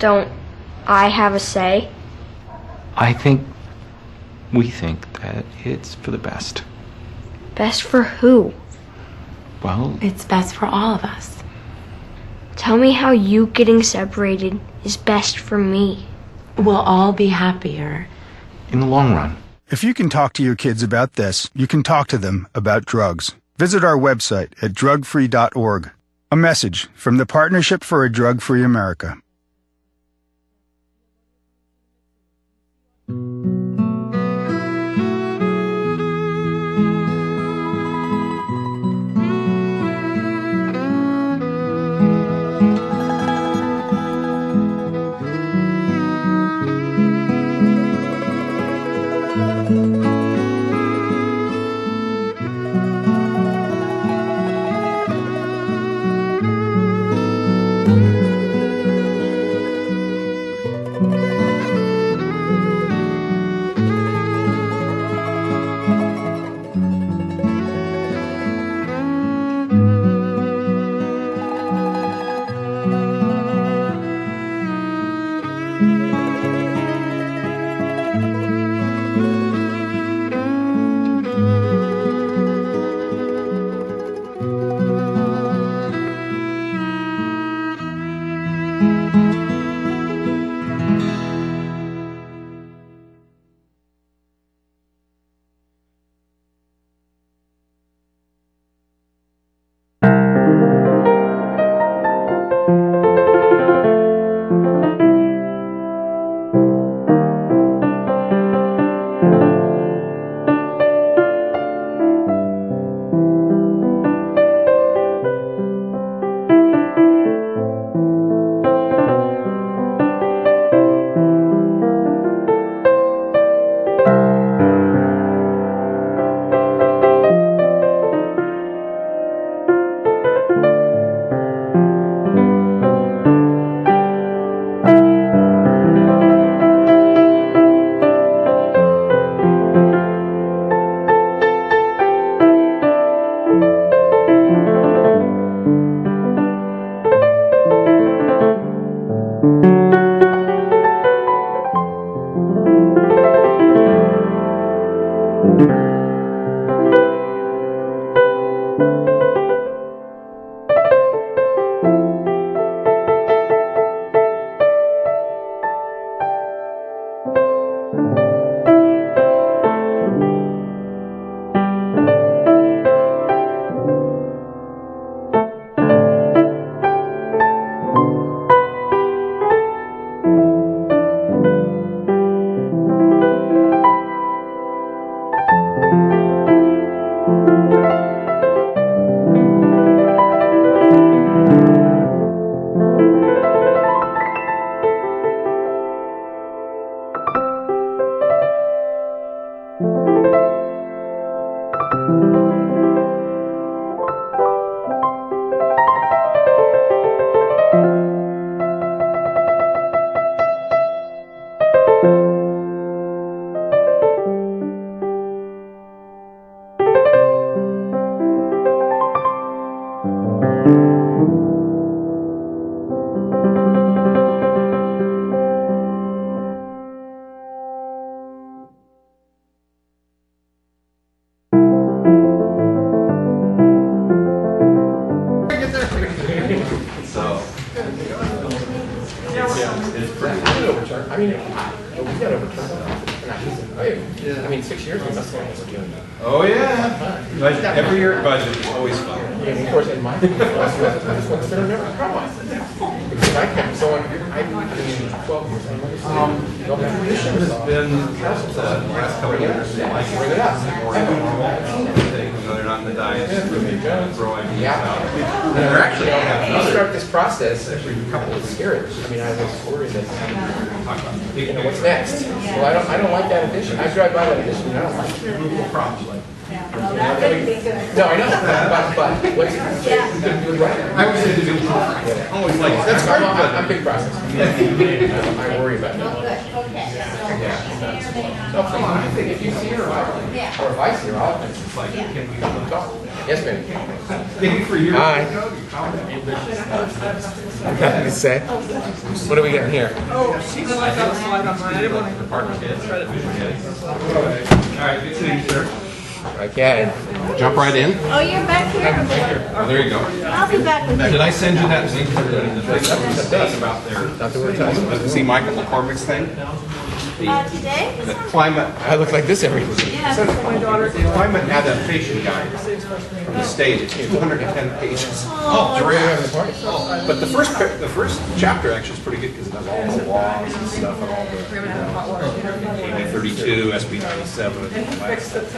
Don't I have a say? We think that it's for the best. Best for who? Well, It's best for all of us. Tell me how you getting separated is best for me. We'll all be happier. in the long run. If you can talk to your kids about this, you can talk to them about drugs. Visit our website at drugfree.org. A message from the Partnership for a Drug-Free America. I mean, 6 years we must have been doing. Oh, yeah. Budget, every year budget is always fun. Yeah, and of course, in my this one's been never come on. Because I kept so I've been 12 years. It's been the last couple of years. Bring it up. They're not in the diet. Throw ideas out. And they're actually you start this process every couple of years. I mean, I was worried that what's next? Well, I don't like that addition. I drive by that addition and I don't like it. Removable props like. No, I know. But what's do it right? I would say to do always like That's I'm big process. I worry about it. Yeah. No, come on, I think if you see her, or if I see her, I'll, it's like, can we talk? Yes, ma'am. Maybe for you. Hi. Nothing to say? What are we getting here? Department heads, division heads. All right, good seeing you, sir. Okay. Jump right in. Oh, you're back here? Oh, there you go. I'll be back with you. Did I send you that link that's about their, Not the word. see Michael McCormick's thing? Today? The climate, I look like this every week. climate adaptation guide from the state. It's 210 pages. Oh, we're having a party. But the first chapter actually is pretty good because it has all the laws and stuff and all the AB 32, SB 97, and all that stuff.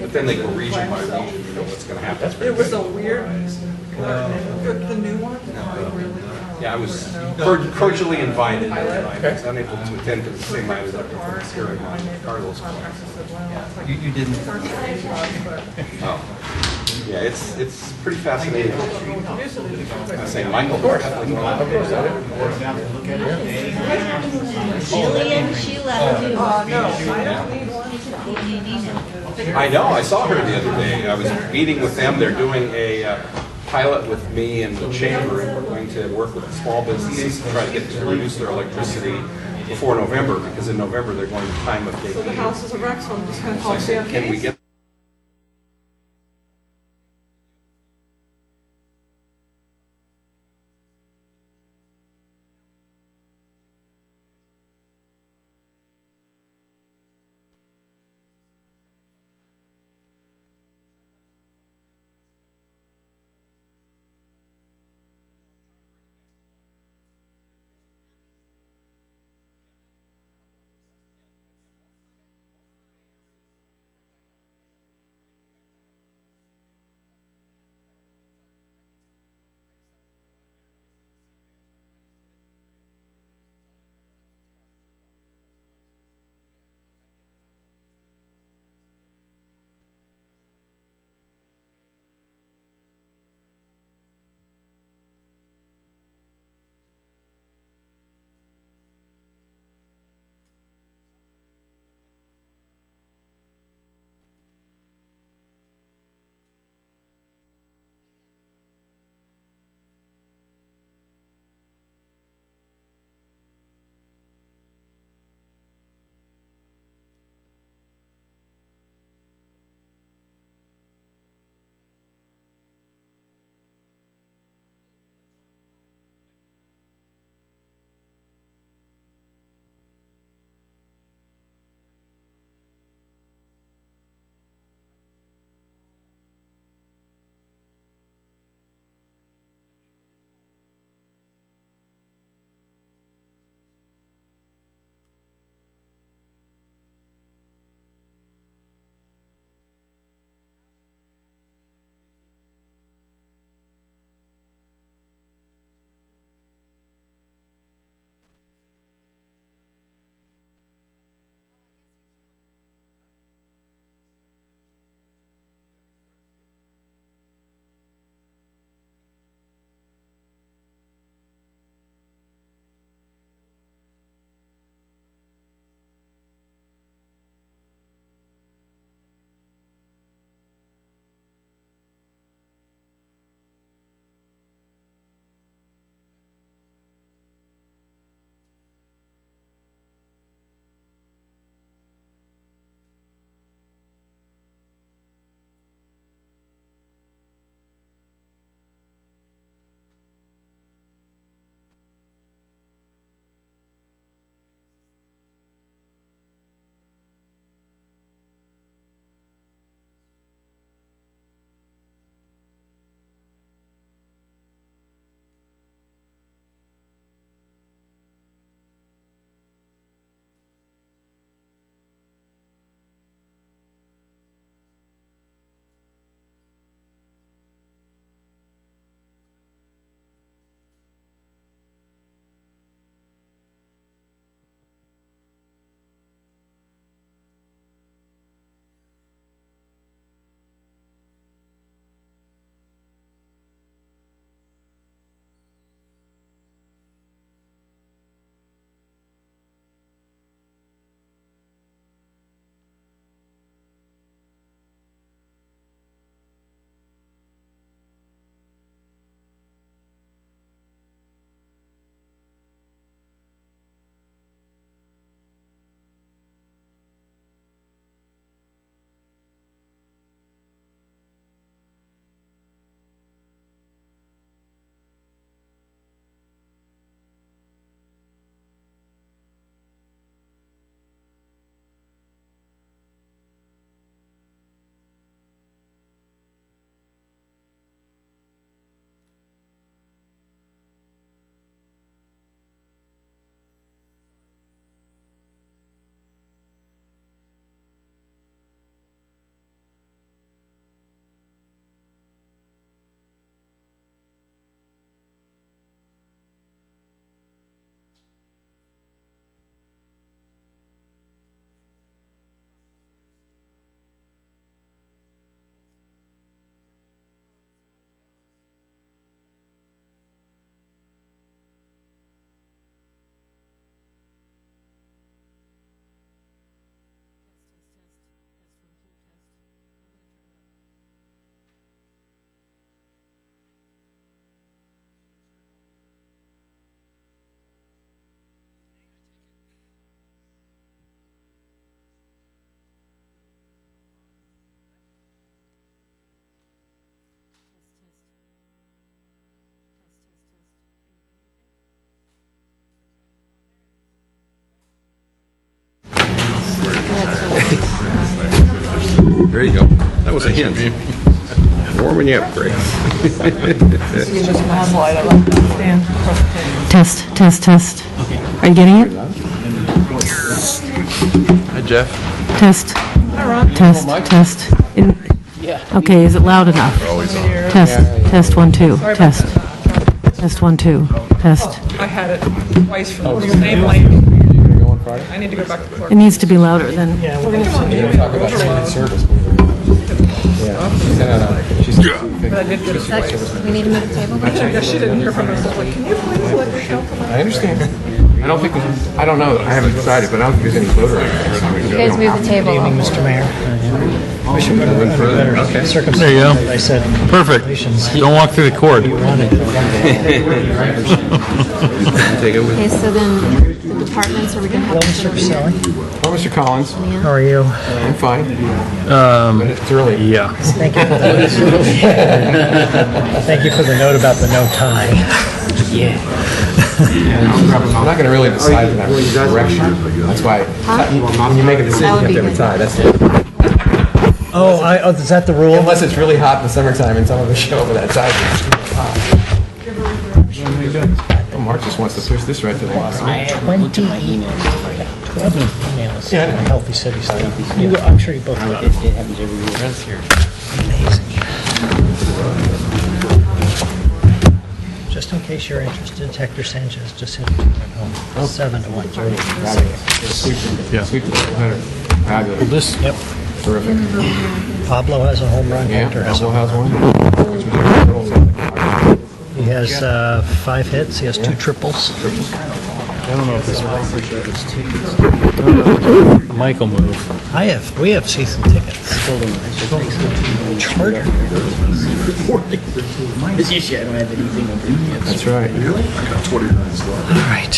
But then they go region by region, you know what's going to happen. It was a weird, the new one, really. Yeah, I was cordially invited, and I was unable to attend to the same night as I was hearing on Carlos. You didn't. Oh, yeah, it's pretty fascinating. I say Michael. Jillian, she left you. No, I don't need one. I know, I saw her the other day. I was meeting with them. They're doing a pilot with me and the chamber, and we're going to work with small businesses to try to get them to reduce their electricity before November, because in November they're going to time of day. So the house is a wreck, so I'm just gonna So call I said, can we CFPs. get There you go. That was a hint. Warming you up, Greg. Test, test, test. Are you getting it? Hi, Jeff. Test. Test, test. Okay, is it loud enough? Test, test, 1, 2, test. Test, 1, 2, test. I had it twice from the same lady. I need to go back to the clerk. It needs to be louder than, Talk about Secret Service. Yeah. She's But I did get a We need to move the table. Yeah, she didn't hear from us. I was like, can you please let me help? I understand. I don't think, I don't know, I haven't decided, but I don't think there's any voter ID. You guys move the table. Mr. Mayor. Okay. There you go. I said, Perfect. Don't walk through the court. Take it with Okay, so then the departments, are we going to have to Mr. Pacelli, Well, Mr. Collins, how are you? I'm fine. But it's early. Yeah. Thank you. Thank you for the note about the no tie. I'm not going to really decide in that direction. That's why, when you make a decision, you have to have a tie. That's it. Oh, is that the rule? Unless it's really hot in the summertime and some of us show up with that tie. Well, Mark just wants to push this right to the last minute. 20 emails. Yeah, Healthy Cities. I'm sure you both know. It happens every year. Amazing. Just in case you're interested, Hector Sanchez just hit home. 7 to 1. Yeah. Sweep the letter. Fabulous. This, Yep. Terrific. Pablo has a home run. Yeah, Hector has a Pablo home has run. one. He has 5 hits. He has 2 triples. I don't know if this Mike will move. We have season tickets. Charter. That's right. All right.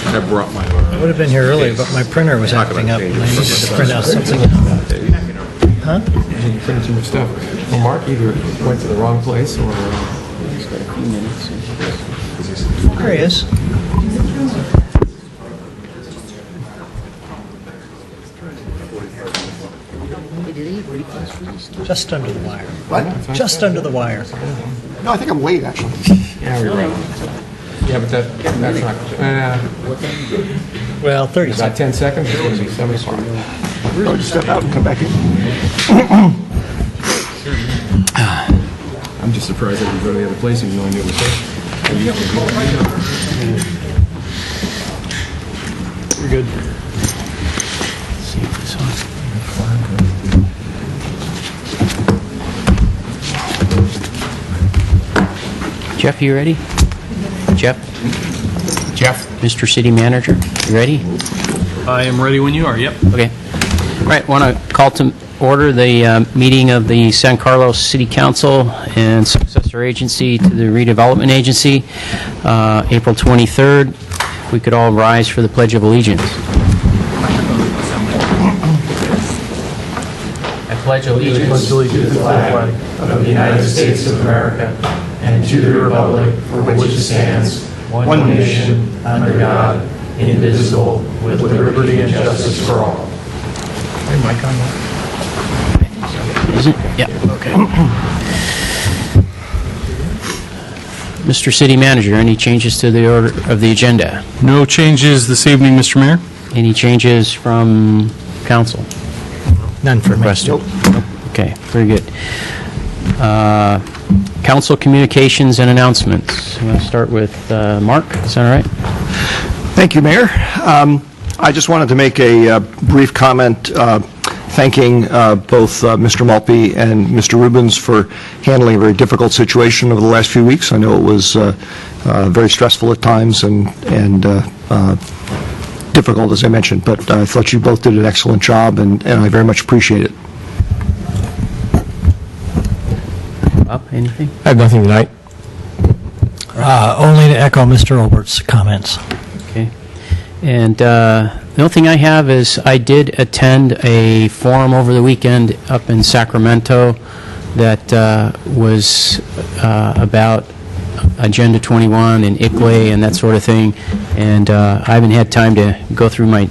I brought my. I would have been here earlier, but my printer was acting up. And I needed to print out something. Huh? You printed too much stuff. Well, Mark either went to the wrong place or... There he is. Just under the wire. What? Just under the wire. No, I think I'm late, actually. Yeah, we're right. Yeah, but that's not... Well, 30 about seconds. 10 seconds, it's going to be 7 o'clock. I'll just step out and come back in. I'm just surprised that we go to the other place even though I knew it was safe. You're good. Jeff, you ready? Jeff? Jeff? Mr. City Manager, you ready? I am ready when you are, yep. Okay. All right, want to call to order the meeting of the San Carlos City Council and successor agency to the redevelopment agency, April 23rd. We could all rise for the Pledge of Allegiance. I pledge allegiance to the flag of the United States of America and to the republic for which it stands, one nation, under God, indivisible, with liberty and justice for all. Mic on that? Is it? Yeah, okay. Mr. City Manager, any changes to the order of the agenda? No changes this evening, Mr. Mayor. Any changes from council? None for me. Requested? Nope. Okay, very good. Council communications and announcements. I'm going to start with Mark. Is that all right? Thank you, Mayor. I just wanted to make a brief comment thanking both Mr. Maltby and Mr. Rubens for handling a very difficult situation over the last few weeks. I know it was very stressful at times and difficult, as I mentioned, but I thought you both did an excellent job, and I very much appreciate it. Bob, anything? I have nothing tonight. Only to echo Mr. Olbert's comments. Okay. And the only thing I have is I did attend a forum over the weekend up in Sacramento that was about Agenda 21 and ICLEI and that sort of thing. And I haven't had time to go through I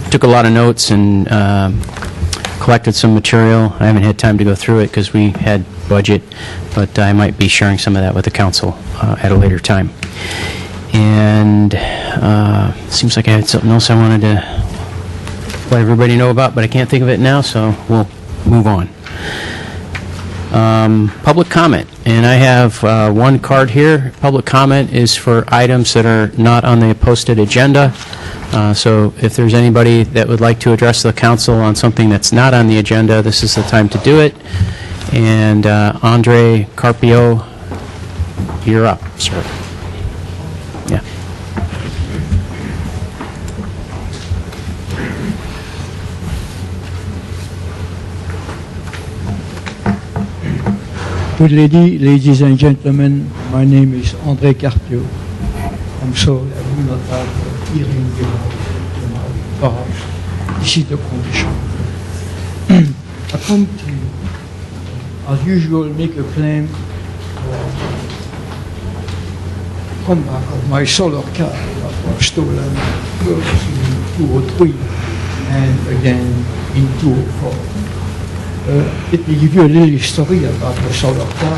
took a lot of notes and collected some material. I haven't had time to go through it because we had budget, but I might be sharing some of that with the council at a later time. And seems like I had something else I wanted to let everybody know about, but I can't think of it now, so we'll move on. Public comment, and I have one card here. Public comment is for items that are not on the posted agenda. So if there's anybody that would like to address the council on something that's not on the agenda, this is the time to do it. And Andre Carpio, you're up, sir. Yeah. Good ladies and gentlemen, my name is Andre Carpio. I'm sorry I will not have a hearing to my barrage. This is the condition. I come to, as usual, make a claim for comeback of my solar car that was stolen first in 2003 and again in 2004. Let me give you a little story about the solar car.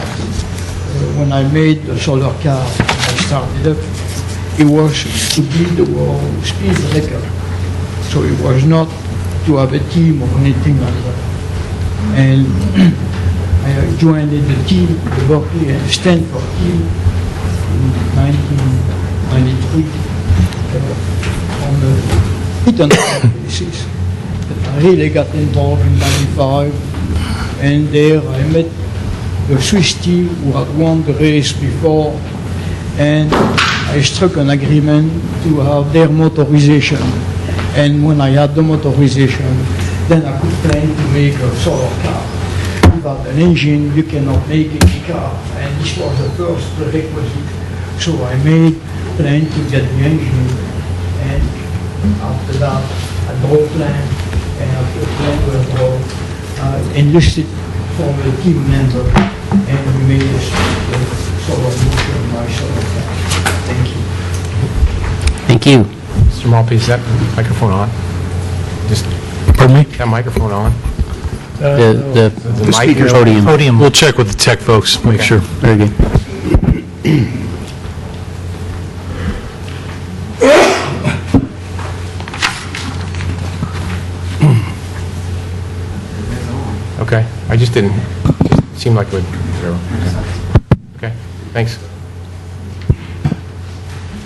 When I made the solar car, I started up, it was to build the world speed record. So it was not to have a team or anything like that. And I joined the team, the Berkeley and Stanford team in 1993 on a hit-and-run basis. But I really got involved in 95. And there I met the Swiss team who had won the race before, and I struck an agreement to have their motorization. And when I had the motorization, then I could plan to make a solar car. Without an engine, you cannot make any car, and this was the first prerequisite. So I made a plan to get the engine, and after that, I drew a plan, and after the plan was drawn, enlisted for a team member, and we made a solar motion, my solar car. Thank you. Thank you. Mr. Malpe, is that microphone on? Just, Pardon me? is that microphone on? The mic speaker's here? podium. We'll check with the tech folks, make sure. Very good. Okay, I just didn't, it seemed like it would, okay, thanks.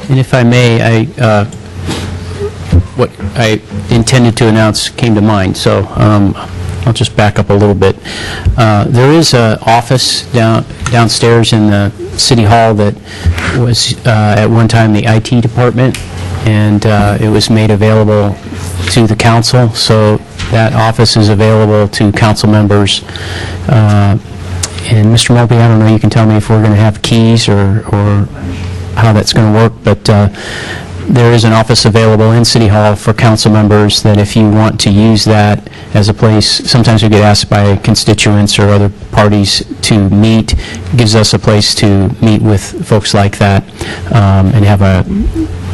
And if I may, what I intended to announce came to mind, so I'll just back up a little bit. There is an office downstairs in the City Hall that was at one time the IT department, and it was made available to the council, so that office is available to council members. And Mr. Mulvey, I don't know, you can tell me if we're going to have keys or how that's going to work, but there is an office available in City Hall for council members that if you want to use that as a place, sometimes we get asked by constituents or other parties to meet, it gives us a place to meet with folks like that and have a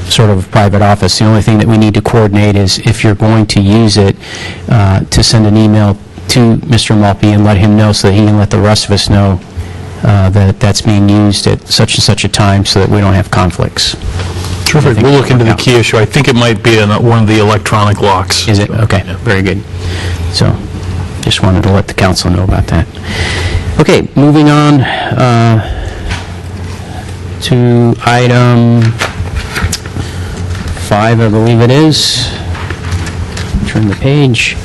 sort of private office. The only thing that we need to coordinate is if you're going to use it, to send an email to Mr. Malpe and let him know so that he can let the rest of us know that that's being used at such and such a time so that we don't have conflicts. Terrific. We'll look into the key issue. I think it might be in one of the electronic locks. Is it? Okay, very good. So just wanted to let the council know about that. Okay, moving on to item 5, I believe it is. Turn the page.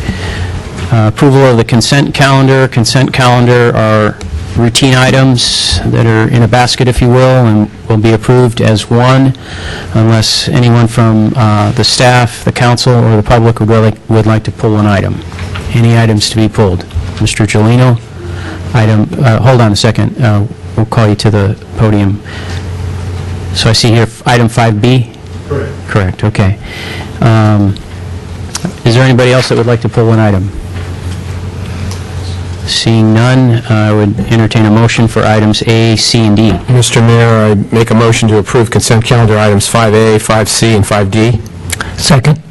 Approval of the consent calendar. Consent calendar are routine items that are in a basket, if you will, and will be approved as one unless anyone from the staff, the council, or the public would like to pull an item. Any items to be pulled? Mr. Giolino? Hold on a second. We'll call you to the podium. So I see here item 5B? Correct. Correct, okay. Is there anybody else that would like to pull an item? Seeing none, I would entertain a motion for items A, C, and D. Mr. Mayor, I make a motion to approve consent calendar items 5A, 5C, and 5D. Second.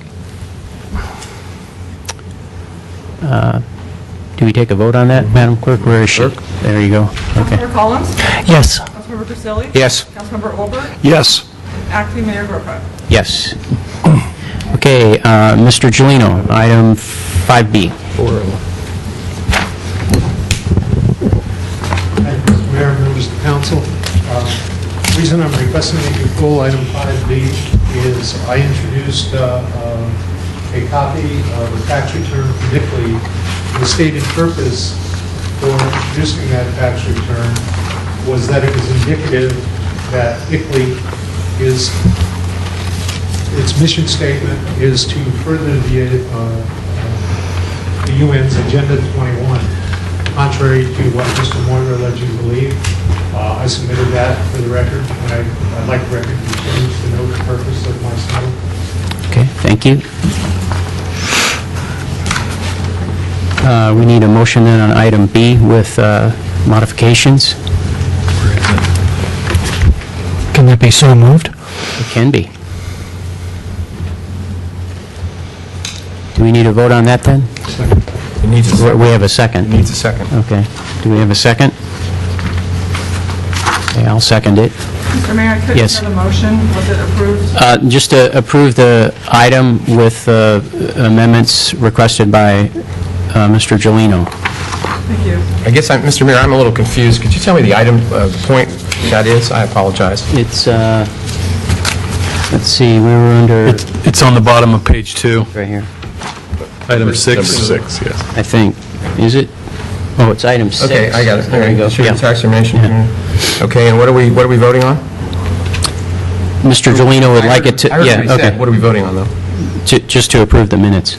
Do we take a vote on that, Madam Clerk? Where is she? There you go. Okay. Councilmember Collins? Yes. Councilmember Grisilli? Yes. Councilmember Olbert? Yes. Acting Mayor Grocott? Yes. Okay, Mr. Gelino, item 5B. Mr. Mayor, members of the council. The reason I'm requesting that you pull item 5B is I introduced a copy of the tax return from ICLEI. The stated purpose for introducing that tax return was that it was indicative that ICLEI is, its mission statement is to further the UN's Agenda 21. Contrary to what Mr. Moyer led you to believe, I submitted that for the record, and I'd like the record to be changed to note the purpose of my submittal. Okay, thank you. We need a motion then on item B with modifications. Can that be so moved? It can be. Do we need a vote on that then? It needs a second. We have a second. It needs a second. Okay. Do we have a second? Okay, I'll second it. Mr. Mayor, I couldn't Yes. hear the motion. Was it approved? Just to approve the item with amendments requested by Mr. Gelino. Thank you. I guess, Mr. Mayor, I'm a little confused. Could you tell me the item, point that is? I apologize. It's, let's see, we were under... It's on the bottom of page 2, Right here, item 6. Number 6, yes. I think. Is it? Oh, it's item 6. Okay, I got it. There you go. Sure, Yeah. tax information. Okay, and what are we voting on? Mr. Gelino would like it to... I heard what he okay. said. What are we voting on, though? Just to approve the minutes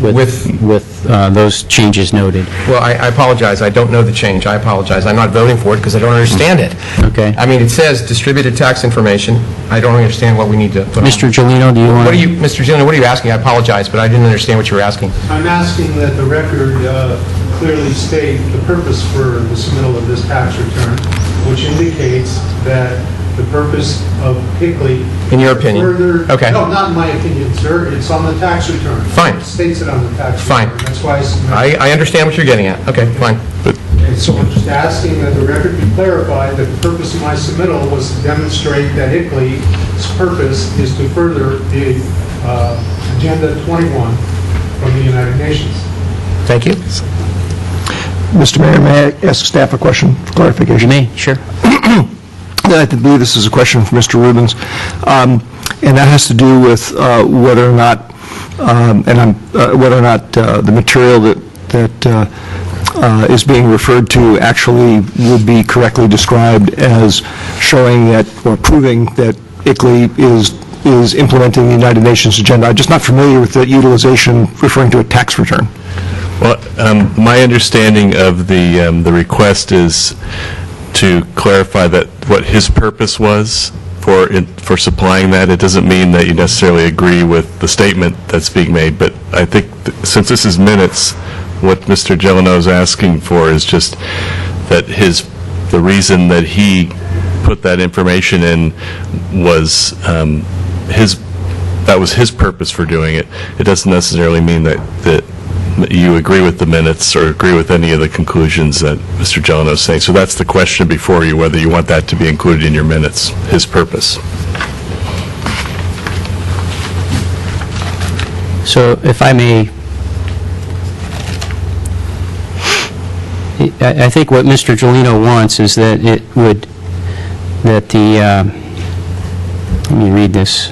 with those changes noted. Well, I apologize. I don't know the change. I apologize. I'm not voting for it because I don't understand it. Okay. I mean, it says distributed tax information. I don't understand what we need to put on. Mr. Gelino, do you want What are you, Mr. Gelino, what are you asking? I apologize, but I didn't understand what you were asking. I'm asking that the record clearly state the purpose for the submittal of this tax return, which indicates that the purpose of ICLEI... In your opinion? Okay. No, not in my opinion, sir. It's on the tax return. Fine. It states it on the tax Fine. return. That's why I submitted. I understand what you're getting at. Okay, fine. And so I'm just asking that the record be clarified that the purpose of my submittal was to demonstrate that ICLEI's purpose is to further the Agenda 21 from the United Nations. Thank you. Mr. Mayor, may I ask staff a question for clarification? You may, sure. I believe this is a question for Mr. Rubens, and that has to do with whether or not, the material that is being referred to actually would be correctly described as showing that, or proving that ICLEI is implementing the United Nations agenda. I'm just not familiar with the utilization referring to a tax return. Well, my understanding of the request is to clarify that what his purpose was for supplying that. It doesn't mean that you necessarily agree with the statement that's being made, but I think since this is minutes, what Mr. Gelino is asking for is just that the reason that he put that information in was that was his purpose for doing it. It doesn't necessarily mean that you agree with the minutes or agree with any of the conclusions that Mr. Gelino is saying. So that's the question before you, whether you want that to be included in your minutes, his purpose. So if I may, I think what Mr. Gelino wants is that let me read this.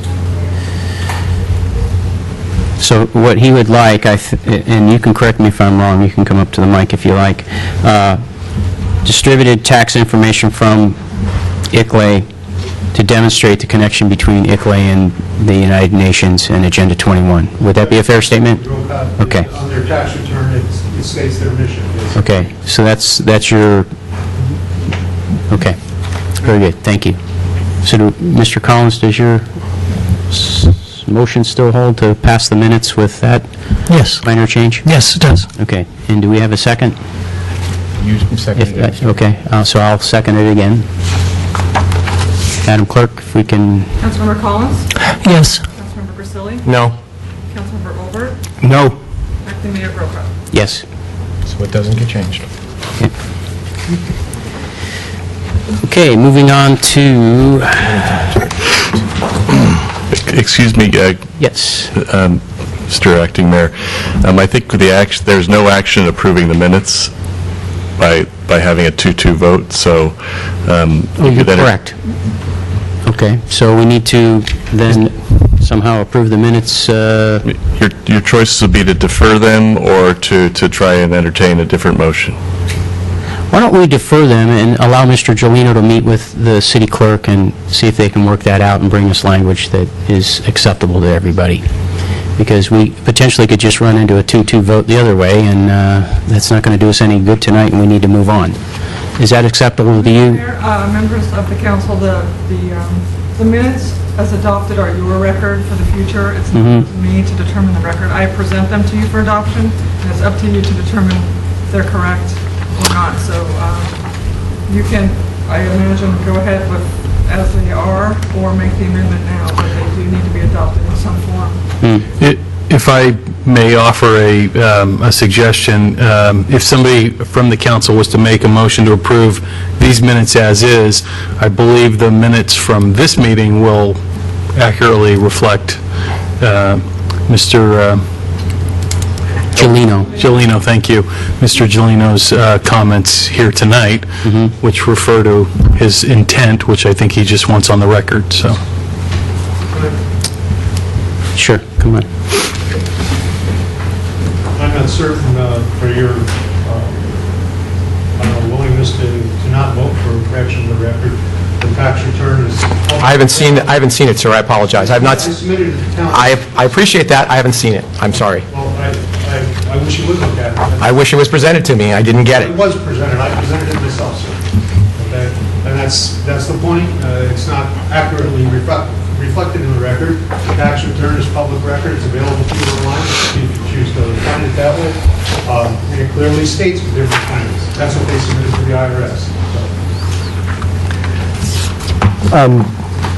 So what he would like, and you can correct me if I'm wrong, you can come up to the mic if you like, distributed tax information from ICLEI to demonstrate the connection between ICLEI and the United Nations and Agenda 21. Would that be a fair statement? Okay. On their tax return, it states their mission. Okay, so that's your, okay, very good, thank you. So Mr. Collins, does your motion still hold to pass the minutes with that Yes. minor change? Yes, it does. Okay, and do we have a second? You seconded it. Okay, so I'll second it again. Madam Clerk, if we can... Councilmember Collins? Yes. Councilmember Grisilli? No. Councilmember Olbert? No. Acting Mayor Grocott? Yes. So it doesn't get changed. Okay, moving on to... Excuse me. Yes. Mr. Acting Mayor, I think there's no action approving the minutes by having a 2-2 vote, so... you're correct. Okay, so we need to then somehow approve the minutes. Your choices would be to defer them or to try and entertain a different motion. Why don't we defer them and allow Mr. Giolino to meet with the city clerk and see if they can work that out and bring us language that is acceptable to everybody? Because we potentially could just run into a 2-2 vote the other way, and that's not going to do us any good tonight, and we need to move on. Is that acceptable to you? Mayor, members of the council, the minutes as adopted are your record for the future. It's not up to me to determine the record. I present them to you for adoption, and it's up to you to determine if they're correct or not. So you can, I imagine, go ahead with as they are, or make the amendment now, but they do need to be adopted in some form. If I may offer a suggestion, if somebody from the council was to make a motion to approve these minutes as is, I believe the minutes from this meeting will accurately reflect Mr. Giolino, thank you. Mr. Giolino's comments here tonight, which refer to his intent, which I think he just wants on the record, so. Sure, come on. I'm not certain for your willingness to not vote for correction of the record. The tax return is... I haven't seen it, sir. I apologize. I appreciate that. I haven't seen it. I'm sorry. Well, I wish you would look at it. I wish it was presented to me. I didn't get it. It was presented. I presented it myself, sir. Okay? And that's the point. It's not accurately reflected in the record. The tax return is public record. It's available to you online if you choose to find it that way. And it clearly states the different kinds. That's what they submitted to the IRS.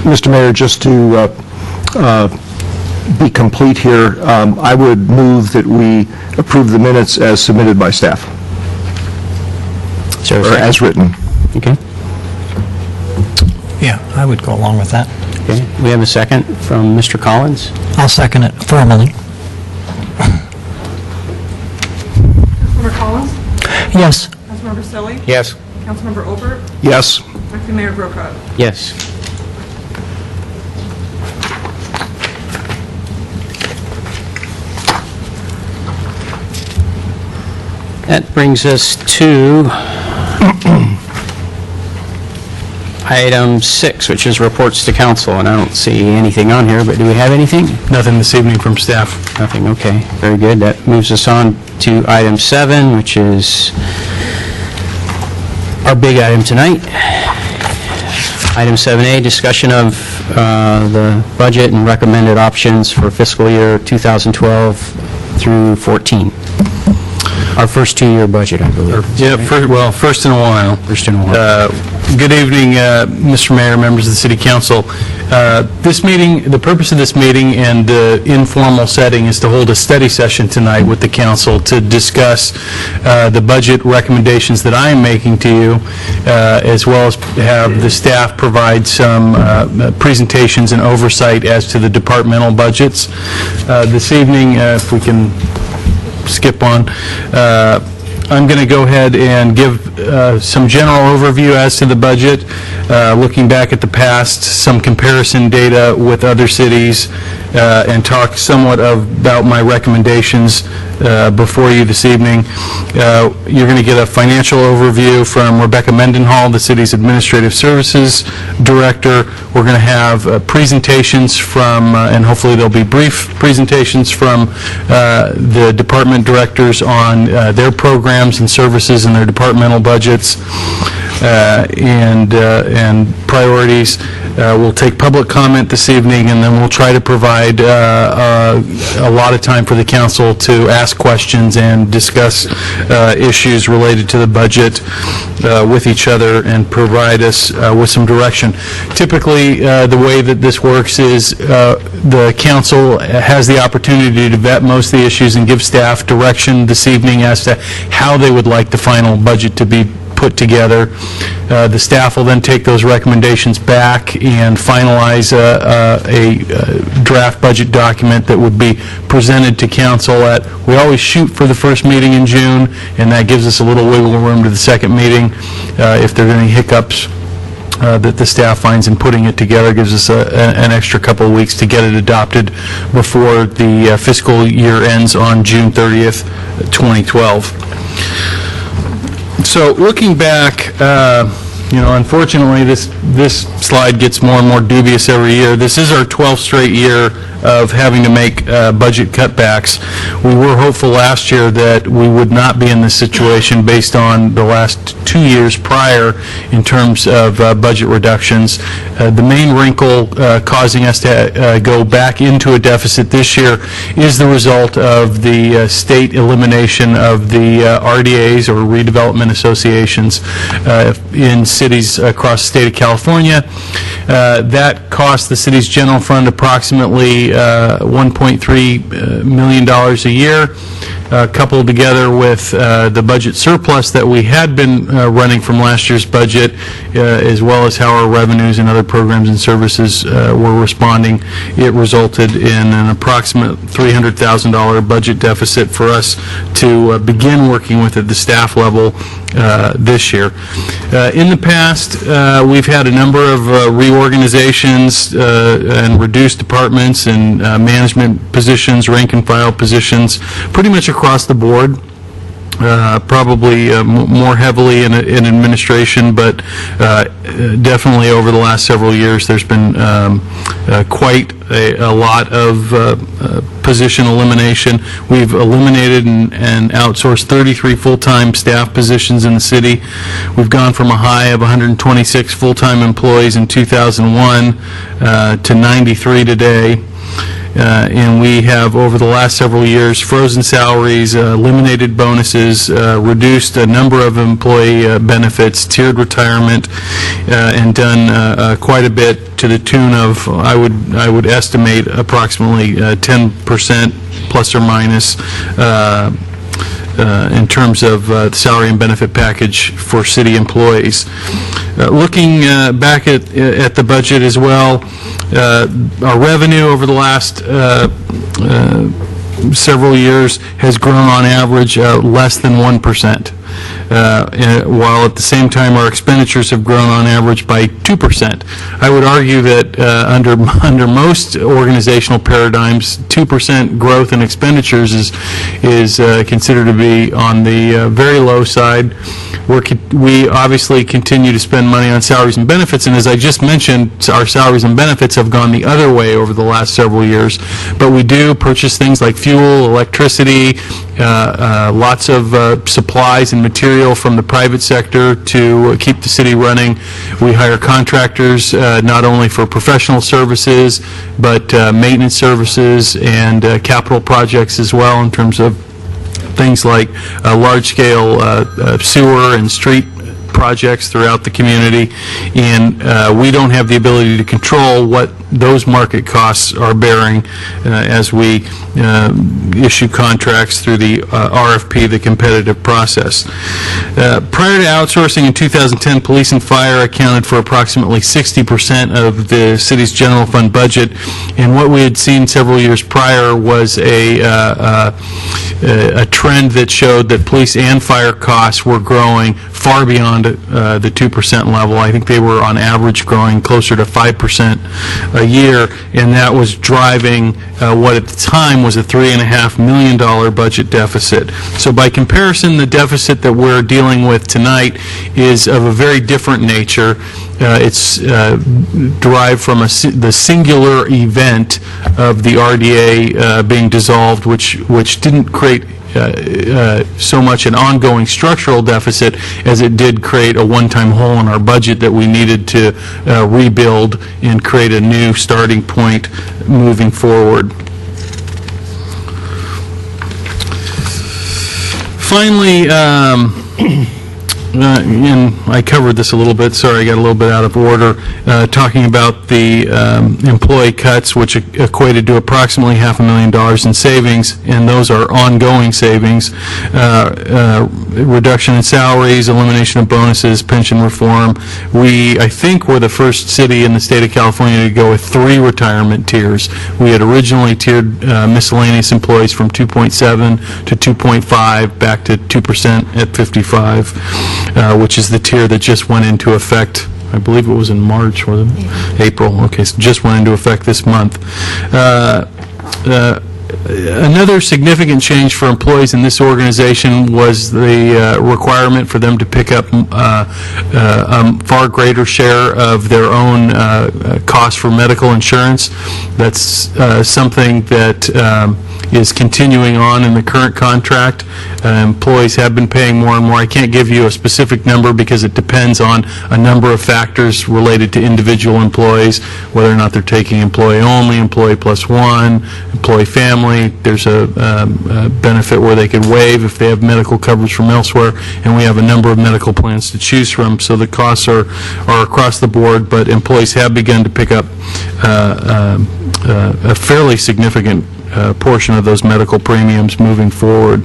Mr. Mayor, just to be complete here, I would move that we approve the minutes as submitted by staff, or as written. Okay. Yeah, I would go along with that. Okay. We have a second from Mr. Collins. I'll second it formally. Councilmember Collins? Yes. Councilmember Selly? Yes. Councilmember Obert? Yes. Acting Mayor Grocott? Yes. That brings us to item 6, which is reports to council, and I don't see anything on here, but do we have anything? Nothing this evening from staff. Nothing, okay. Very good. That moves us on to item 7, which is our big item tonight. Item 7A, discussion of the budget and recommended options for fiscal year 2012 through 14. Our first 2-year budget, I believe. Yeah, first in a while. First in a while. Good evening, Mr. Mayor, members of the City Council. This meeting, the purpose of this meeting and the informal setting is to hold a study session tonight with the council to discuss the budget recommendations that I am making to you, as well as have the staff provide some presentations and oversight as to the departmental budgets. This evening, if we can skip on, I'm going to go ahead and give some general overview as to the budget, looking back at the past, some comparison data with other cities, and talk somewhat about my recommendations before you this evening. You're going to get a financial overview from Rebecca Mendenhall, the city's Administrative Services Director. We're going to have presentations from, and hopefully there'll be brief presentations from the department directors on their programs and services and their departmental budgets. and priorities. We'll take public comment this evening, and then we'll try to provide a lot of time for the council to ask questions and discuss issues related to the budget with each other and provide us with some direction. Typically, the way that this works is the council has the opportunity to vet most of the issues and give staff direction this evening as to how they would like the final budget to be put together. The staff will then take those recommendations back and finalize a draft budget document that would be presented to council we always shoot for the first meeting in June, and that gives us a little wiggle room to the second meeting. If there are any hiccups that the staff finds in putting it together, gives us an extra couple of weeks to get it adopted before the fiscal year ends on June 30th, 2012. So looking back, unfortunately, this slide gets more and more dubious every year. This is our 12th straight year of having to make budget cutbacks. We were hopeful last year that we would not be in this situation based on the last 2 years prior in terms of budget reductions. The main wrinkle causing us to go back into a deficit this year is the result of the state elimination of the RDAs, or redevelopment associations, in cities across the state of California. That cost the city's general fund approximately $1.3 million a year, coupled together with the budget surplus that we had been running from last year's budget, as well as how our revenues and other programs and services were responding. It resulted in an approximate $300,000 budget deficit for us to begin working with at the staff level this year. In the past, we've had a number of reorganizations and reduced departments and management positions, rank and file positions, pretty much across the board. Probably more heavily in administration, but definitely over the last several years there's been quite a lot of position elimination. We've eliminated and outsourced 33 full-time staff positions in the city. We've gone from a high of 126 full-time employees in 2001 to 93 today. And we have, over the last several years, frozen salaries, eliminated bonuses, reduced a number of employee benefits, tiered retirement, and done quite a bit to the tune of, I would estimate, approximately 10% plus or minus in terms of the salary and benefit package for city employees. Looking back at the budget as well, our revenue over the last several years has grown on average less than 1%, while at the same time our expenditures have grown on average by 2%. I would argue that under most organizational paradigms, 2% growth in expenditures is considered to be on the very low side. We obviously continue to spend money on salaries and benefits, and as I just mentioned, our salaries and benefits have gone the other way over the last several years, but we do purchase things like fuel, electricity, lots of supplies and material from the private sector to keep the city running. We hire contractors not only for professional services, but maintenance services and capital projects as well, in terms of things like large-scale sewer and street projects throughout the community, and we don't have the ability to control what those market costs are bearing as we issue contracts through the RFP, the competitive process. Prior to outsourcing in 2010, police and fire accounted for approximately 60% of the city's general fund budget, and what we had seen several years prior was a trend that showed that police and fire costs were growing far beyond the 2% level. I think they were on average growing closer to 5% a year, and that was driving what at the time was a $3.5 million budget deficit. So by comparison, the deficit that we're dealing with tonight is of a very different nature. It's derived from the singular event of the RDA being dissolved, which didn't create so much an ongoing structural deficit as it did create a one-time hole in our budget that we needed to rebuild and create a new starting point moving forward. Finally, and I covered this a little bit, sorry, I got a little bit out of order, talking about the employee cuts, which equated to approximately $500,000 in savings, and those are ongoing savings. Reduction in salaries, elimination of bonuses, pension reform. We, I think, were the first city in the state of California to go with 3 retirement tiers. We had originally tiered miscellaneous employees from 2.7 to 2.5 back to 2% at 55. Which is the tier that just went into effect, I believe it was in March, wasn't it? April, okay, so just went into effect this month. Another significant change for employees in this organization was the requirement for them to pick up a far greater share of their own costs for medical insurance. That's something that is continuing on in the current contract. Employees have been paying more and more. I can't give you a specific number because it depends on a number of factors related to individual employees, whether or not they're taking employee only, employee plus one, employee family. There's a benefit where they could waive if they have medical coverage from elsewhere, and we have a number of medical plans to choose from, so the costs are across the board, but employees have begun to pick up a fairly significant portion of those medical premiums moving forward.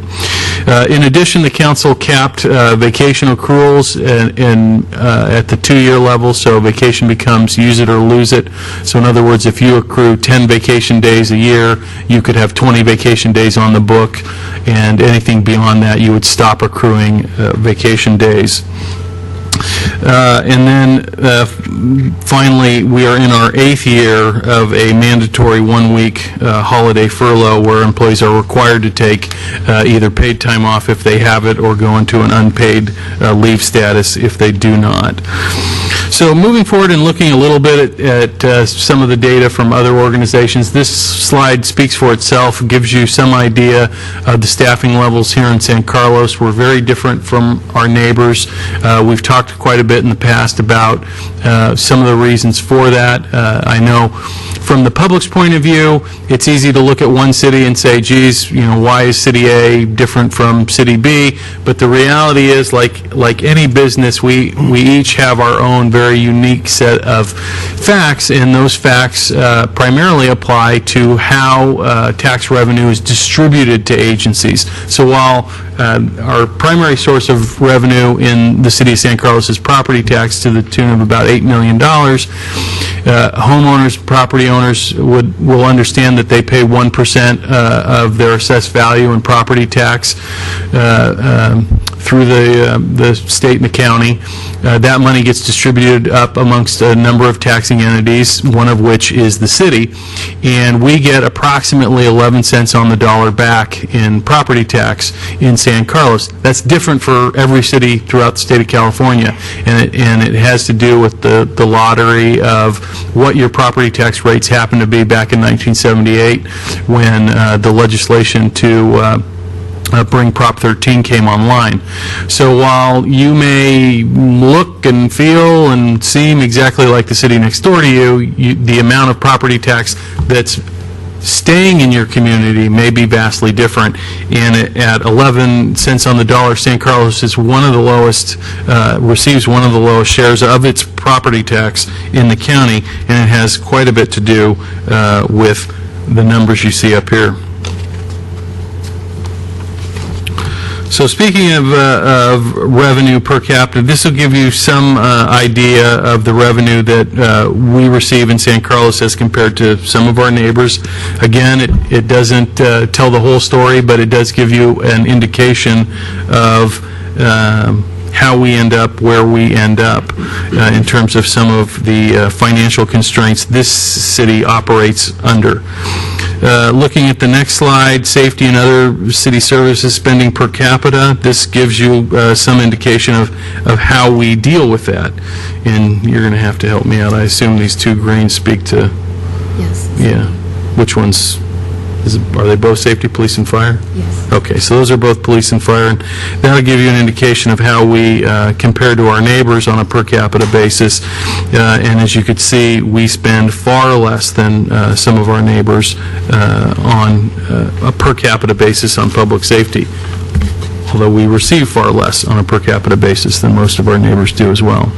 In addition, the council capped vacation accruals at the 2-year level, so vacation becomes use it or lose it. So in other words, if you accrue 10 vacation days a year, you could have 20 vacation days on the book, and anything beyond that, you would stop accruing vacation days. And then finally, we are in our 8th year of a mandatory 1-week holiday furlough where employees are required to take either paid time off if they have it or go into an unpaid leave status if they do not. So moving forward and looking a little bit at some of the data from other organizations, this slide speaks for itself, gives you some idea of the staffing levels here in San Carlos. We're very different from our neighbors. We've talked quite a bit in the past about some of the reasons for that. I know from the public's point of view, it's easy to look at one city and say, geez, you know, why is City A different from City B? But the reality is, like any business, we each have our own very unique set of facts, and those facts primarily apply to how tax revenue is distributed to agencies. So while our primary source of revenue in the city of San Carlos is property tax to the tune of about $8 million, homeowners, property owners will understand that they pay 1% of their assessed value in property tax through the state and the county. That money gets distributed up amongst a number of taxing entities, one of which is the city, and we get approximately 11 cents on the dollar back in property tax in San Carlos. That's different for every city throughout the state of California, and it has to do with the lottery of what your property tax rates happen to be back in 1978 when the legislation to bring Prop 13 came online. So while you may look and feel and seem exactly like the city next door to you, the amount of property tax that's staying in your community may be vastly different. And at 11 cents on the dollar, San Carlos is one of the lowest, receives one of the lowest shares of its property tax in the county, and it has quite a bit to do with the numbers you see up here. So speaking of revenue per capita, this will give you some idea of the revenue that we receive in San Carlos as compared to some of our neighbors. Again, it doesn't tell the whole story, but it does give you an indication of how we end up where we end up in terms of some of the financial constraints this city operates under. Looking at the next slide, safety and other city services spending per capita, this gives you some indication of how we deal with that. And you're going to have to help me out. I assume these two greens speak to... Yes. Yeah. Which ones? Are they both safety, police, and fire? Yes. Okay, so those are both police and fire, and that'll give you an indication of how we compare to our neighbors on a per capita basis. And as you could see, we spend far less than some of our neighbors on a per capita basis on public safety, although we receive far less on a per capita basis than most of our neighbors do as well.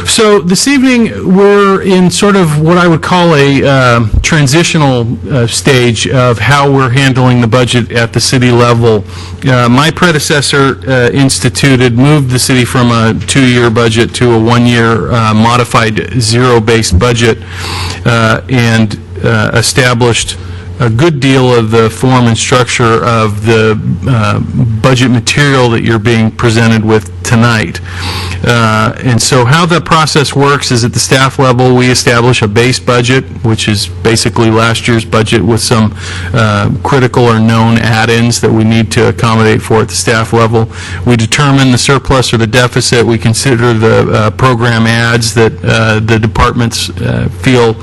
So this evening, we're in sort of what I would call a transitional stage of how we're handling the budget at the city level. My predecessor moved the city from a 2-year budget to a 1-year modified zero-based budget and established a good deal of the form and structure of the budget material that you're being presented with tonight. And so how the process works is at the staff level, we establish a base budget, which is basically last year's budget with some critical or known add-ins that we need to accommodate for at the staff level. We determine the surplus or the deficit. We consider the program adds that the departments feel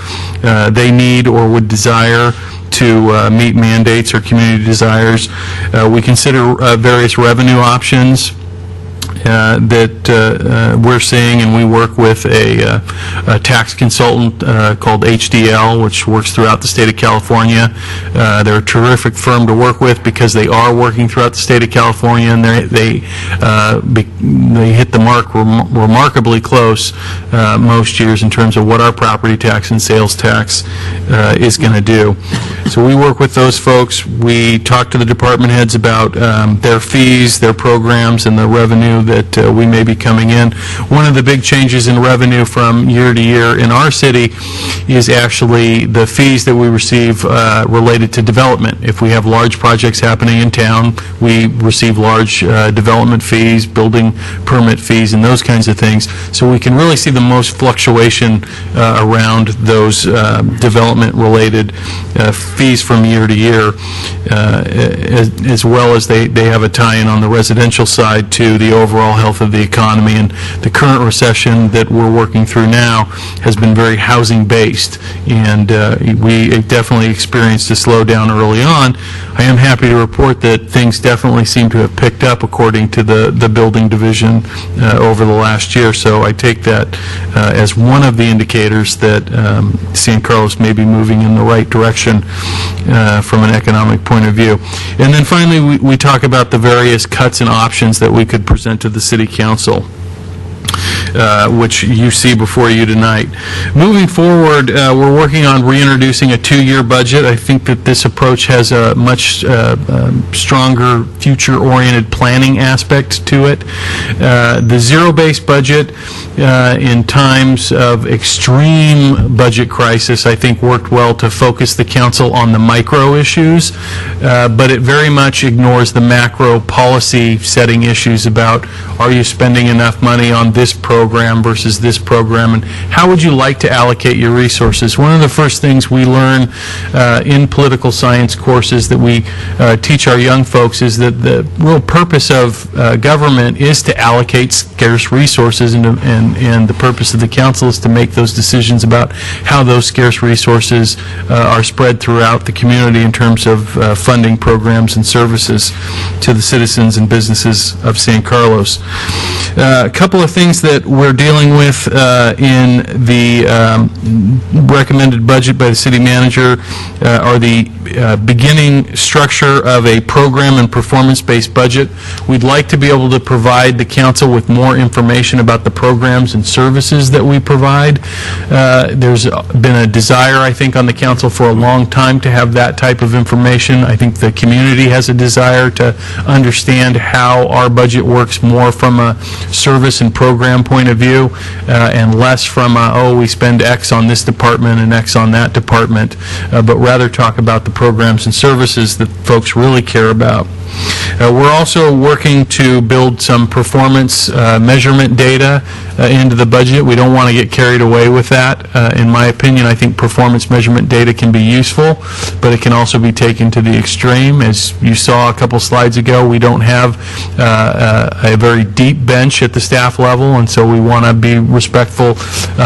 they need or would desire to meet mandates or community desires. We consider various revenue options that we're seeing, and we work with a tax consultant called HDL, which works throughout the state of California. They're a terrific firm to work with because they are working throughout the state of California, and they hit the mark remarkably close most years in terms of what our property tax and sales tax is going to do. So we work with those folks. We talk to the department heads about their fees, their programs, and the revenue that we may be coming in. One of the big changes in revenue from year to year in our city is actually the fees that we receive related to development. If we have large projects happening in town, we receive large development fees, building permit fees, and those kinds of things. So we can really see the most fluctuation around those development-related fees from year to year, as well as they have a tie-in on the residential side to the overall health of the economy. And the current recession that we're working through now has been very housing-based, and we definitely experienced a slowdown early on. I am happy to report that things definitely seem to have picked up according to the building division over the last year. So I take that as one of the indicators that San Carlos may be moving in the right direction from an economic point of view. And then finally, we talk about the various cuts and options that we could present to the City Council, which you see before you tonight. Moving forward, we're working on reintroducing a 2-year budget. I think that this approach has a much stronger future-oriented planning aspect to it. The zero-based budget in times of extreme budget crisis, I think, worked well to focus the council on the micro issues, but it very much ignores the macro policy setting issues about, are you spending enough money on this program versus this program, and how would you like to allocate your resources? One of the first things we learn in political science courses that we teach our young folks is that the real purpose of government is to allocate scarce resources, and the purpose of the council is to make those decisions about how those scarce resources are spread throughout the community in terms of funding programs and services to the citizens and businesses of San Carlos. A couple of things that we're dealing with in the recommended budget by the city manager are the beginning structure of a program and performance-based budget. We'd like to be able to provide the council with more information about the programs and services that we provide. There's been a desire, I think, on the council for a long time to have that type of information. I think the community has a desire to understand how our budget works more from a service and program point of view, and less from we spend X on this department and X on that department, but rather talk about the programs and services that folks really care about. We're also working to build some performance measurement data into the budget. We don't want to get carried away with that. In my opinion, I think performance measurement data can be useful, but it can also be taken to the extreme. As you saw a couple slides ago, we don't have a very deep bench at the staff level, and so we want to be respectful,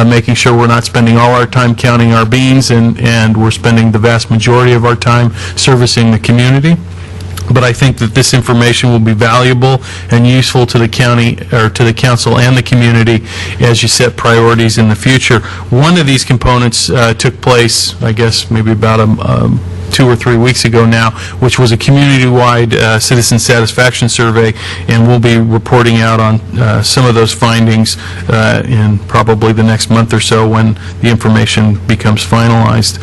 making sure we're not spending all our time counting our beans, and we're spending the vast majority of our time servicing the community. But I think that this information will be valuable and useful to the county, or to the council and the community as you set priorities in the future. One of these components took place, I guess, maybe about 2 or 3 weeks ago now, which was a community-wide citizen satisfaction survey, and we'll be reporting out on some of those findings in probably the next month or so when the information becomes finalized.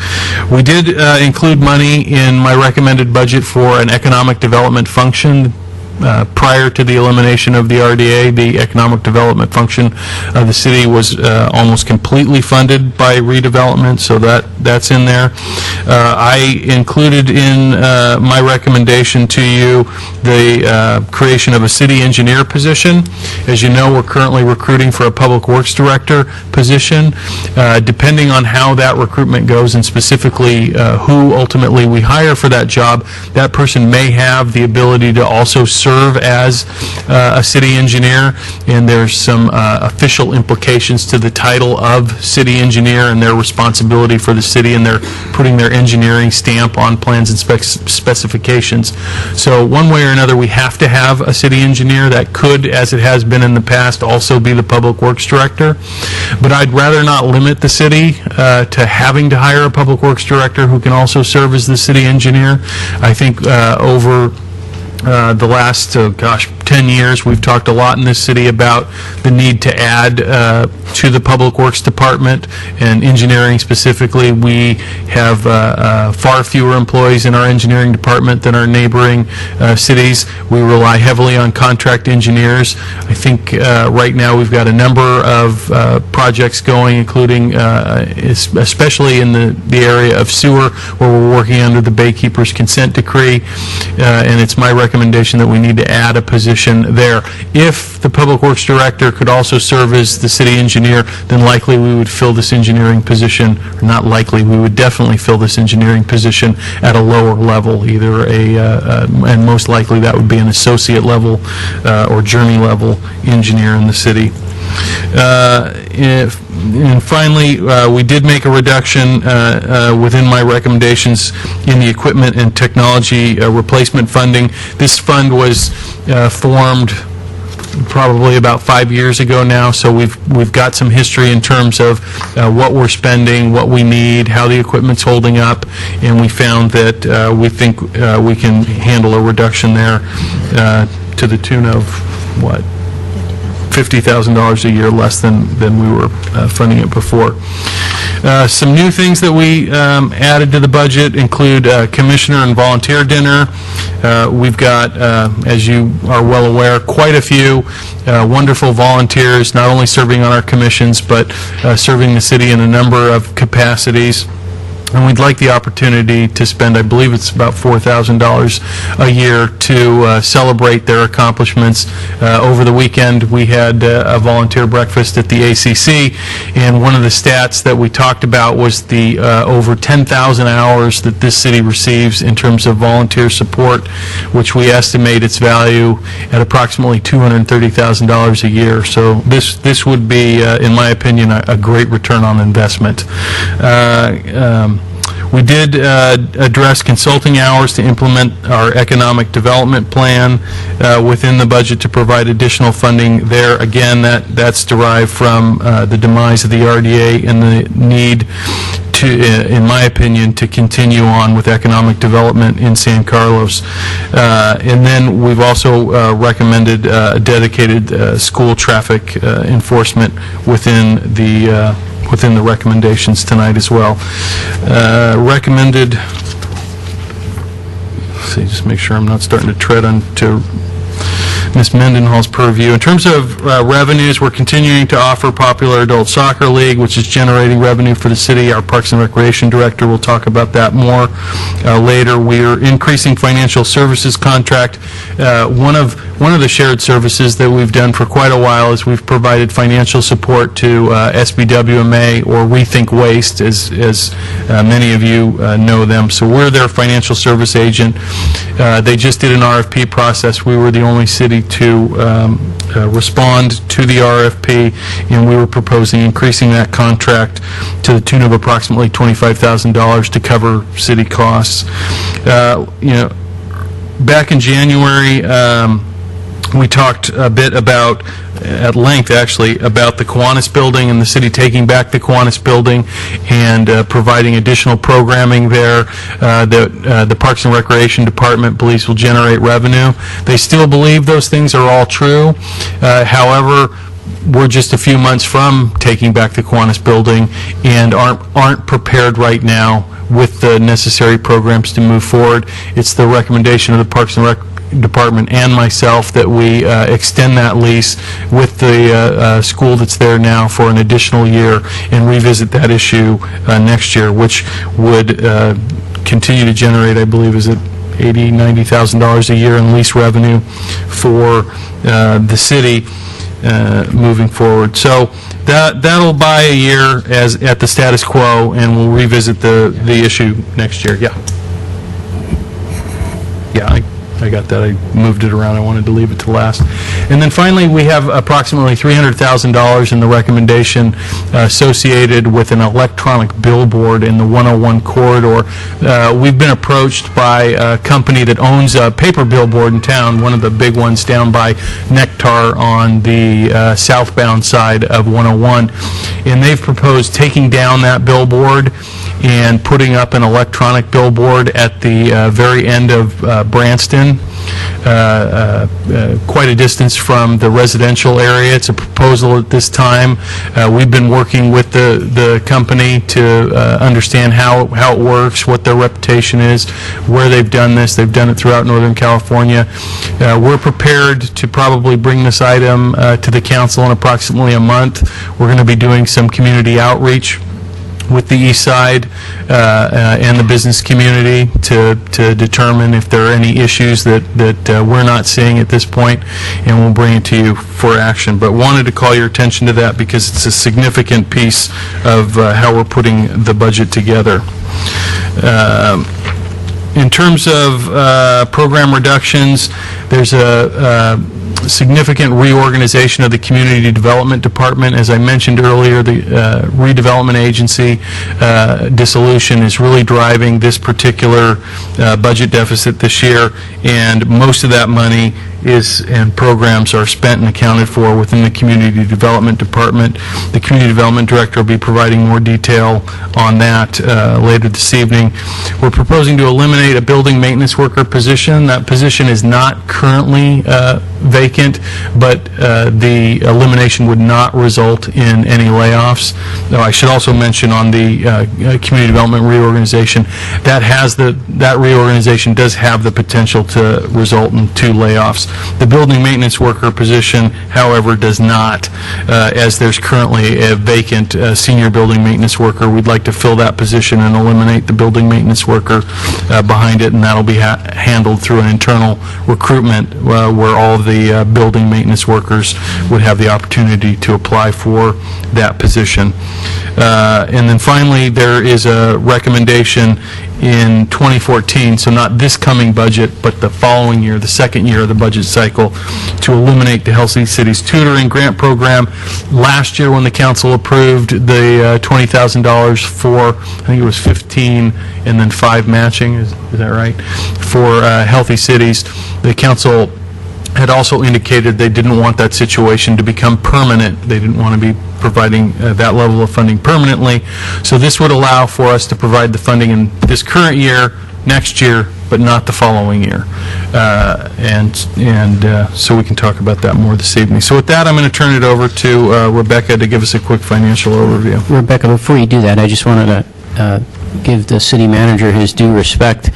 We did include money in my recommended budget for an economic development function. Prior to the elimination of the RDA, the economic development function of the city was almost completely funded by redevelopment, so that's in there. I included in my recommendation to you the creation of a city engineer position. As you know, we're currently recruiting for a public works director position. Depending on how that recruitment goes, and specifically who ultimately we hire for that job, that person may have the ability to also serve as a city engineer, and there's some official implications to the title of city engineer and their responsibility for the city, and they're putting their engineering stamp on plans and specifications. So one way or another, we have to have a city engineer. That could, as it has been in the past, also be the public works director. But I'd rather not limit the city to having to hire a public works director who can also serve as the city engineer. I think over the last, 10 years, we've talked a lot in this city about the need to add to the Public Works Department and engineering specifically. We have far fewer employees in our engineering department than our neighboring cities. We rely heavily on contract engineers. I think right now we've got a number of projects going, including especially in the area of sewer, where we're working under the Baykeeper's consent decree, and it's my recommendation that we need to add a position there. If the Public Works Director could also serve as the city engineer, then likely we would fill this engineering position, or not likely, we would definitely fill this engineering position at a lower level, either and most likely that would be an associate level or journey level engineer in the city. And finally, we did make a reduction within my recommendations in the equipment and technology replacement funding. This fund was formed probably about 5 years ago now, so we've got some history in terms of what we're spending, what we need, how the equipment's holding up, and we found that we think we can handle a reduction there to the tune of, what, $50,000 a year less than we were funding it before. Some new things that we added to the budget include commissioner and volunteer dinner. We've got, as you are well aware, quite a few wonderful volunteers, not only serving on our commissions, but serving the city in a number of capacities. And we'd like the opportunity to spend, I believe it's about $4,000 a year to celebrate their accomplishments. Over the weekend, we had a volunteer breakfast at the ACC, and one of the stats that we talked about was the over 10,000 hours that this city receives in terms of volunteer support, which we estimate its value at approximately $230,000 a year. So this would be, in my opinion, a great return on investment. We did address consulting hours to implement our economic development plan within the budget to provide additional funding there. Again, that's derived from the demise of the RDA and the need to, in my opinion, to continue on with economic development in San Carlos. And then we've also recommended a dedicated school traffic enforcement within the recommendations tonight as well. Recommended, let's see, just make sure I'm not starting to tread onto Ms. Mendenhall's purview. In terms of revenues, we're continuing to offer Popular Adult Soccer League, which is generating revenue for the city. Our Parks and Recreation Director will talk about that more later. We are increasing financial services contract. One of the shared services that we've done for quite a while is we've provided financial support to SBWMA, or Rethink Waste, as many of you know them. So we're their financial service agent. They just did an RFP process. We were the only city to respond to the RFP, and we were proposing increasing that contract to the tune of approximately $25,000 to cover city costs. Back in January, we talked a bit about, at length actually, about the Kiwanis building and the city taking back the Kiwanis building and providing additional programming there that the Parks and Recreation Department believes will generate revenue. They still believe those things are all true. However, we're just a few months from taking back the Kiwanis building and aren't prepared right now with the necessary programs to move forward. It's the recommendation of the Parks and Rec Department and myself that we extend that lease with the school that's there now for an additional year and revisit that issue next year, which would continue to generate, I believe, is it $80,000, $90,000 a year in lease revenue for the city moving forward. So that'll buy a year at the status quo, and we'll revisit the issue next year. Yeah, I got that. I moved it around. I wanted to leave it to last. And then finally, we have approximately $300,000 in the recommendation associated with an electronic billboard in the 101 corridor. We've been approached by a company that owns a paper billboard in town, one of the big ones down by Nectar on the southbound side of 101. And they've proposed taking down that billboard and putting up an electronic billboard at the very end of Branston, quite a distance from the residential area. It's a proposal at this time. We've been working with the company to understand how it works, what their reputation is, where they've done this. They've done it throughout Northern California. We're prepared to probably bring this item to the council in approximately a month. We're going to be doing some community outreach with the East Side and the business community to determine if there are any issues that we're not seeing at this point, and we'll bring it to you for action. But wanted to call your attention to that because it's a significant piece of how we're putting the budget together. In terms of program reductions, there's a significant reorganization of the Community Development Department. As I mentioned earlier, the redevelopment agency dissolution is really driving this particular budget deficit this year, and most of that money and programs are spent and accounted for within the Community Development Department. The Community Development Director will be providing more detail on that later this evening. We're proposing to eliminate a building maintenance worker position. That position is not currently vacant, but the elimination would not result in any layoffs. Now, I should also mention on the Community Development reorganization, that reorganization does have the potential to result in 2 layoffs. The building maintenance worker position, however, does not, as there's currently a vacant senior building maintenance worker. We'd like to fill that position and eliminate the building maintenance worker behind it, and that'll be handled through an internal recruitment where all of the building maintenance workers would have the opportunity to apply for that position. And then finally, there is a recommendation in 2014, so not this coming budget, but the following year, the second year of the budget cycle, to eliminate the Healthy Cities Tutoring Grant Program. Last year, when the council approved the $20,000 for, I think it was 15 and then 5 matching, is that right, for Healthy Cities, the council had also indicated they didn't want that situation to become permanent. They didn't want to be providing that level of funding permanently. So this would allow for us to provide the funding in this current year, next year, but not the following year. So we can talk about that more this evening. So with that, I'm going to turn it over to Rebecca to give us a quick financial overview. Rebecca, before you do that, I just wanted to give the city manager his due respect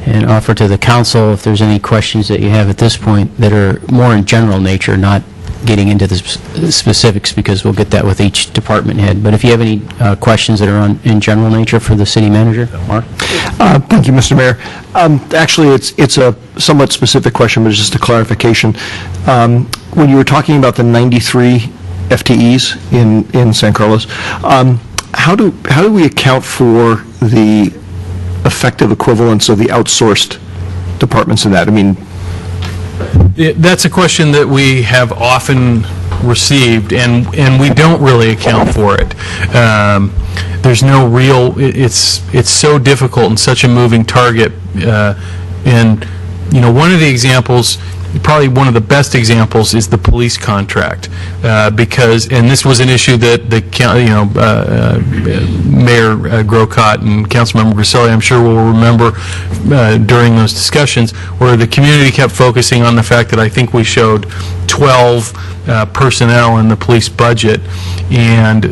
and offer to the council if there's any questions that you have at this point that are more in general nature, not getting into the specifics, because we'll get that with each department head. But if you have any questions that are in general nature for the city manager, Mark? Thank you, Mr. Mayor. Actually, it's a somewhat specific question, but it's just a clarification. When you were talking about the 93 FTEs in San Carlos, how do we account for the effective equivalence of the outsourced departments in that? I mean, That's a question that we have often received, and we don't really account for it. There's no real, it's so difficult and such a moving target. And, one of the examples, probably one of the best examples, is the police contract, because, and this was an issue that Mayor Grocott and Councilmember Griselli, I'm sure, will remember during those discussions, where the community kept focusing on the fact that I think we showed 12 personnel in the police budget, and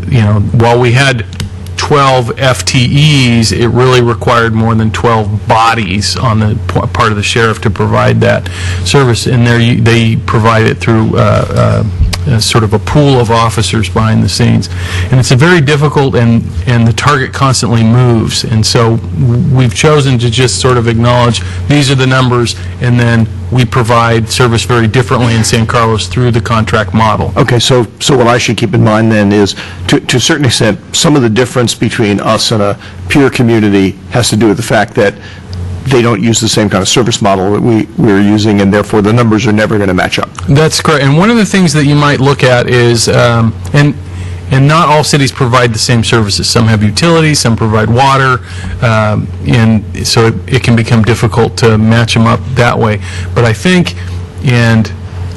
while we had 12 FTEs, it really required more than 12 bodies on the part of the sheriff to provide that service. And they provide it through sort of a pool of officers behind the scenes. And it's a very difficult, and the target constantly moves. And so we've chosen to just sort of acknowledge these are the numbers, and then we provide service very differently in San Carlos through the contract model. Okay, so what I should keep in mind then is, to a certain extent, some of the difference between us and a peer community has to do with the fact that they don't use the same kind of service model that we're using, and therefore the numbers are never going to match up. That's correct. And one of the things that you might look at is, and not all cities provide the same services. Some have utilities, some provide water, and so it can become difficult to match them up that way. But I think, and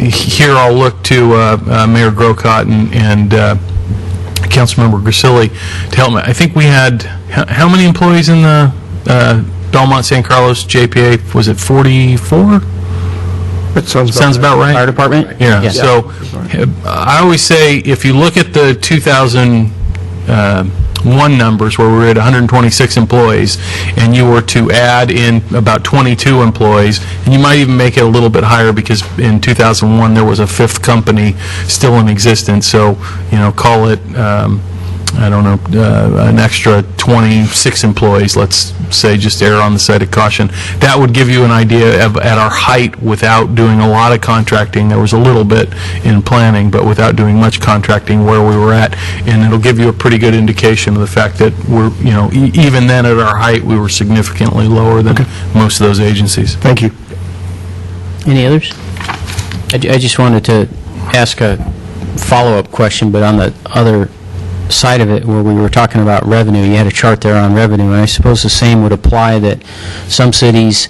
here I'll look to Mayor Grocott and Councilmember Grisilli to help me. I think we had, how many employees in the Belmont San Carlos JPA? Was it 44? That sounds about right. Fire department? Yeah. Yes. So I always say, if you look at the 2001 numbers, where we were at 126 employees, and you were to add in about 22 employees, and you might even make it a little bit higher, because in 2001 there was a fifth company still in existence. So, call it, I don't know, an extra 26 employees, let's say, just err on the side of caution. That would give you an idea of, at our height, without doing a lot of contracting. There was a little bit in planning, but without doing much contracting, where we were at. And it'll give you a pretty good indication of the fact that we're, even then at our height, we were significantly lower than most of those agencies. Thank you. Any others? I just wanted to ask a follow-up question, but on the other side of it, where we were talking about revenue, you had a chart there on revenue, and I suppose the same would apply, that some cities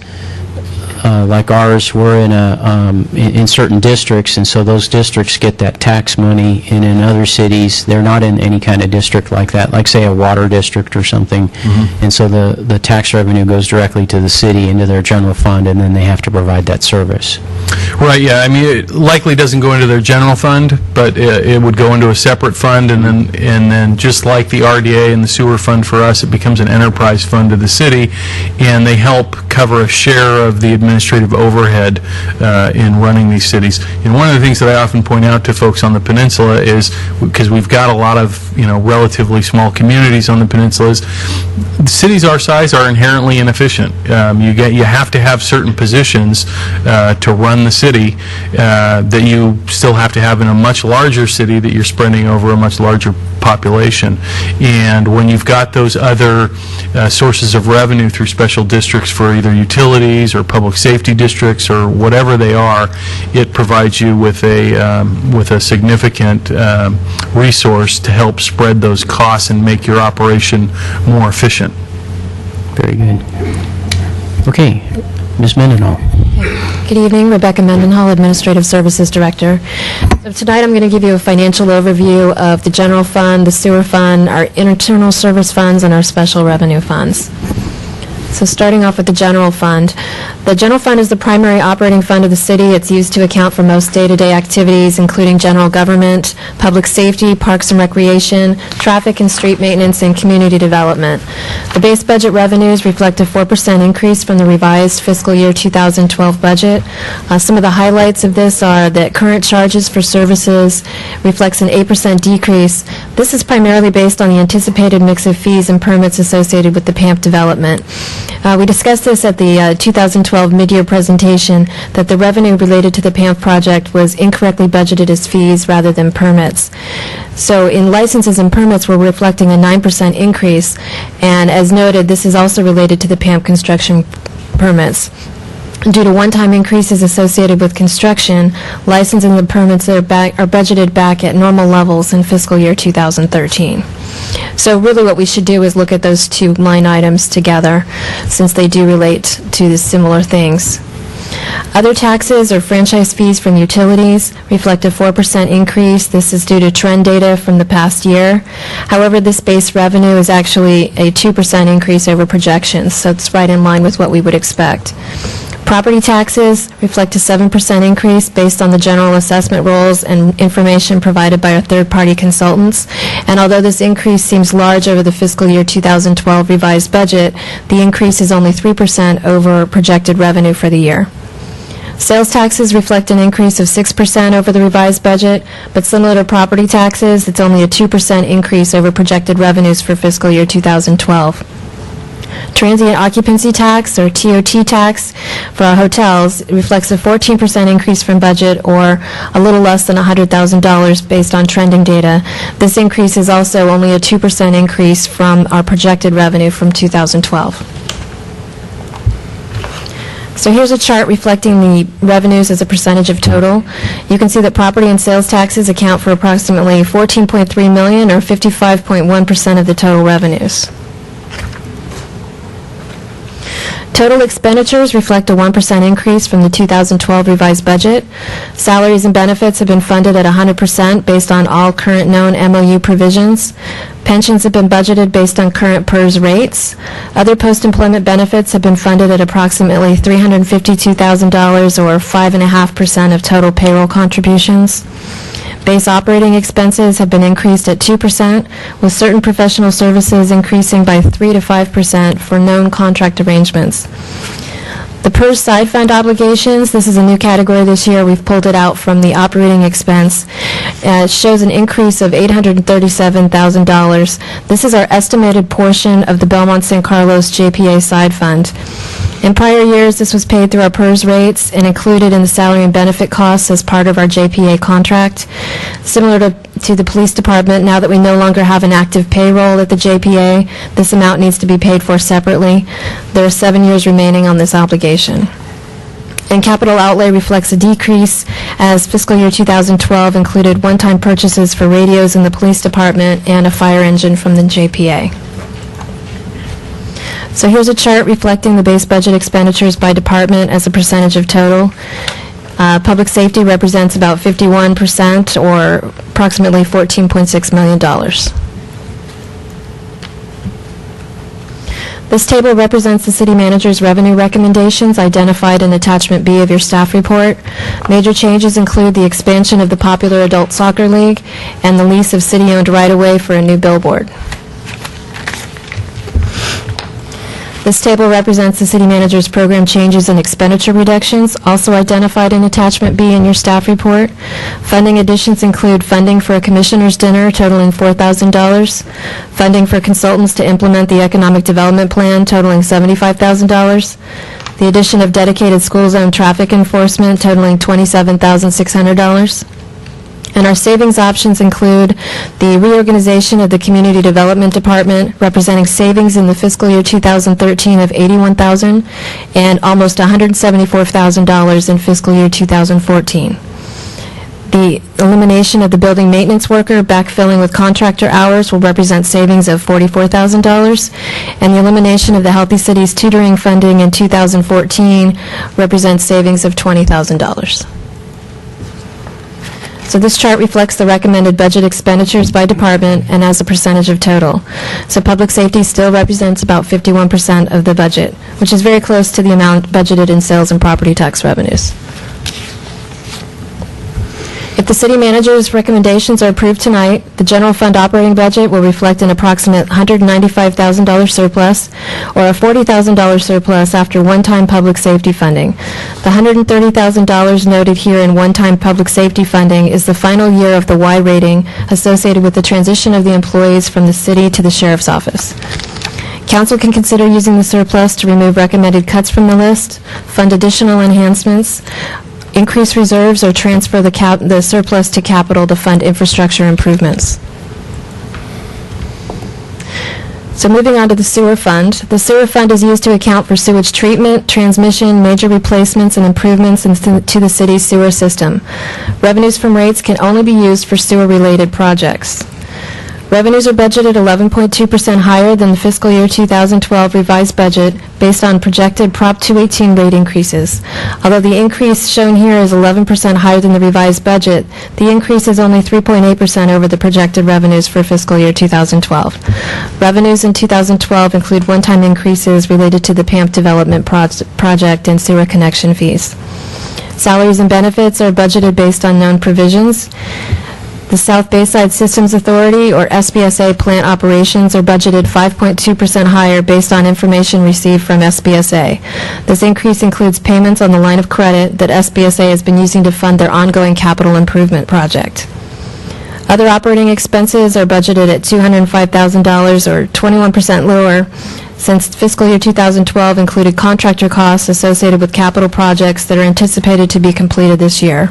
like ours were in certain districts, and so those districts get that tax money, and in other cities they're not in any kind of district like that, like say a water district or something, and so the tax revenue goes directly to the city into their general fund, and then they have to provide that service. Right, yeah. I mean, it likely doesn't go into their general fund, but it would go into a separate fund, and then just like the RDA and the sewer fund for us, it becomes an enterprise fund of the city, and they help cover a share of the administrative overhead in running these cities. And one of the things that I often point out to folks on the peninsula is, because we've got a lot of relatively small communities on the peninsula, is cities our size are inherently inefficient. You have to have certain positions to run the city that you still have to have in a much larger city that you're spreading over a much larger population. And when you've got those other sources of revenue through special districts for either utilities or public safety districts or whatever they are, it provides you with a significant resource to help spread those costs and make your operation more efficient. Very good. Okay, Ms. Mendenhall. Good evening, Rebecca Mendenhall, Administrative Services Director. So tonight I'm going to give you a financial overview of the general fund, the sewer fund, our internal service funds, and our special revenue funds. So starting off with the general fund. The general fund is the primary operating fund of the city. It's used to account for most day-to-day activities, including general government, public safety, parks and recreation, traffic and street maintenance, and community development. The base budget revenues reflect a 4% increase from the revised fiscal year 2012 budget. Some of the highlights of this are that current charges for services reflects an 8% decrease. This is primarily based on the anticipated mix of fees and permits associated with the PAMP development. We discussed this at the 2012 mid-year presentation, that the revenue related to the PAMP project was incorrectly budgeted as fees rather than permits. So in licenses and permits, we're reflecting a 9% increase, and as noted, this is also related to the PAMP construction permits. Due to one-time increases associated with construction, licensing and permits are budgeted back at normal levels in fiscal year 2013. So really what we should do is look at those two line items together, since they do relate to the similar things. Other taxes or franchise fees from utilities reflect a 4% increase. This is due to trend data from the past year. However, this base revenue is actually a 2% increase over projections, so it's right in line with what we would expect. Property taxes reflect a 7% increase based on the general assessment rolls and information provided by our third-party consultants. And although this increase seems large over the fiscal year 2012 revised budget, the increase is only 3% over projected revenue for the year. Sales taxes reflect an increase of 6% over the revised budget, but similar to property taxes, it's only a 2% increase over projected revenues for fiscal year 2012. Transient occupancy tax, or TOT tax, for our hotels reflects a 14% increase from budget, or a little less than $100,000 based on trending data. This increase is also only a 2% increase from our projected revenue from 2012. So here's a chart reflecting the revenues as a percentage of total. You can see that property and sales taxes account for approximately $14.3 million, or 55.1% of the total revenues. Total expenditures reflect a 1% increase from the 2012 revised budget. Salaries and benefits have been funded at 100% based on all current known MOU provisions. Pensions have been budgeted based on current PERS rates. Other post-employment benefits have been funded at approximately $352,000, or 5.5% of total payroll contributions. Base operating expenses have been increased at 2%, with certain professional services increasing by 3 to 5% for known contract arrangements. The PERS side fund obligations, this is a new category this year. We've pulled it out from the operating expense. It shows an increase of $837,000. This is our estimated portion of the Belmont San Carlos JPA side fund. In prior years, this was paid through our PERS rates and included in the salary and benefit costs as part of our JPA contract. Similar to the police department, now that we no longer have an active payroll at the JPA, this amount needs to be paid for separately. There are 7 years remaining on this obligation. And capital outlay reflects a decrease, as fiscal year 2012 included one-time purchases for radios in the police department and a fire engine from the JPA. So here's a chart reflecting the base budget expenditures by department as a percentage of total. Public safety represents about 51%, or approximately $14.6 million. This table represents the city manager's revenue recommendations identified in Attachment B of your staff report. Major changes include the expansion of the popular adult soccer league and the lease of city-owned right-of-way for a new billboard. This table represents the city manager's program changes and expenditure reductions, also identified in Attachment B in your staff report. Funding additions include funding for a commissioner's dinner totaling $4,000, funding for consultants to implement the economic development plan totaling $75,000, the addition of dedicated school zone traffic enforcement totaling $27,600. And our savings options include the reorganization of the Community Development Department, representing savings in the fiscal year 2013 of $81,000 and almost $174,000 in fiscal year 2014. The elimination of the building maintenance worker, backfilling with contractor hours, will represent savings of $44,000, and the elimination of the Healthy Cities tutoring funding in 2014 represents savings of $20,000. So this chart reflects the recommended budget expenditures by department and as a percentage of total. So public safety still represents about 51% of the budget, which is very close to the amount budgeted in sales and property tax revenues. If the city manager's recommendations are approved tonight, the general fund operating budget will reflect an approximate $195,000 surplus or a $40,000 surplus after one-time public safety funding. The $130,000 noted here in one-time public safety funding is the final year of the Y rating associated with the transition of the employees from the city to the sheriff's office. Council can consider using the surplus to remove recommended cuts from the list, fund additional enhancements, increase reserves, or transfer the surplus to capital to fund infrastructure improvements. So moving on to the sewer fund. The sewer fund is used to account for sewage treatment, transmission, major replacements, and improvements to the city's sewer system. Revenues from rates can only be used for sewer-related projects. Revenues are budgeted 11.2% higher than the fiscal year 2012 revised budget based on projected Prop 218 rate increases. Although the increase shown here is 11% higher than the revised budget, the increase is only 3.8% over the projected revenues for fiscal year 2012. Revenues in 2012 include one-time increases related to the PAMP development project and sewer connection fees. Salaries and benefits are budgeted based on known provisions. The South Bayside Systems Authority, or SBSA, plant operations are budgeted 5.2% higher based on information received from SBSA. This increase includes payments on the line of credit that SBSA has been using to fund their ongoing capital improvement project. Other operating expenses are budgeted at $205,000, or 21% lower, since fiscal year 2012 included contractor costs associated with capital projects that are anticipated to be completed this year.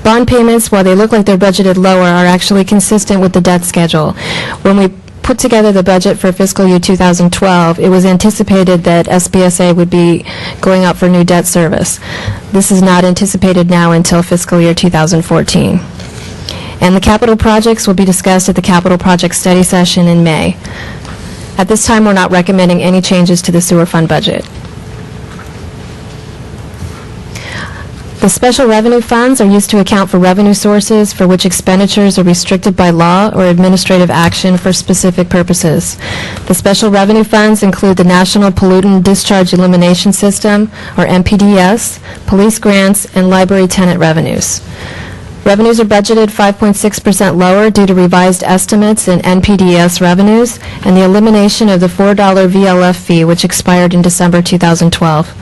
Bond payments, while they look like they're budgeted lower, are actually consistent with the debt schedule. When we put together the budget for fiscal year 2012, it was anticipated that SBSA would be going out for new debt service. This is not anticipated now until fiscal year 2014. And the capital projects will be discussed at the capital project study session in May. At this time, we're not recommending any changes to the sewer fund budget. The special revenue funds are used to account for revenue sources for which expenditures are restricted by law or administrative action for specific purposes. The special revenue funds include the National Pollutant Discharge Elimination System, or NPDES, police grants, and library tenant revenues. Revenues are budgeted 5.6% lower due to revised estimates in NPDES revenues and the elimination of the $4 VLF fee, which expired in December 2012.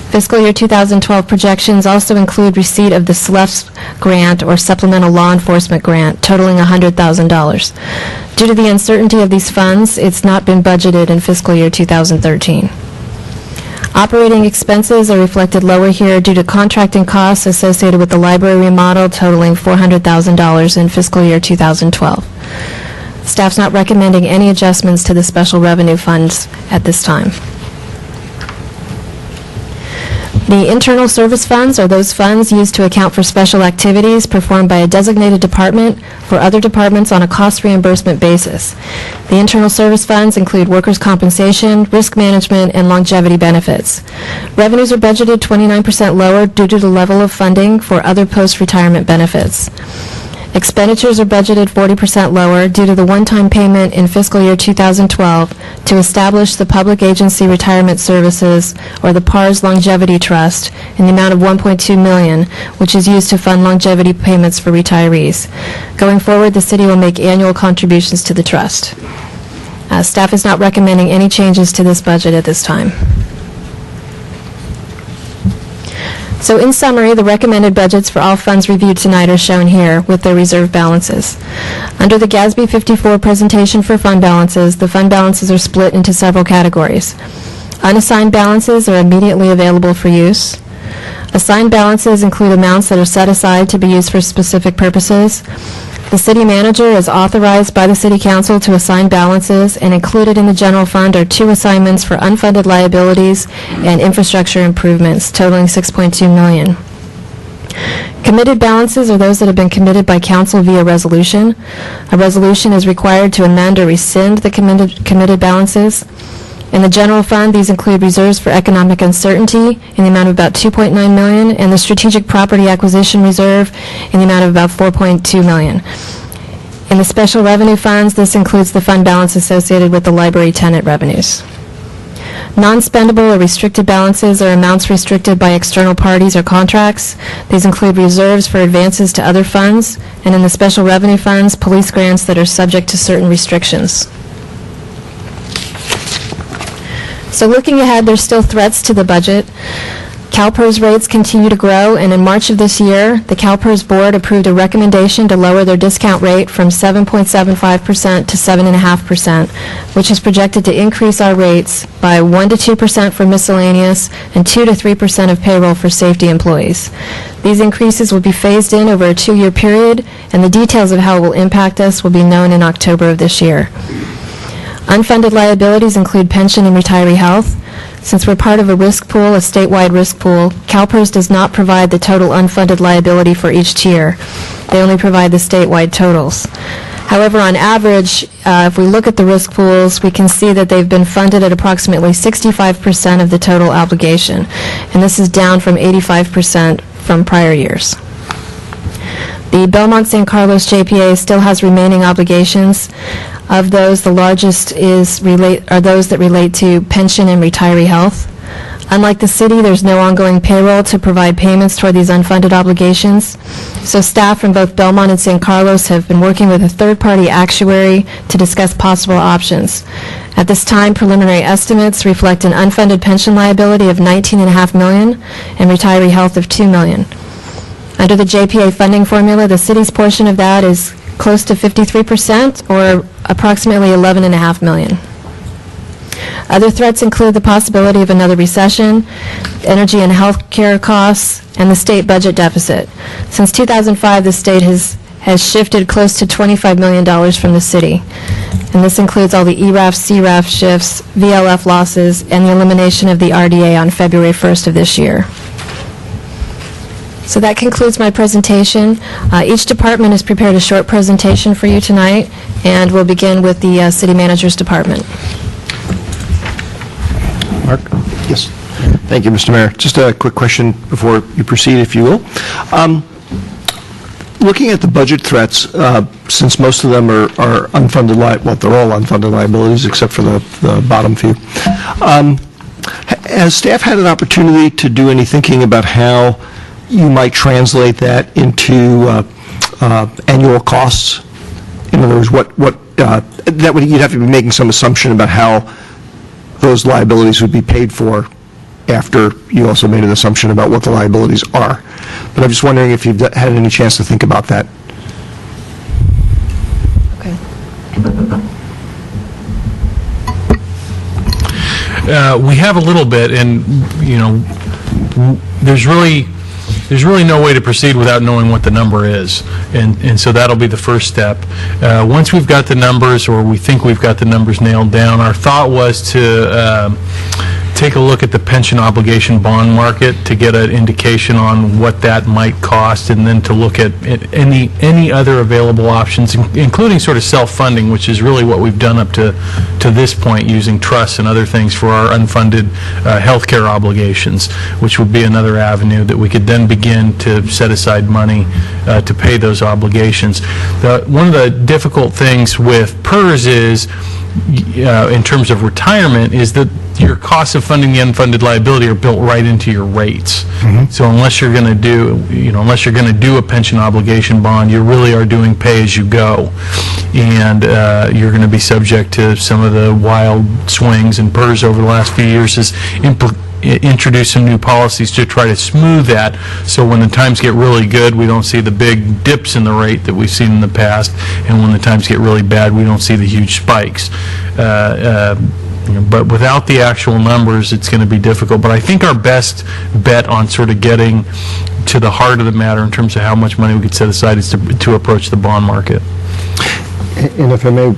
Fiscal year 2012 projections also include receipt of the SLEFS grant, or Supplemental Law Enforcement Grant, totaling $100,000. Due to the uncertainty of these funds, it's not been budgeted in fiscal year 2013. Operating expenses are reflected lower here due to contracting costs associated with the library remodel, totaling $400,000 in fiscal year 2012. Staff's not recommending any adjustments to the special revenue funds at this time. The internal service funds are those funds used to account for special activities performed by a designated department for other departments on a cost reimbursement basis. The internal service funds include workers' compensation, risk management, and longevity benefits. Revenues are budgeted 29% lower due to the level of funding for other post-retirement benefits. Expenditures are budgeted 40% lower due to the one-time payment in fiscal year 2012 to establish the Public Agency Retirement Services, or the PARS Longevity Trust, in the amount of $1.2 million, which is used to fund longevity payments for retirees. Going forward, the city will make annual contributions to the trust. Staff is not recommending any changes to this budget at this time. So in summary, the recommended budgets for all funds reviewed tonight are shown here with their reserve balances. Under the GASB 54 presentation for fund balances, the fund balances are split into several categories. Unassigned balances are immediately available for use. Assigned balances include amounts that are set aside to be used for specific purposes. The city manager is authorized by the city council to assign balances, and included in the general fund are 2 assignments for unfunded liabilities and infrastructure improvements, totaling $6.2 million. Committed balances are those that have been committed by council via resolution. A resolution is required to amend or rescind the committed balances. In the general fund, these include reserves for economic uncertainty in the amount of about $2.9 million, and the strategic property acquisition reserve in the amount of about $4.2 million. In the special revenue funds, this includes the fund balance associated with the library tenant revenues. Non-spendable or restricted balances are amounts restricted by external parties or contracts. These include reserves for advances to other funds, and in the special revenue funds, police grants that are subject to certain restrictions. So looking ahead, there's still threats to the budget. CalPERS rates continue to grow, and in March of this year, the CalPERS board approved a recommendation to lower their discount rate from 7.75% to 7.5%, which is projected to increase our rates by 1 to 2% for miscellaneous and 2 to 3% of payroll for safety employees. These increases will be phased in over a 2-year period, and the details of how it will impact us will be known in October of this year. Unfunded liabilities include pension and retiree health. Since we're part of a risk pool, a statewide risk pool, CalPERS does not provide the total unfunded liability for each tier. They only provide the statewide totals. However, on average, if we look at the risk pools, we can see that they've been funded at approximately 65% of the total obligation, and this is down from 85% from prior years. The Belmont San Carlos JPA still has remaining obligations. Of those, the largest are those that relate to pension and retiree health. Unlike the city, there's no ongoing payroll to provide payments toward these unfunded obligations. So staff from both Belmont and San Carlos have been working with a third-party actuary to discuss possible options. At this time, preliminary estimates reflect an unfunded pension liability of $19.5 million and retiree health of $2 million. Under the JPA funding formula, the city's portion of that is close to 53%, or approximately $11.5 million. Other threats include the possibility of another recession, energy and health care costs, and the state budget deficit. Since 2005, the state has shifted close to $25 million from the city. And this includes all the ERAF, CRAF shifts, VLF losses, and the elimination of the RDA on February 1st of this year. So that concludes my presentation. Each department has prepared a short presentation for you tonight, and we'll begin with the City Manager's Department. Mark? Yes. Thank you, Mr. Mayor. Just a quick question before you proceed, if you will. Looking at the budget threats, since most of them are unfunded, well, they're all unfunded liabilities except for the bottom few, has staff had an opportunity to do any thinking about how you might translate that into annual costs? In other words, you'd have to be making some assumption about how those liabilities would be paid for after you also made an assumption about what the liabilities are. But I'm just wondering if you've had any chance to think about that. We have a little bit, and there's really no way to proceed without knowing what the number is, and so that'll be the first step. Once we've got the numbers, or we think we've got the numbers nailed down, our thought was to take a look at the pension obligation bond market to get an indication on what that might cost, and then to look at any other available options, including sort of self-funding, which is really what we've done up to this point, using trusts and other things for our unfunded healthcare obligations, which would be another avenue that we could then begin to set aside money to pay those obligations. One of the difficult things with PERS is, in terms of retirement, is that your costs of funding the unfunded liability are built right into your rates. So unless you're going to do a pension obligation bond, you really are doing pay as you go, and you're going to be subject to some of the wild swings. And PERS over the last few years has introduced some new policies to try to smooth that, so when the times get really good, we don't see the big dips in the rate that we've seen in the past, and when the times get really bad, we don't see the huge spikes. But without the actual numbers, it's going to be difficult. But I think our best bet on sort of getting to the heart of the matter in terms of how much money we could set aside is to approach the bond market. And if I may,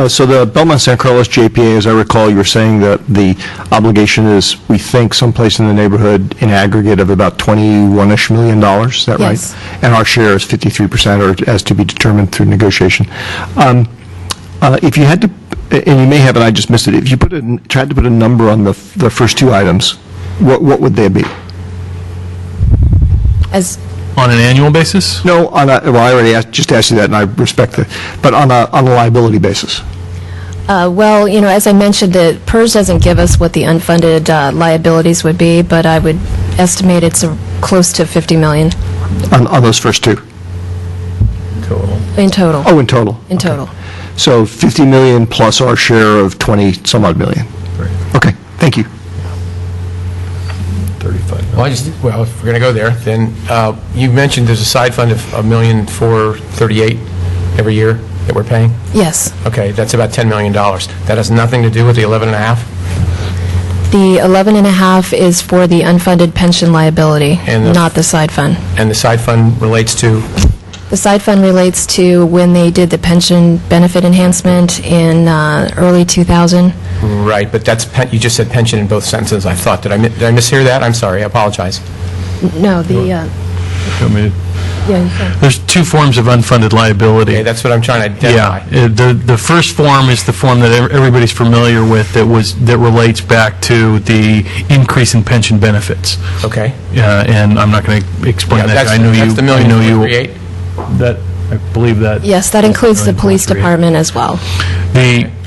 so the Belmont San Carlos JPA, as I recall, you were saying that the obligation is, we think, someplace in the neighborhood in aggregate of about $21-ish million, is that Yes. right? And our share is 53%, or as to be determined through negotiation. If you had to and you may have, and I just missed it, if you tried to put a number on the first two items, what would they be? As On an annual basis? No, well, I already just asked you that, and I respect that, but on a liability basis. Well, as I mentioned, the PERS doesn't give us what the unfunded liabilities would be, but I would estimate it's close to $50 million. On those first two? In total. Oh, in total? In total. So 50 million plus our share of 20-some-odd million? Right. Okay, thank you. 35. Well, if we're going to go there, then you mentioned there's a side fund of $1,438,000 every year that we're paying? Yes. Okay, that's about $10 million. That has nothing to do with the 11.5? The 11.5 is for the unfunded pension liability, not the side fund. And the side fund relates to? The side fund relates to when they did the pension benefit enhancement in early 2000. Right, but you just said pension in both sentences, I thought. Did I mishear that? I'm sorry, I apologize. No, yeah, you can. There's two forms of unfunded liability. Okay, that's what I'm trying to identify. Yeah, the first form is the form that everybody's familiar with that relates back to the increase in pension benefits. Okay. And I'm not going to explain that. That's the $1,438,000. That I believe that. Yes, that includes the police department as well.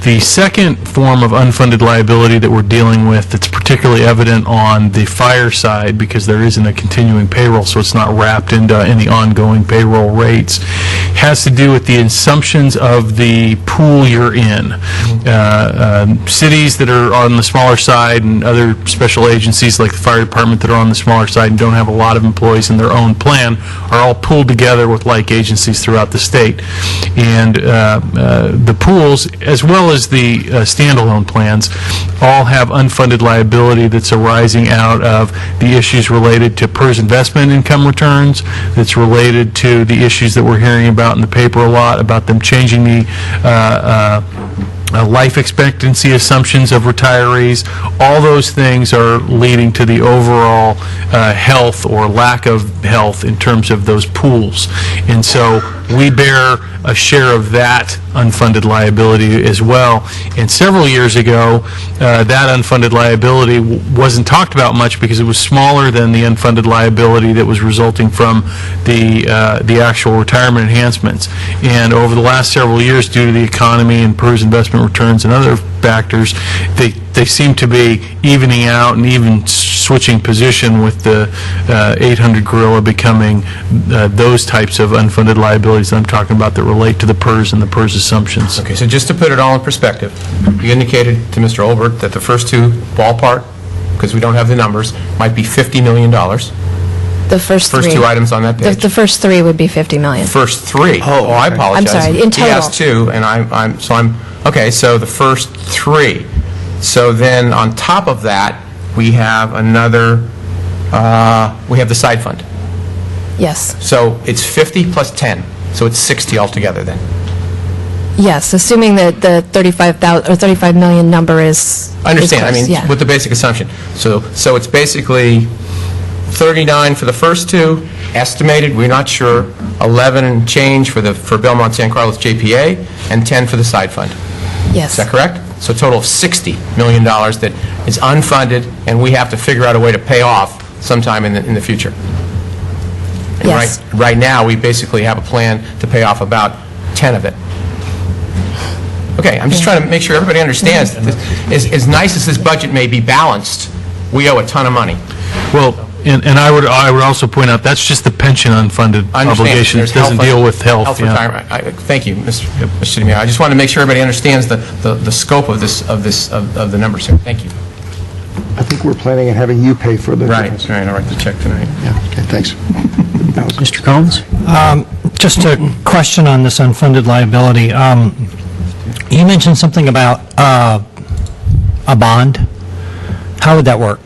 The second form of unfunded liability that we're dealing with that's particularly evident on the fire side, because there isn't a continuing payroll, so it's not wrapped into any ongoing payroll rates, has to do with the assumptions of the pool you're in. Cities that are on the smaller side and other special agencies like the fire department that are on the smaller side and don't have a lot of employees in their own plan are all pooled together with like agencies throughout the state. And the pools, as well as the standalone plans, all have unfunded liability that's arising out of the issues related to PERS investment income returns, that's related to the issues that we're hearing about in the paper a lot, about them changing the life expectancy assumptions of retirees. All those things are leading to the overall health or lack of health in terms of those pools. And so we bear a share of that unfunded liability as well. And several years ago, that unfunded liability wasn't talked about much because it was smaller than the unfunded liability that was resulting from the actual retirement enhancements. And over the last several years, due to the economy and PERS investment returns and other factors, they seem to be evening out and even switching position, with the 800 gorilla becoming those types of unfunded liabilities that I'm talking about that relate to the PERS and the PERS assumptions. Okay, so just to put it all in perspective, you indicated to Mr. Olbert that the first two, ballpark, because we don't have the numbers, might be $50 million. The first two items on that page. The first three would be $50 million. First three? Oh, I apologize. I'm sorry, in total. He asked two, and okay, so the first three. So then on top of that, we have another, we have the side fund. Yes. So it's 50 plus 10, so it's 60 altogether then. Yes, assuming that the 35 million number is. I understand. Is close, with the basic assumption. So it's basically 39 for the first two, estimated, we're not sure, 11 and change for Belmont San Carlos JPA, and 10 for the side fund. Yes. Is that correct? So a total of $60 million that is unfunded, and we have to figure out a way to pay off sometime in the future. And yes. Right now, we basically have a plan to pay off about 10 of it. Okay, I'm just trying to make sure everybody understands that as nice as this budget may be balanced, we owe a ton of money. Well, and I would also point out that's just the pension unfunded obligation. It doesn't deal with health. Retirement. Thank you, Mr. City Mayor. I just want to make sure everybody understands the scope of the numbers here. Thank you. I think we're planning on having you pay for the difference. Right. I'll write the check tonight. Yeah. Okay. Thanks. Mr. Collins? Just a question on this unfunded liability. You mentioned something about a bond. How would that work?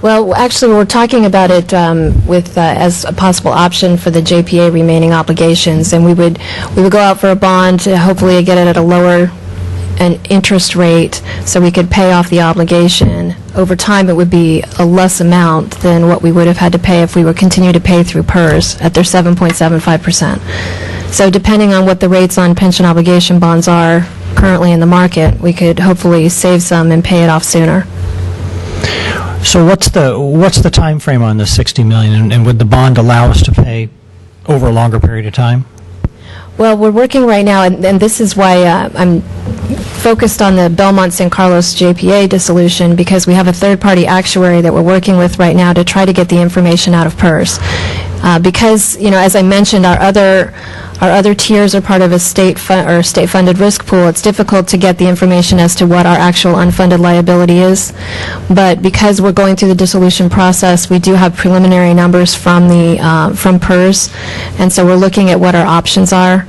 Well, actually, we're talking about it as a possible option for the JPA remaining obligations, and we would go out for a bond to hopefully get it at a lower interest rate so we could pay off the obligation. Over time, it would be a less amount than what we would have had to pay if we were continue to pay through PERS at their 7.75%. So depending on what the rates on pension obligation bonds are currently in the market, we could hopefully save some and pay it off sooner. So what's the time frame on the 60 million, and would the bond allow us to pay over a longer period of time? Well, we're working right now, and this is why I'm focused on the Belmont San Carlos JPA dissolution, because we have a third-party actuary that we're working with right now to try to get the information out of PERS. Because, as I mentioned, our other tiers are part of a state-funded risk pool. It's difficult to get the information as to what our actual unfunded liability is. But because we're going through the dissolution process, we do have preliminary numbers from PERS, and so we're looking at what our options are.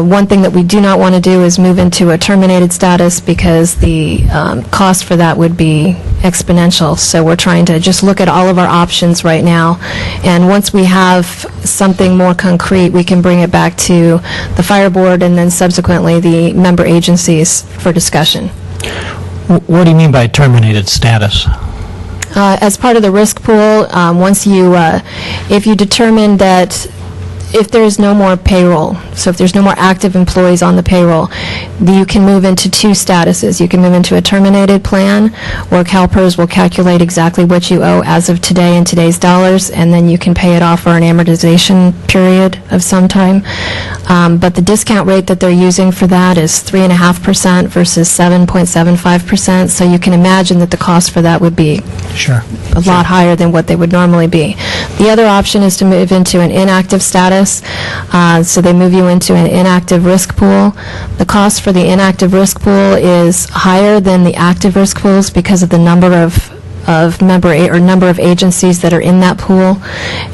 One thing that we do not want to do is move into a terminated status, because the cost for that would be exponential. So we're trying to just look at all of our options right now, and once we have something more concrete, we can bring it back to the fire board and then subsequently the member agencies for discussion. What do you mean by terminated status? As part of the risk pool, if you determine that if there's no more payroll, so if there's no more active employees on the payroll, you can move into two statuses. You can move into a terminated plan, where CalPERS will calculate exactly what you owe as of today in today's dollars, and then you can pay it off for an amortization period of some time. But the discount rate that they're using for that is 3.5% versus 7.75%, so you can imagine that the cost for that would be a lot higher than what they would normally be. The other option is to move into an inactive status. So they move you into an inactive risk pool. The cost for the inactive risk pool is higher than the active risk pools because of the number of agencies that are in that pool.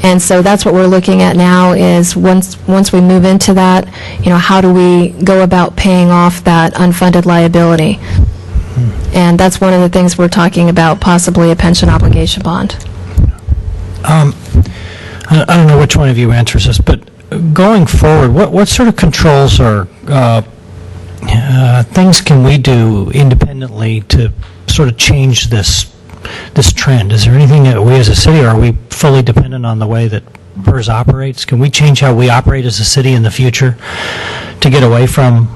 And so that's what we're looking at now, is once we move into that, how do we go about paying off that unfunded liability? And that's one of the things we're talking about, possibly a pension obligation bond. I don't know which one of you answers this, but going forward, what sort of controls or things can we do independently to sort of change this trend? Is there anything that we as a city, or are we fully dependent on the way that PERS operates? Can we change how we operate as a city in the future to get away from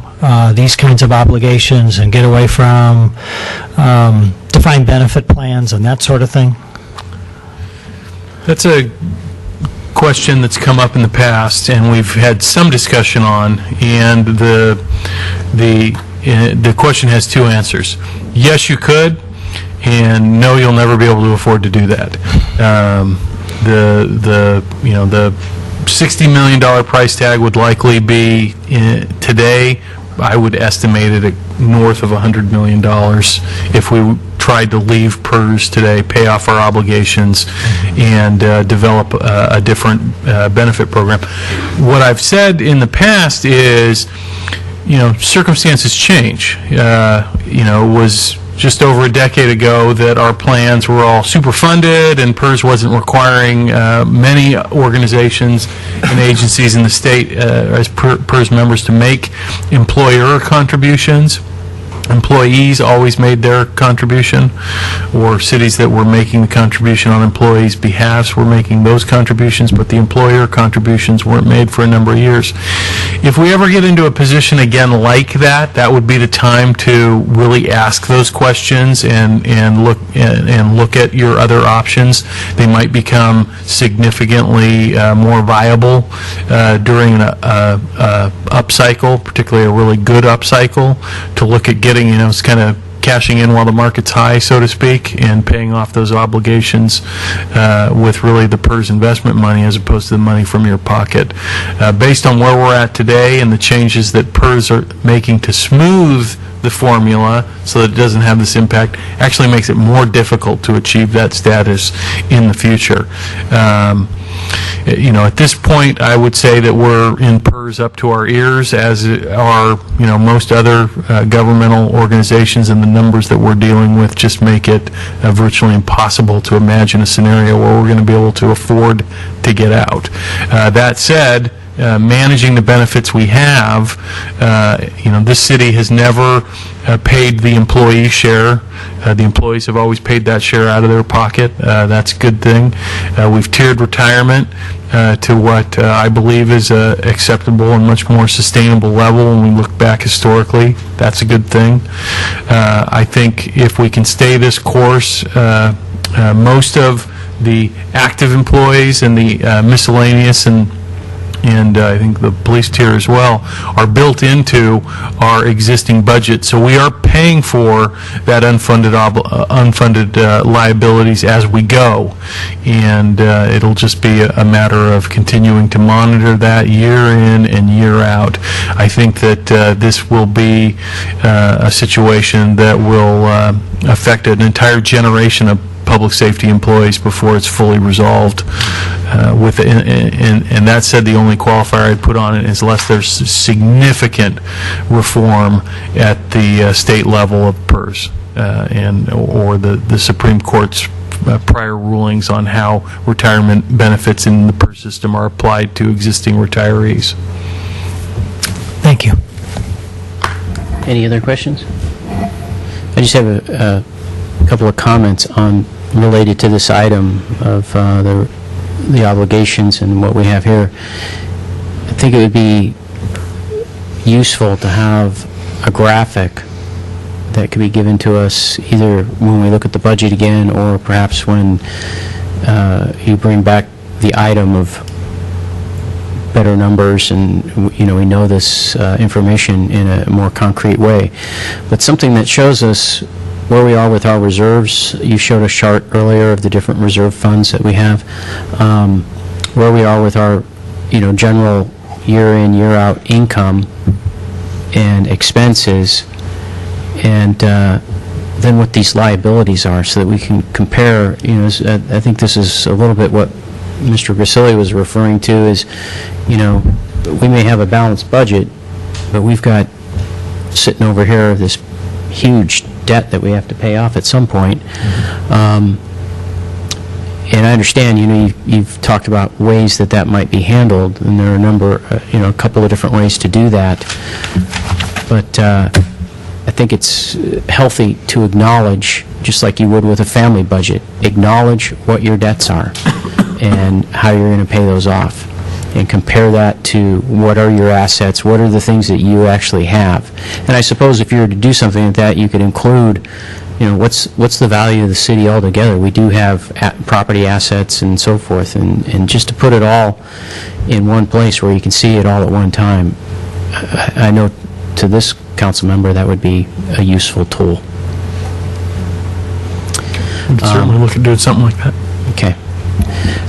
these kinds of obligations and get away from defined benefit plans and that sort of thing? That's a question that's come up in the past, and we've had some discussion on, and the question has two answers. Yes, you could, and no, you'll never be able to afford to do that. The $60 million price tag would likely be today, I would estimate it at north of $100 million if we tried to leave PERS today, pay off our obligations, and develop a different benefit program. What I've said in the past is, circumstances change. It was just over a decade ago that our plans were all super funded, and PERS wasn't requiring many organizations and agencies in the state as PERS members to make employer contributions. Employees always made their contribution, or cities that were making the contribution on employees' behalfs were making those contributions, but the employer contributions weren't made for a number of years. If we ever get into a position again like that, that would be the time to really ask those questions and look at your other options. They might become significantly more viable during an upcycle, particularly a really good upcycle, to look at getting, it's kind of cashing in while the market's high, so to speak, and paying off those obligations with really the PERS investment money as opposed to the money from your pocket. Based on where we're at today and the changes that PERS are making to smooth the formula so that it doesn't have this impact, actually makes it more difficult to achieve that status in the future. At this point, I would say that we're in PERS up to our ears, as are, most other governmental organizations, and the numbers that we're dealing with just make it virtually impossible to imagine a scenario where we're going to be able to afford to get out. That said, managing the benefits we have. This city has never paid the employee share. The employees have always paid that share out of their pocket. That's a good thing. We've tiered retirement to what I believe is a acceptable and much more sustainable level when we look back historically. That's a good thing. I think if we can stay this course, most of the active employees and the miscellaneous and I think the police tier as well, are built into our existing budget. So we are paying for that unfunded liabilities as we go. And it'll just be a matter of continuing to monitor that year in and year out. I think that this will be a situation that will affect an entire generation of public safety employees before it's fully resolved. And that said, the only qualifier I'd put on it is unless there's significant reform at the state level of PERS or the Supreme Court's prior rulings on how retirement benefits in the PERS system are applied to existing retirees. Thank you. Any other questions? I just have a couple of comments related to this item of the obligations and what we have here. I think it would be useful to have a graphic that could be given to us either when we look at the budget again or perhaps when you bring back the item of better numbers and we know this information in a more concrete way. But something that shows us where we are with our reserves. You showed a chart earlier of the different reserve funds that we have. Where we are with our, general year in, year out income and expenses, and then what these liabilities are, so that we can compare. I think this is a little bit what Mr. Grisilli was referring to. Is, we may have a balanced budget, but we've got sitting over here this huge debt that we have to pay off at some point. And I understand, you've talked about ways that might be handled, and there are a couple of different ways to do that. But I think it's healthy to acknowledge, just like you would with a family budget, acknowledge what your debts are and how you're going to pay those off, and compare that to what are your assets, what are the things that you actually have. And I suppose if you were to do something like that, you could include, what's the value of the city altogether. We do have property assets and so forth, and just to put it all in one place where you can see it all at one time, I know to this council member that would be a useful tool. We could certainly look at doing something like that. Okay.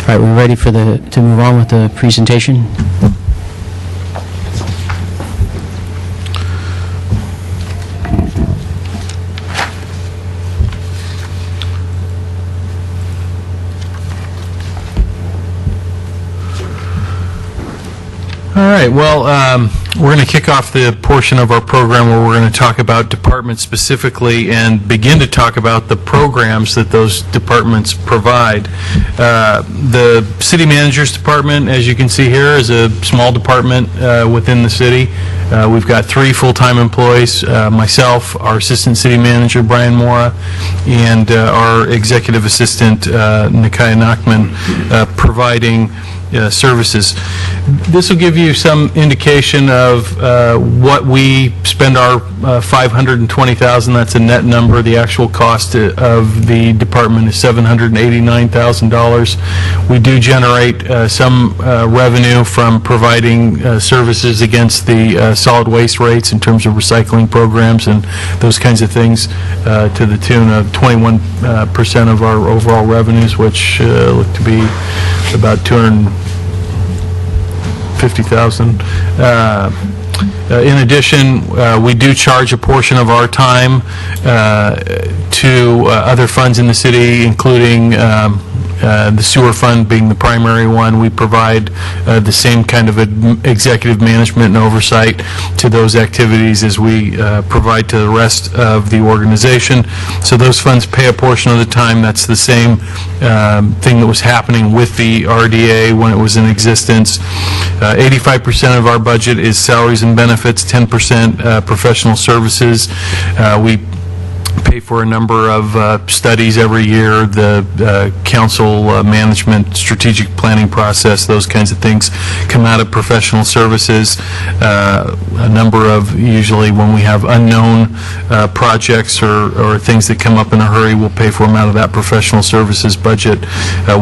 All right, we're ready to move on with the presentation. All right, well, we're going to kick off the portion of our program where we're going to talk about departments specifically and begin to talk about the programs that those departments provide. The city manager's department, as you can see here, is a small department within the city. We've got 3 full-time employees, myself, our assistant city manager, Brian Mora, and our executive assistant, Nikaya Nachman, providing services. This will give you some indication of what we spend our $520,000. That's a net number. The actual cost of the department is $789,000. We do generate some revenue from providing services against the solid waste rates in terms of recycling programs and those kinds of things to the tune of 21% of our overall revenues, which look to be about $250,000. In addition, we do charge a portion of our time to other funds in the city, including the sewer fund being the primary one, we provide the same kind of executive management and oversight to those activities as we provide to the rest of the organization. So those funds pay a portion of the time. That's the same thing that was happening with the RDA when it was in existence. 85% of our budget is salaries and benefits, 10% professional services. We pay for a number of studies every year, the council management, strategic planning process, those kinds of things come out of professional services. A number of, usually when we have unknown projects or things that come up in a hurry, we'll pay for them out of that professional services budget.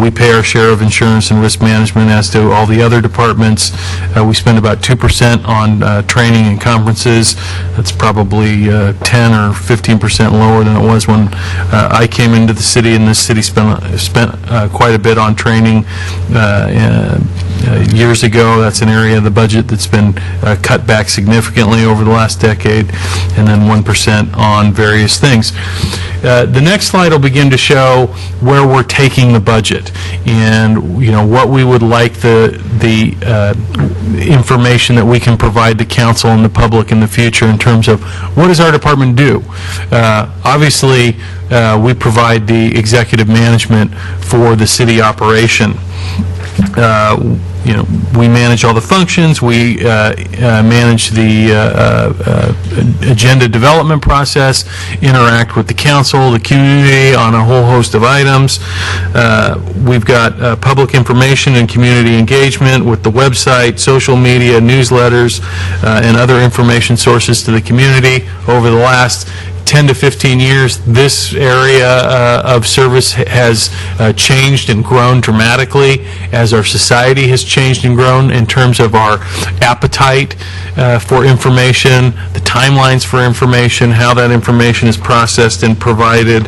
We pay our share of insurance and risk management, as do all the other departments. We spend about 2% on training and conferences. That's probably 10 or 15% lower than it was when I came into the city, and this city spent quite a bit on training years ago. That's an area of the budget that's been cut back significantly over the last decade, and then 1% on various things. The next slide will begin to show where we're taking the budget and what we would like the information that we can provide the council and the public in the future in terms of what does our department do. Obviously, we provide the executive management for the city operation. We manage all the functions. We manage the agenda development process, interact with the council, the community on a whole host of items. We've got public information and community engagement with the website, social media, newsletters, and other information sources to the community. Over the last 10 to 15 years, this area of service has changed and grown dramatically as our society has changed and grown in terms of our appetite for information, the timelines for information, how that information is processed and provided.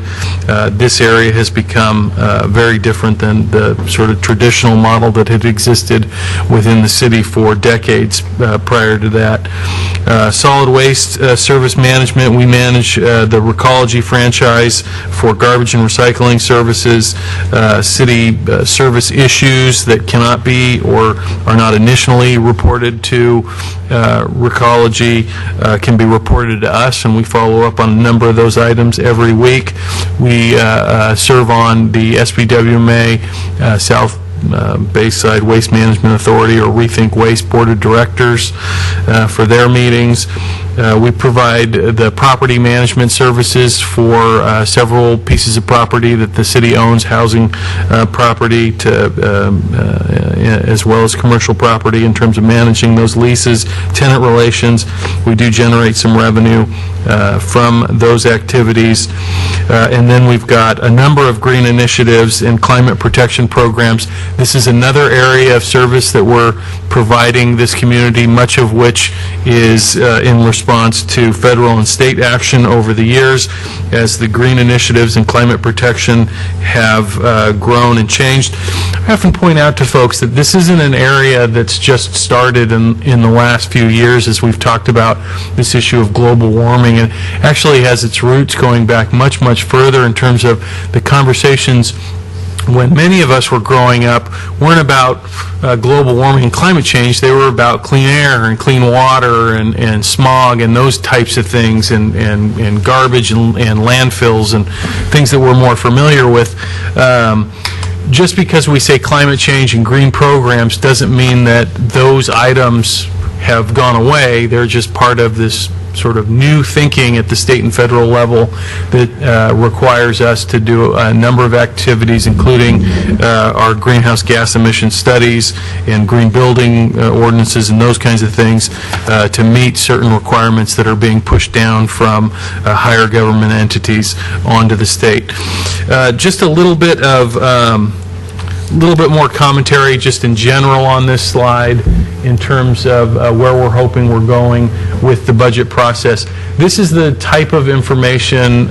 This area has become very different than the sort of traditional model that had existed within the city for decades prior to that. Solid waste service management, we manage the Recology franchise for garbage and recycling services. City service issues that cannot be or are not initially reported to Recology can be reported to us, and we follow up on a number of those items every week. We serve on the SBWMA South Bayside Waste Management Authority, or Rethink Waste Board of Directors for their meetings. We provide the property management services for several pieces of property that the city owns, housing property as well as commercial property, in terms of managing those leases, tenant relations. We do generate some revenue from those activities. And then we've got a number of green initiatives and climate protection programs. This is another area of service that we're providing this community, much of which is in response to federal and state action over the years, as the green initiatives and climate protection have grown and changed. I often point out to folks that this isn't an area that's just started in the last few years, as we've talked about this issue of global warming, and actually has its roots going back much, much further in terms of the conversations when many of us were growing up weren't about global warming and climate change. They were about clean air and clean water and smog and those types of things, and garbage and landfills and things that we're more familiar with. Just because we say climate change and green programs doesn't mean that those items have gone away. They're just part of this sort of new thinking at the state and federal level that requires us to do a number of activities, including our greenhouse gas emission studies and green building ordinances and those kinds of things to meet certain requirements that are being pushed down from higher government entities onto the state. Just a little bit more commentary just in general on this slide in terms of where we're hoping we're going. with the budget process. This is the type of information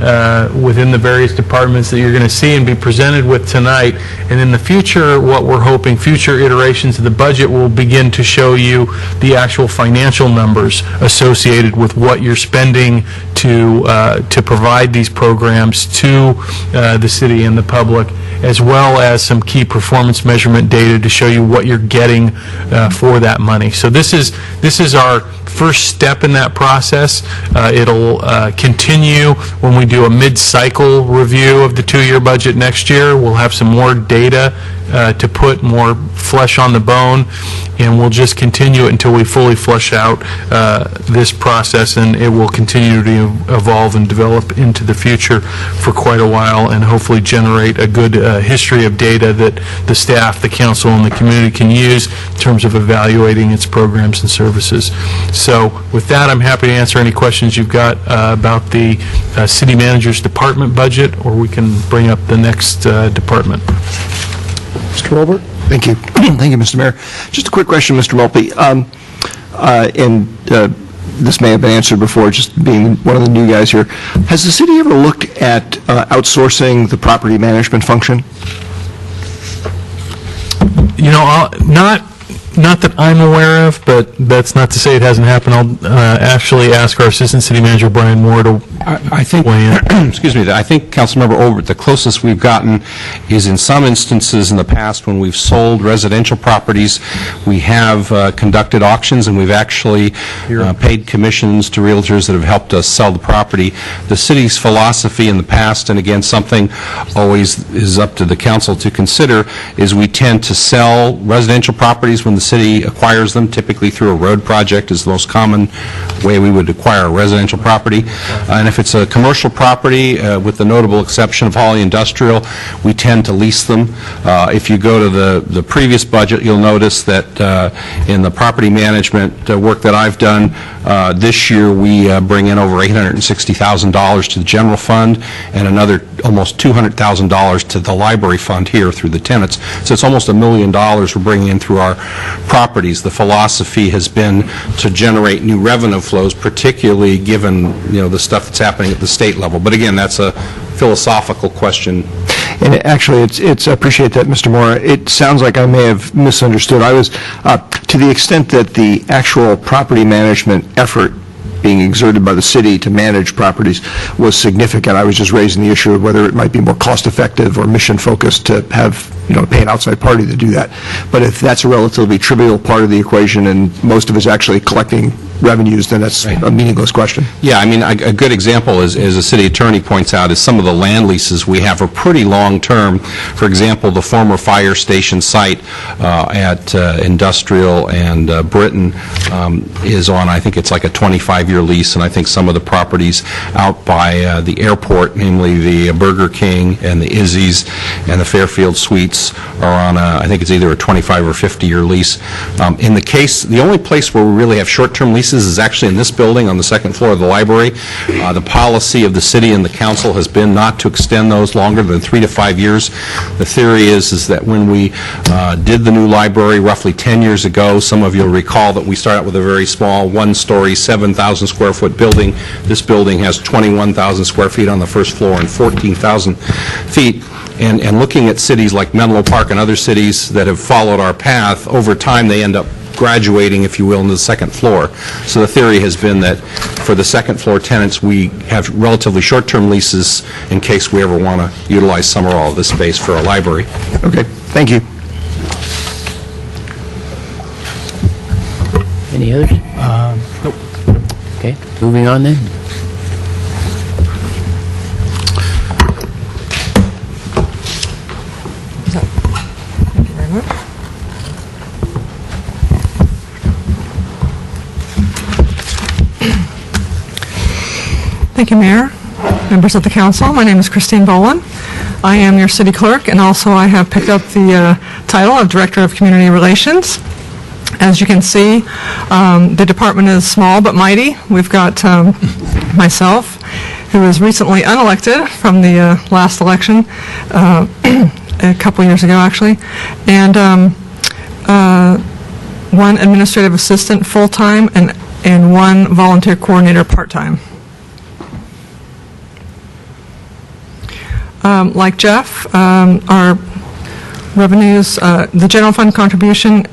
within the various departments that you're going to see and be presented with tonight. And in the future, what we're hoping, future iterations of the budget will begin to show you the actual financial numbers associated with what you're spending to provide these programs to the city and the public, as well as some key performance measurement data to show you what you're getting for that money. So this is our first step in that process. It'll continue when we do a mid-cycle review of the two-year budget next year. We'll have some more data to put more flesh on the bone, and we'll just continue it until we fully flesh out this process, and it will continue to evolve and develop into the future for quite a while, and hopefully generate a good history of data that the staff, the council, and the community can use in terms of evaluating its programs and services. So with that, I'm happy to answer any questions you've got about the city manager's department budget, or we can bring up the next department. Mr. Robert? Thank you. Thank you, Mr. Mayor. Just a quick question, Mr. Maltby. This may have been answered before, just being one of the new guys here. Has the city ever looked at outsourcing the property management function? You know, not that I'm aware of, but that's not to say it hasn't happened. I'll actually ask our Assistant City Manager, Brian Moore, to I think, excuse me, I think, Councilmember Overt, the closest we've gotten is in some instances in the past when we've sold residential properties, we have conducted auctions, and we've actually paid commissions to realtors that have helped us sell the property. The city's philosophy in the past, and again, something always is up to the council to consider, is we tend to sell residential properties when the city acquires them, typically through a road project is the most common way we would acquire a residential property. And if it's a commercial property, with the notable exception of Hawley Industrial, we tend to lease them. If you go to the previous budget, you'll notice that in the property management work that I've done, this year we bring in over $860,000 to the general fund and another almost $200,000 to the library fund here through the tenants. So it's almost $1 million we're bringing in through our properties. The philosophy has been to generate new revenue flows, particularly given, you know, the stuff that's happening at the state level. But again, that's a philosophical question. And actually, I appreciate that, Mr. Moore. It sounds like I may have misunderstood. I was, to the extent that the actual property management effort being exerted by the city to manage properties was significant. I was just raising the issue of whether it might be more cost-effective or mission-focused to have, you know, pay an outside party to do that. But if that's a relatively trivial part of the equation and most of it's actually collecting revenues, then that's a meaningless question. Yeah, I mean, a good example, as the city attorney points out, is some of the land leases we have are pretty long-term. For example, the former fire station site at Industrial and Britain is on, I think it's like a 25-year lease, and I think some of the properties out by the airport, namely the Burger King and the Izzy's and the Fairfield Suites, are on, I think it's either a 25 or 50-year lease. In the case, the only place where we really have short-term leases is actually in this building on the second floor of the library. The policy of the city and the council has been not to extend those longer than 3 to 5 years. The theory is that when we did the new library roughly 10 years ago, some of you will recall that we started out with a very small one-story, 7,000 square foot building. This building has 21,000 square feet on the first floor and 14,000 feet. And looking at cities like Menlo Park and other cities that have followed our path, over time they end up graduating, if you will, into the second floor. So the theory has been that for the second floor tenants, we have relatively short-term leases in case we ever want to utilize some or all of this space for a library. Okay, thank you. Any others? Nope. Okay, moving on then. Thank you very much. Thank you, Mayor, members of the council. My name is Christine Boland. I am your city clerk, and also I have picked up the title of Director of Community Relations. As you can see, the department is small but mighty. We've got myself, who was recently unelected from the last election, a couple years ago actually, and one administrative assistant full-time, and and 1 volunteer coordinator part-time. Like Jeff, our revenues, the general fund contribution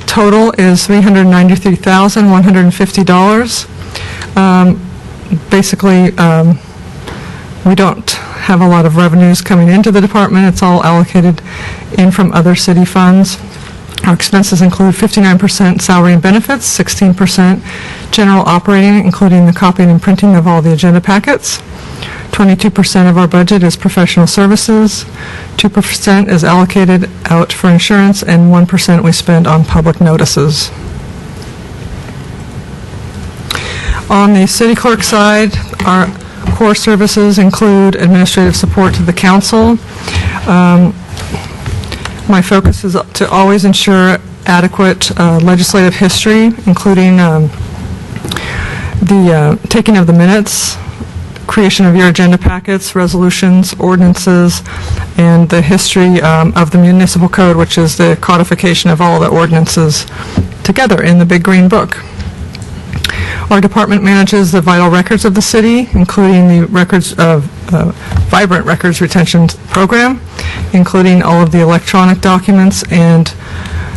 total is $393,150. Basically, we don't have a lot of revenues coming into the department. It's all allocated in from other city funds. Our expenses include 59% salary and benefits, 16% general operating, including the copying and printing of all the agenda packets. 22% of our budget is professional services, 2% is allocated out for insurance, and 1% we spend on public notices. On the city clerk side, our core services include administrative support to the council. My focus is to always ensure adequate legislative history, including the taking of the minutes, creation of your agenda packets, resolutions, ordinances, and the history of the municipal code, which is the codification of all the ordinances together in the big green book. Our department manages the vital records of the city, including the records of Vibrant Records Retention Program, including all of the electronic documents and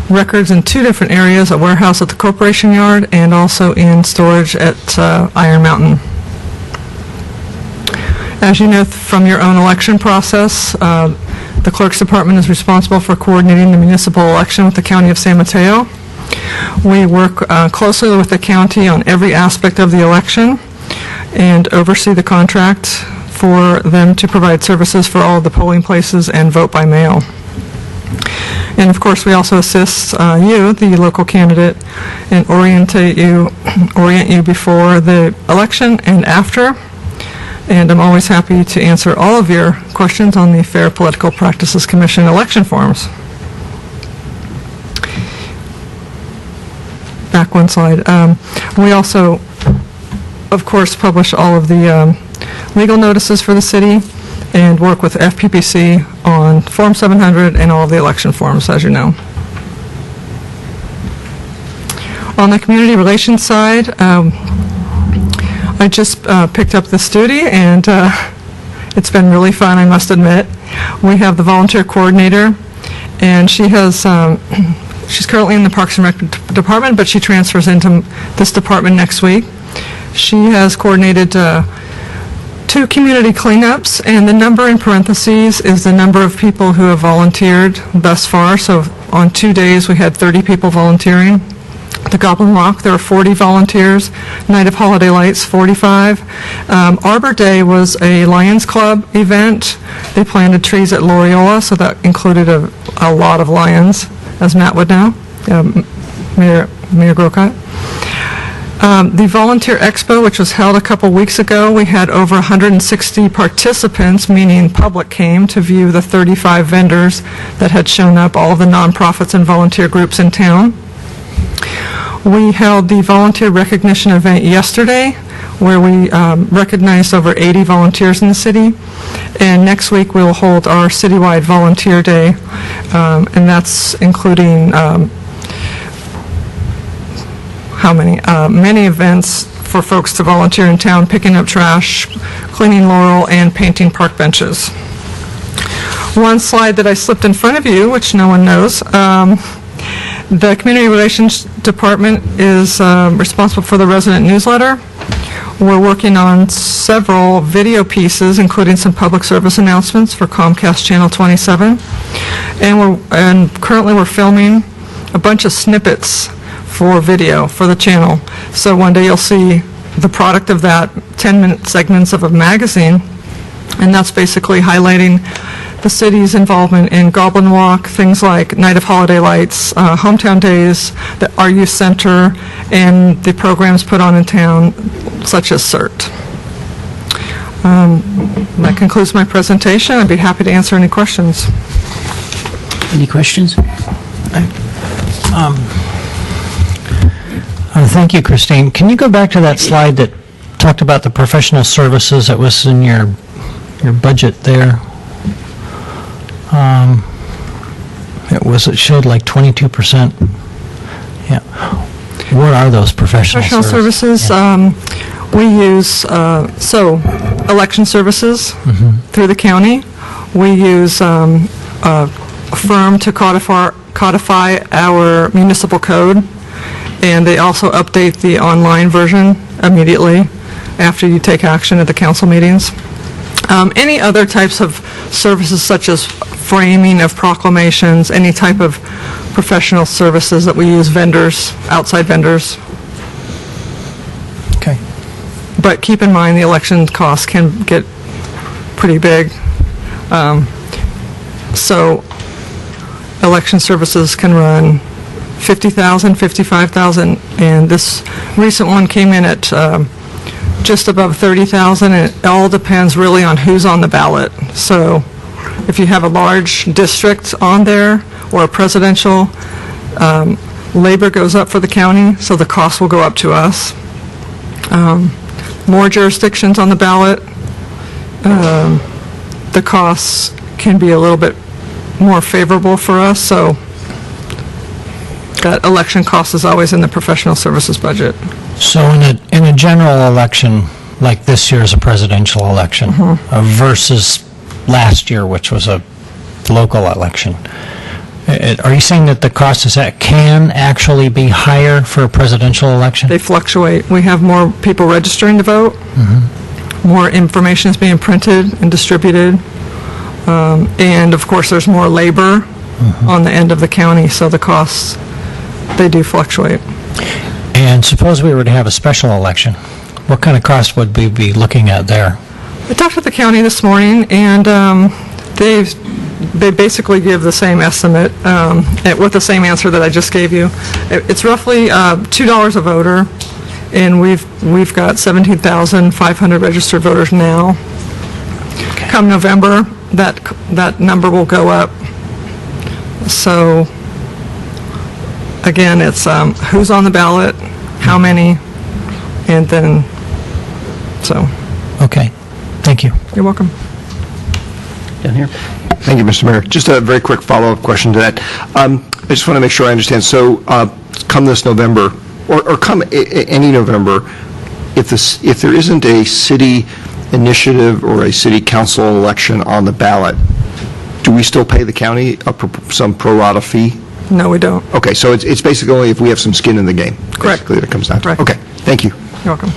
records in 2 different areas, a warehouse at the Corporation Yard and also in storage at Iron Mountain. As you know from your own election process, the Clerk's Department is responsible for coordinating the municipal election with the County of San Mateo. We work closely with the county on every aspect of the election and oversee the contract for them to provide services for all of the polling places and vote by mail. And of course, we also assist you, the local candidate, and orient you before the election and after. And I'm always happy to answer all of your questions on the Fair Political Practices Commission election forms. Back one slide. We also, of course, publish all of the legal notices for the city and work with FPPC on Form 700 and all of the election forms, as you know. On the community relations side, I just picked up this duty, and it's been really fun, I must admit. We have the volunteer coordinator, and she has, she's currently in the Parks and Rec department, but she transfers into this department next week. She has coordinated 2 community cleanups, and the number in parentheses is the number of people who have volunteered thus far. So on 2 days, we had 30 people volunteering. The Goblin Walk, there were 40 volunteers. Night of Holiday Lights, 45. Arbor Day was a Lions Club event. They planted trees at Loyola, so that included a lot of lions, as Matt would know, Mayor Grocott. The Volunteer Expo, which was held a couple weeks ago, we had over 160 participants, meaning public came to view the 35 vendors that had shown up, all of the nonprofits and volunteer groups in town. We held the volunteer recognition event yesterday, where we recognized over 80 volunteers in the city. And next week we'll hold our citywide volunteer day, and that's including many events for folks to volunteer in town, picking up trash, cleaning Laurel, and painting park benches. One slide that I slipped in front of you, which no one knows. The Community Relations Department is responsible for the resident newsletter. We're working on several video pieces, including some public service announcements for Comcast Channel 27. And currently we're filming a bunch of snippets for video for the channel. So one day you'll see the product of that, 10-minute segments of a magazine, and that's basically highlighting the city's involvement in Goblin Walk, things like Night of Holiday Lights, Hometown Days, our youth center, and the programs put on in town, such as CERT. That concludes my presentation. I'd be happy to answer any questions. Any questions? Thank you, Christine. Can you go back to that slide that talked about the professional services that was in your budget there? It showed like 22%. Yeah. What are those professional services? Professional services, we use, election services through the county. We use a firm to codify our municipal code, and they also update the online version immediately after you take action at the council meetings. Any other types of services such as framing of proclamations, any type of professional services that we use, vendors, outside vendors. Okay. But keep in mind, the election costs can get pretty big. So election services can run $50,000, $55,000, and this recent one came in at just above $30,000, and it all depends really on who's on the ballot. So if you have a large district on there or a presidential, labor goes up for the county, so the cost will go up to us. More jurisdictions on the ballot, the costs can be a little bit more favorable for us, so that election cost is always in the professional services budget. So in a general election, like this year is a presidential election, versus last year, which was a local election, are you saying that the cost can actually be higher for a presidential election? They fluctuate. We have more people registering to vote. More information is being printed and distributed. And of course, there's more labor on the end of the county, so the costs, they do fluctuate. And suppose we were to have a special election, what kind of cost would we be looking at there? I talked with the county this morning, and they basically give the same estimate with the same answer that I just gave you. It's roughly $2 a voter, and we've got 17,500 registered voters now. Come November, that number will go up. So again, it's who's on the ballot, how many, and then so. Okay, thank you. You're welcome. Down here. Thank you, Mr. Mayor. Just a very quick follow-up question to that. I just want to make sure I understand. So come this November, or come any November, if there isn't a city initiative or a city council election on the ballot, do we still pay the county some pro rata fee? No, we don't. Okay, so it's basically only if we have some skin in the game. Correct. Basically, that it comes down to. Correct. Okay, thank you. You're welcome.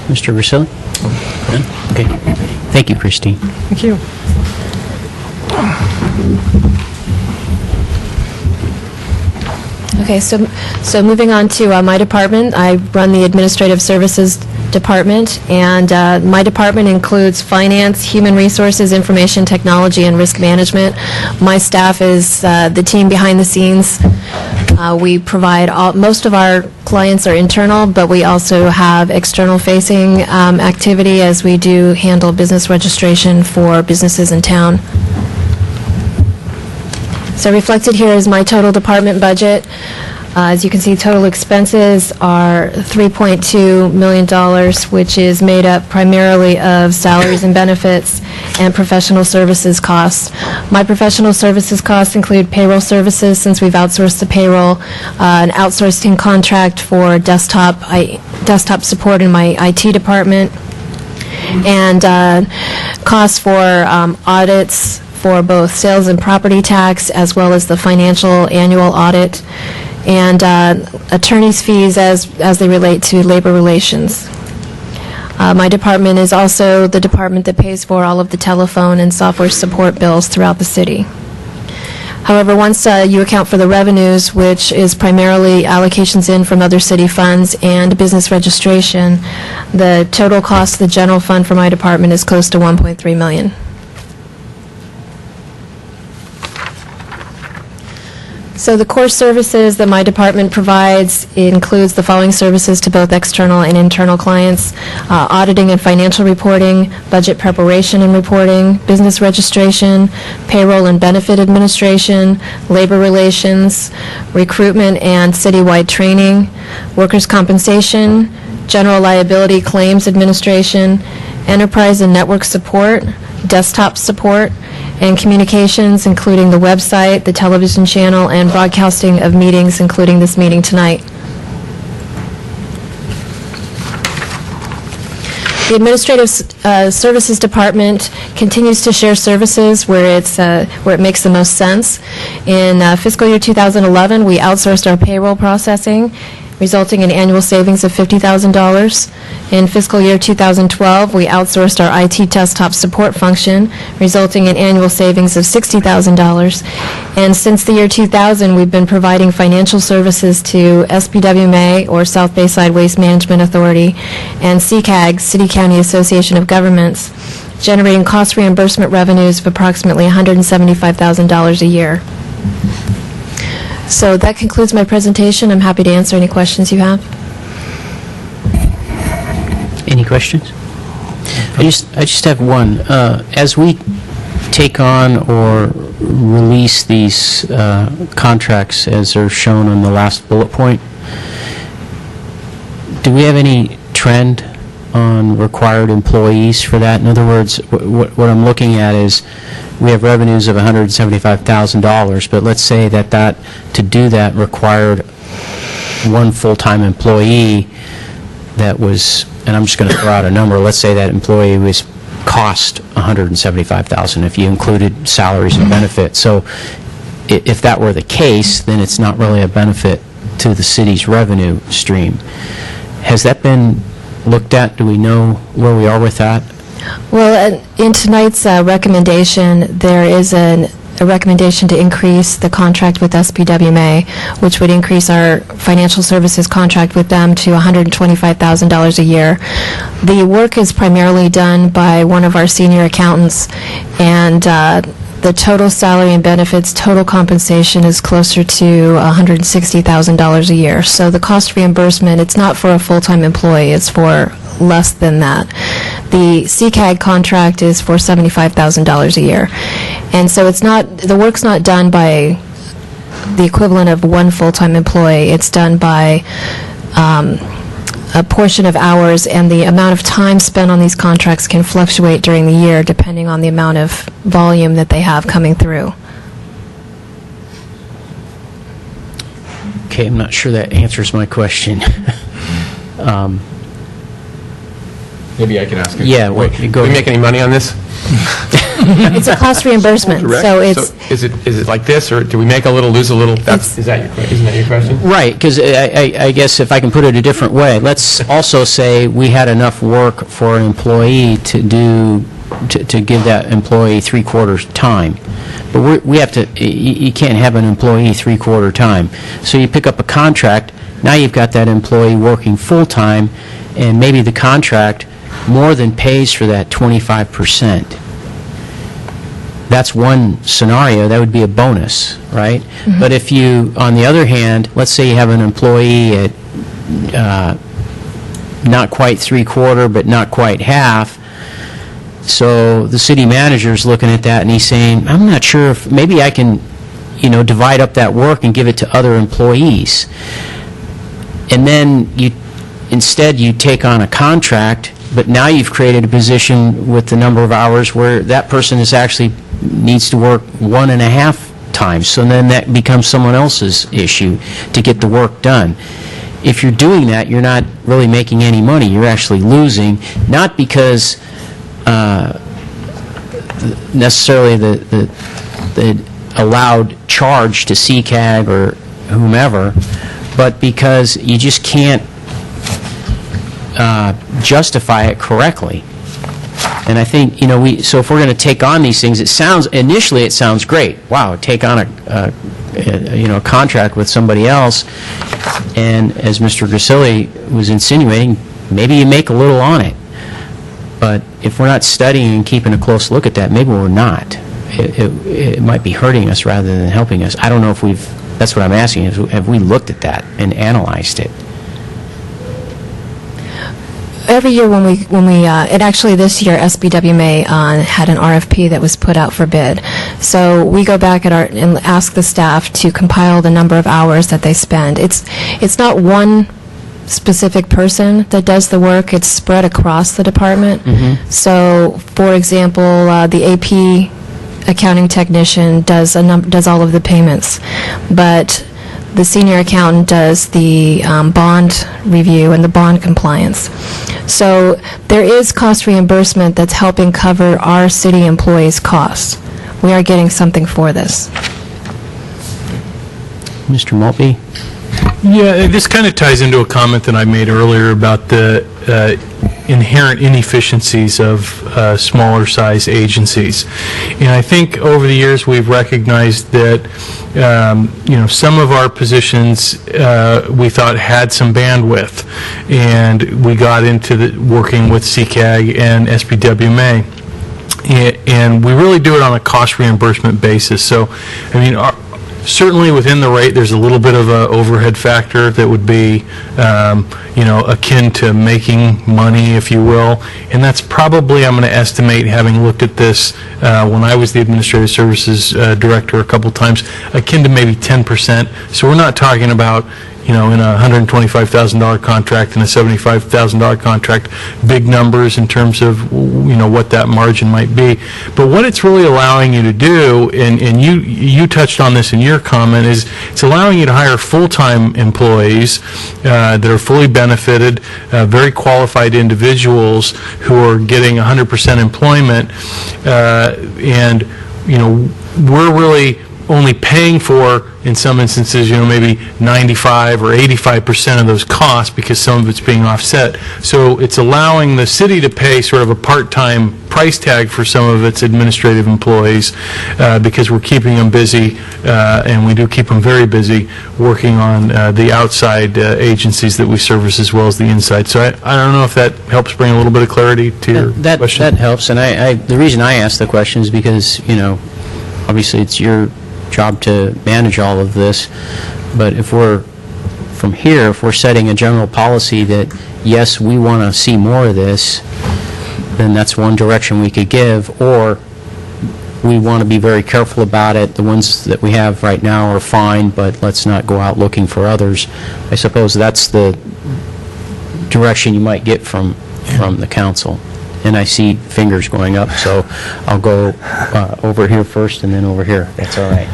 Mr. Versilli? Okay. Thank you, Christine. Thank you. Okay, so moving on to my department, I run the Administrative Services Department, and my department includes finance, human resources, information technology, and risk management. My staff is the team behind the scenes. We provide most of our clients are internal, but we also have external-facing activity as we do handle business registration for businesses in town. So reflected here is my total department budget. As you can see, total expenses are $3.2 million, which is made up primarily of salaries and benefits and professional services costs. My professional services costs include payroll services, since we've outsourced the payroll, an outsourcing contract for desktop support in my IT department, and costs for audits for both sales and property tax, as well as the financial annual audit, and attorney's fees as they relate to labor relations. My department is also the department that pays for all of the telephone and software support bills throughout the city. However, once you account for the revenues, which is primarily allocations in from other city funds and business registration, the total cost of the general fund for my department is close to $1.3 million. So the core services that my department provides includes the following services to both external and internal clients: auditing and financial reporting, budget preparation and reporting, business registration, payroll and benefit administration, labor relations, recruitment and citywide training, workers' compensation, general liability claims administration, enterprise and network support, desktop support, and communications, including the website, the television channel, and broadcasting of meetings, including this meeting tonight. The Administrative Services Department continues to share services where it makes the most sense. In fiscal year 2011, we outsourced our payroll processing, resulting in annual savings of $50,000. In fiscal year 2012, we outsourced our IT desktop support function, resulting in annual savings of $60,000. And since the year 2000, we've been providing financial services to SBWMA, or South Bayside Waste Management Authority, and CCAG, City County Association of Governments, generating cost reimbursement revenues of approximately $175,000 a year. So that concludes my presentation. I'm happy to answer any questions you have. Any questions? I just have one. As we take on or release these contracts as are shown on the last bullet point, do we have any trend on required employees for that? In other words, what I'm looking at is we have revenues of $175,000, but let's say that to do that required one full-time employee that was, and I'm just going to throw out a number, let's say that employee was cost $175,000 if you included salaries and benefits. So if that were the case, then it's not really a benefit to the city's revenue stream. Has that been looked at? Do we know where we are with that? Well, in tonight's recommendation, there is a recommendation to increase the contract with SBWMA, which would increase our financial services contract with them to $125,000 a year. The work is primarily done by one of our senior accountants, and the total salary and benefits, total compensation is closer to $160,000 a year. So the cost reimbursement, it's not for a full-time employee, it's for less than that. The CCAG contract is for $75,000 a year. And so it's not, the work's not done by the equivalent of one full-time employee. It's done by a portion of hours, and the amount of time spent on these contracts can fluctuate during the year depending on the amount of volume that they have coming through. Okay, I'm not sure that answers my question. Maybe I can ask you. Yeah, Wait, go do we ahead. make any money on this? It's a cost reimbursement, so it's... So is it like this, or do we make a little, lose a little? Isn't that your question? Right, because I guess if I can put it a different way, let's also say we had enough work for an employee to give that employee three-quarters time. But we have to, you can't have an employee three-quarter time. So you pick up a contract, now you've got that employee working full-time, and maybe the contract more than pays for that 25%. That's one scenario. That would be a bonus, right? Mm-hmm. But if you, on the other hand, let's say you have an employee at not quite three-quarter, but not quite half, so the city manager's looking at that and he's saying, I'm not sure if maybe I can, divide up that work and give it to other employees. And then instead you take on a contract, but now you've created a position with the number of hours where that person needs to work 1.5 times. So then that becomes someone else's issue to get the work done. If you're doing that, you're not really making any money. You're actually losing, not because necessarily the allowed charge to CCAG or whomever, but because you just can't justify it correctly. And I think, so if we're going to take on these things, initially it sounds great. Wow, take on a contract with somebody else, and as Mr. Grisilli was insinuating, maybe you make a little on it. But if we're not studying and keeping a close look at that, maybe we're not. It might be hurting us rather than helping us. I don't know if that's what I'm asking, have we looked at that and analyzed it? Every year when we and actually this year SBWMA had an RFP that was put out for bid. So we go back and ask the staff to compile the number of hours that they spend. It's not one specific person that does the work. It's spread across the department. Mm-hmm. So, for example, the AP accounting technician does all of the payments, but the senior accountant does the bond review and the bond compliance. So there is cost reimbursement that's helping cover our city employees' costs. We are getting something for this. Mr. Maltby? Yeah, this kind of ties into a comment that I made earlier about the inherent inefficiencies of smaller size agencies. And I think over the years we've recognized that some of our positions we thought had some bandwidth, and we got into working with CCAG and SBWMA. And we really do it on a cost reimbursement basis. So, I mean, certainly within the rate, there's a little bit of an overhead factor that would be, akin to making money, if you will. And that's probably, I'm going to estimate, having looked at this when I was the Administrative Services Director a couple times, akin to maybe 10%. So we're not talking about, in a $125,000 contract and a $75,000 contract, big numbers in terms of, what that margin might be. But what it's really allowing you to do, and you touched on this in your comment, is it's allowing you to hire full-time employees that are fully benefited, very qualified individuals who are getting 100% employment, and, we're really only paying for, in some instances, maybe 95 or 85% of those costs because some of it's being offset. So it's allowing the city to pay sort of a part-time price tag for some of its administrative employees because we're keeping them busy, and we do keep them very busy working on the outside agencies that we service as well as the inside. So I don't know if that helps bring a little bit of clarity to your question. That helps, and the reason I asked the question is because, obviously it's your job to manage all of this, but if we're setting a general policy that, yes, we want to see more of this, then that's one direction we could give, or we want to be very careful about it. The ones that we have right now are fine, but let's not go out looking for others. I suppose that's the direction you might get from the council. And I see fingers going up, so I'll go over here first and then over here. That's all right.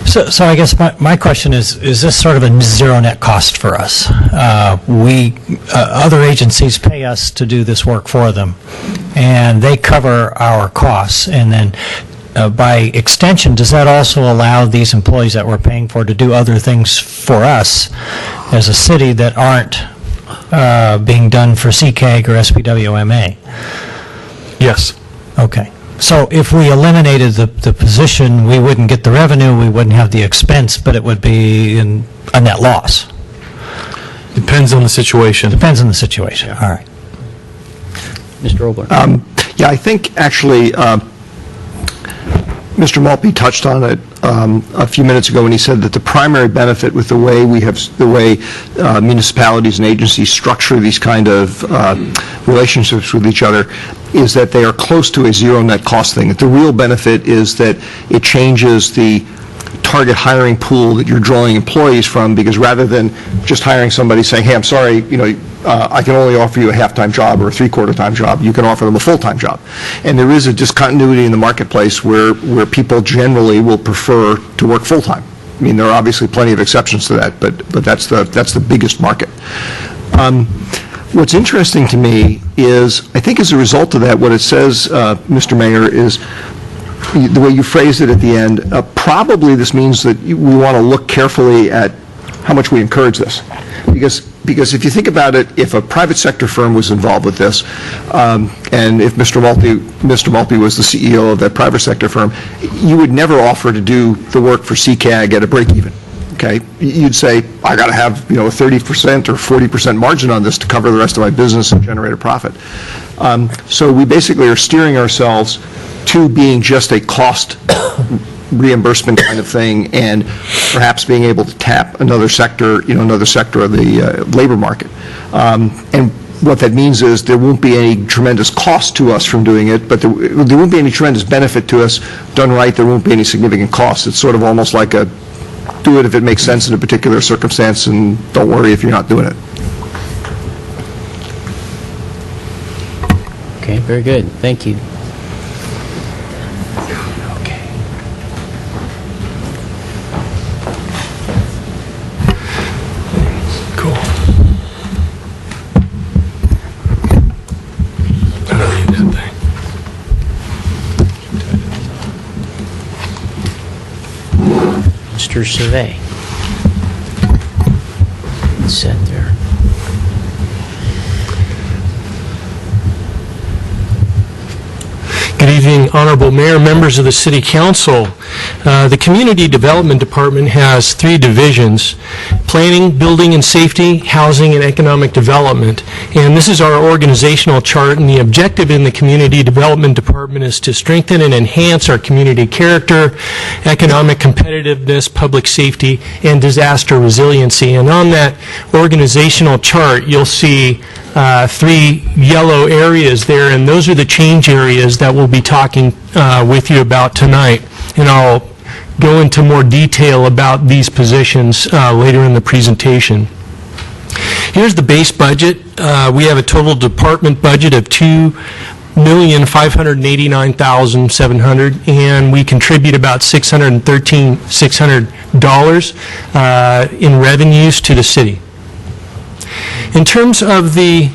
So I guess my question is this sort of a zero net cost for us? Other agencies pay us to do this work for them, and they cover our costs, and then by extension, does that also allow these employees that we're paying for to do other things for us as a city that aren't being done for CCAG or SBWMA? Yes. Okay. So if we eliminated the position, we wouldn't get the revenue, we wouldn't have the expense, but it would be a net loss. Depends on the situation. Depends on the situation. All right. Mr. Obler. Yeah, I think actually Mr. Maltby touched on it a few minutes ago when he said that the primary benefit with the way municipalities and agencies structure these kind of relationships with each other is that they are close to a zero net cost thing. That the real benefit is that it changes the target hiring pool that you're drawing employees from, because rather than just hiring somebody saying, hey, I'm sorry, I can only offer you a half-time job or a three-quarter-time job, you can offer them a full-time job. And there is a discontinuity in the marketplace where people generally will prefer to work full-time. I mean, there are obviously plenty of exceptions to that, but that's the biggest market. What's interesting to me is, I think as a result of that, what it says, Mr. Mayor, is the way you phrased it at the end, probably this means that we want to look carefully at how much we encourage this. Because if you think about it, if a private sector firm was involved with this, and if Mr. Maltby was the CEO of that private sector firm, you would never offer to do the work for CCAG at a break even. Okay, you'd say, I got to have a 30% or 40% margin on this to cover the rest of my business and generate a profit. So we basically are steering ourselves to being just a cost reimbursement kind of thing, and perhaps being able to tap another sector of the labor market. And what that means is there won't be any tremendous cost to us from doing it, but there won't be any tremendous benefit to us. Done right, there won't be any significant cost. It's sort of almost like a do it if it makes sense in a particular circumstance, and don't worry if you're not doing it. Okay, very good. Thank you. Mr. Survey. Set there. Good evening, Honorable Mayor, members of the City Council. The Community Development Department has 3 divisions: Planning, Building and Safety, Housing, and Economic Development. And this is our organizational chart, and the objective in the Community Development Department is to strengthen and enhance our community character, economic competitiveness, public safety, and disaster resiliency. And on that organizational chart, you'll see 3 yellow areas there, and those are the change areas that we'll be talking with you about tonight. And I'll go into more detail about these positions later in the presentation. Here's the base budget. We have a total department budget of $2,589,700, and we contribute about $600 in revenues to the city. In terms of the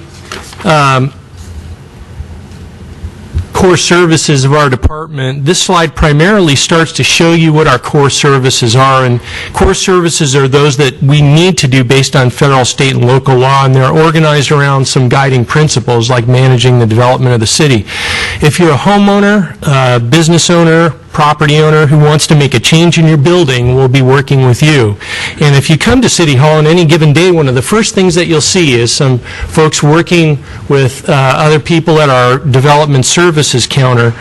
core services of our department, this slide primarily starts to show you what our core services are. And core services are those that we need to do based on federal, state, and local law, and they're organized around some guiding principles like managing the development of the city. If you're a homeowner, business owner, property owner who wants to make a change in your building, we'll be working with you. And if you come to City Hall on any given day, one of the first things that you'll see is some folks working with other people at our development services counter.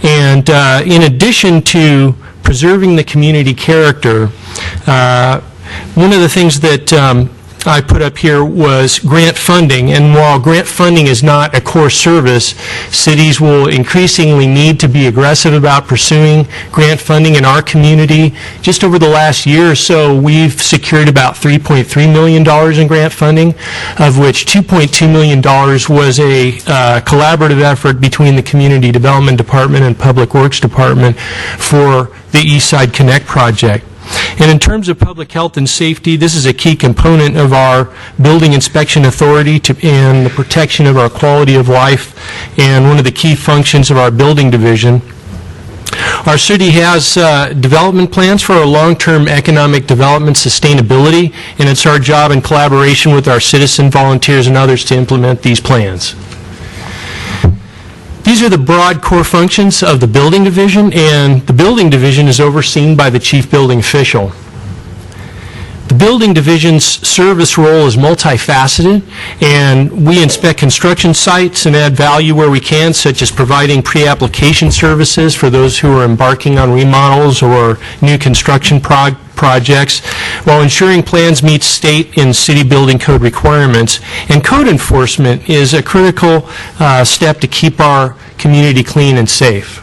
And in addition to preserving the community character, one of the things that I put up here was grant funding. And while grant funding is not a core service, cities will increasingly need to be aggressive about pursuing grant funding in our community. Just over the last year or so, we've secured about $3.3 million in grant funding, of which $2.2 million was a collaborative effort between the Community Development Department and Public Works Department for the Eastside Connect project. And in terms of public health and safety, this is a key component of our building inspection authority and the protection of our quality of life, and one of the key functions of our building division. Our city has development plans for our long-term economic development sustainability, and it's our job in collaboration with our citizen volunteers and others to implement these plans. These are the broad core functions of the building division, and the building division is overseen by the chief building official. The building division's service role is multifaceted, and we inspect construction sites and add value where we can, such as providing pre-application services for those who are embarking on remodels or new construction projects, while ensuring plans meet state and city building code requirements. And code enforcement is a critical step to keep our community clean and safe.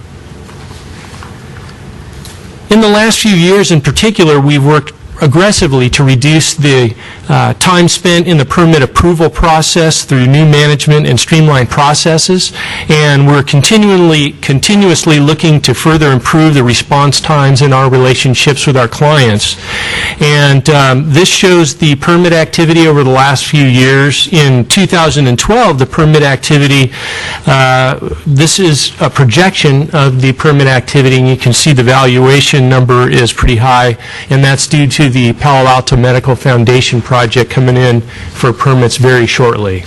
In the last few years in particular, we've worked aggressively to reduce the time spent in the permit approval process through new management and streamlined processes, and we're continuously looking to further improve the response times in our relationships with our clients. And this shows the permit activity over the last few years. In 2012, the permit activity, this is a projection of the permit activity, and you can see the valuation number is pretty high, and that's due to the Palo Alto Medical Foundation project coming in for permits very shortly.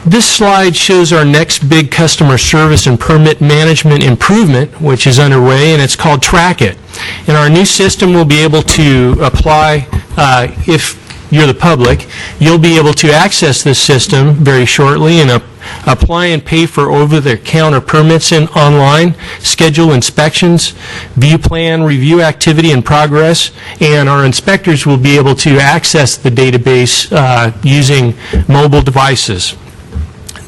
This slide shows our next big customer service and permit management improvement, which is underway, and it's called Track It. And our new system will be able to apply, if you're the public, you'll be able to access this system very shortly and apply and pay for over-the-counter permits online, schedule inspections, view plan, review activity and progress, and our inspectors will be able to access the database using mobile devices.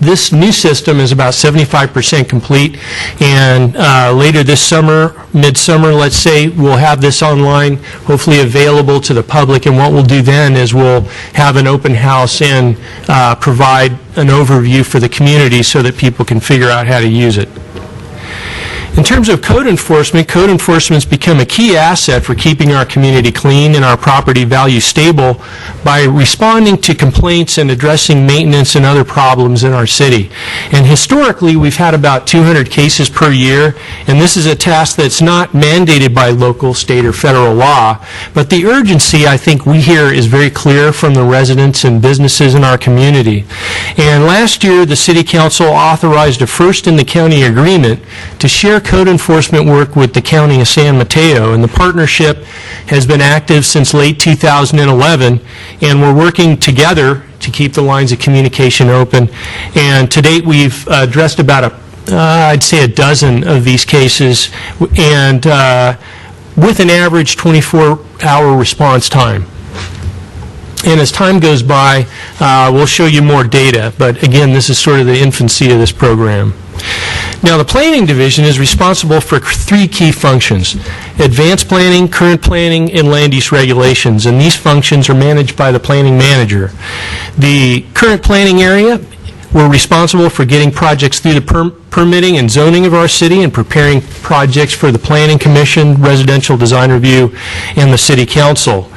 This new system is about 75% complete, and later this summer, midsummer, let's say, we'll have this online, hopefully available to the public, and what we'll do then is we'll have an open house and provide an overview for the community so that people can figure out how to use it. In terms of code enforcement's become a key asset for keeping our community clean and our property value stable by responding to complaints and addressing maintenance and other problems in our city. And historically, we've had about 200 cases per year, and this is a task that's not mandated by local, state, or federal law, but the urgency, I think, we hear is very clear from the residents and businesses in our community. And last year, the City Council authorized a first-in-the-county agreement to share code enforcement work with the County of San Mateo, and the partnership has been active since late 2011, and we're working together to keep the lines of communication open. And to date, we've addressed about I'd say a dozen of these cases, and with an average 24-hour response time. And as time goes by, we'll show you more data, but again, this is sort of the infancy of this program. Now, the Planning Division is responsible for three key functions: advanced planning, current planning, and land use regulations, and these functions are managed by the planning manager. The current planning area, we're responsible for getting projects through the permitting and zoning of our city and preparing projects for the Planning Commission, Residential Design Review, and the City Council.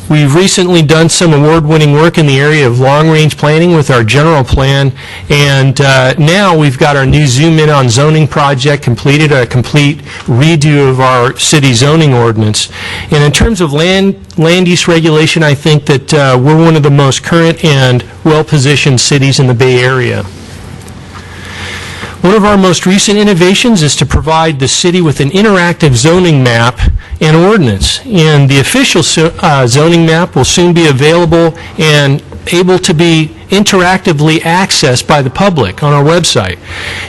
We've recently done some award-winning work in the area of long-range planning with our general plan, and now we've got our new Zoom In on Zoning project completed, a complete redo of our city zoning ordinance. And in terms of land use regulation, I think that we're one of the most current and well-positioned cities in the Bay Area. One of our most recent innovations is to provide the city with an interactive zoning map and ordinance. And the official zoning map will soon be available and able to be interactively accessed by the public on our website.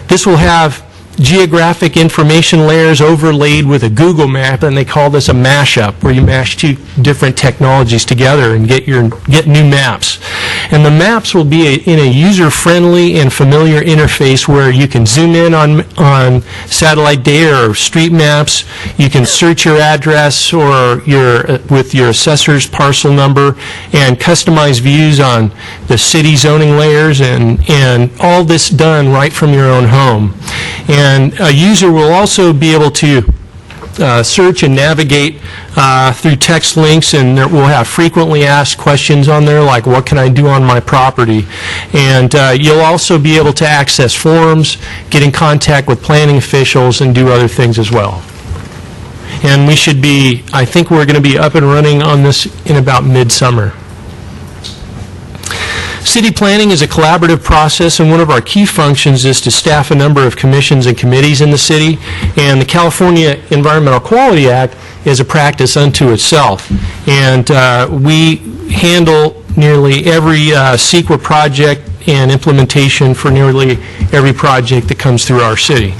This will have geographic information layers overlaid with a Google map, and they call this a mashup, where you mash two different technologies together and get new maps. And the maps will be in a user-friendly and familiar interface where you can zoom in on satellite data or street maps. You can search your address or with your assessor's parcel number and customize views on the city zoning layers, and all this done right from your own home. And a user will also be able to search and navigate through text links, and we'll have frequently asked questions on there like, what can I do on my property? And you'll also be able to access forums, get in contact with planning officials, and do other things as well. And I think we're going to be up and running on this in about midsummer. City planning is a collaborative process, and one of our key functions is to staff a number of commissions and committees in the city, and the California Environmental Quality Act is a practice unto itself. And we handle nearly every CEQA project and implementation for nearly every project that comes through our city.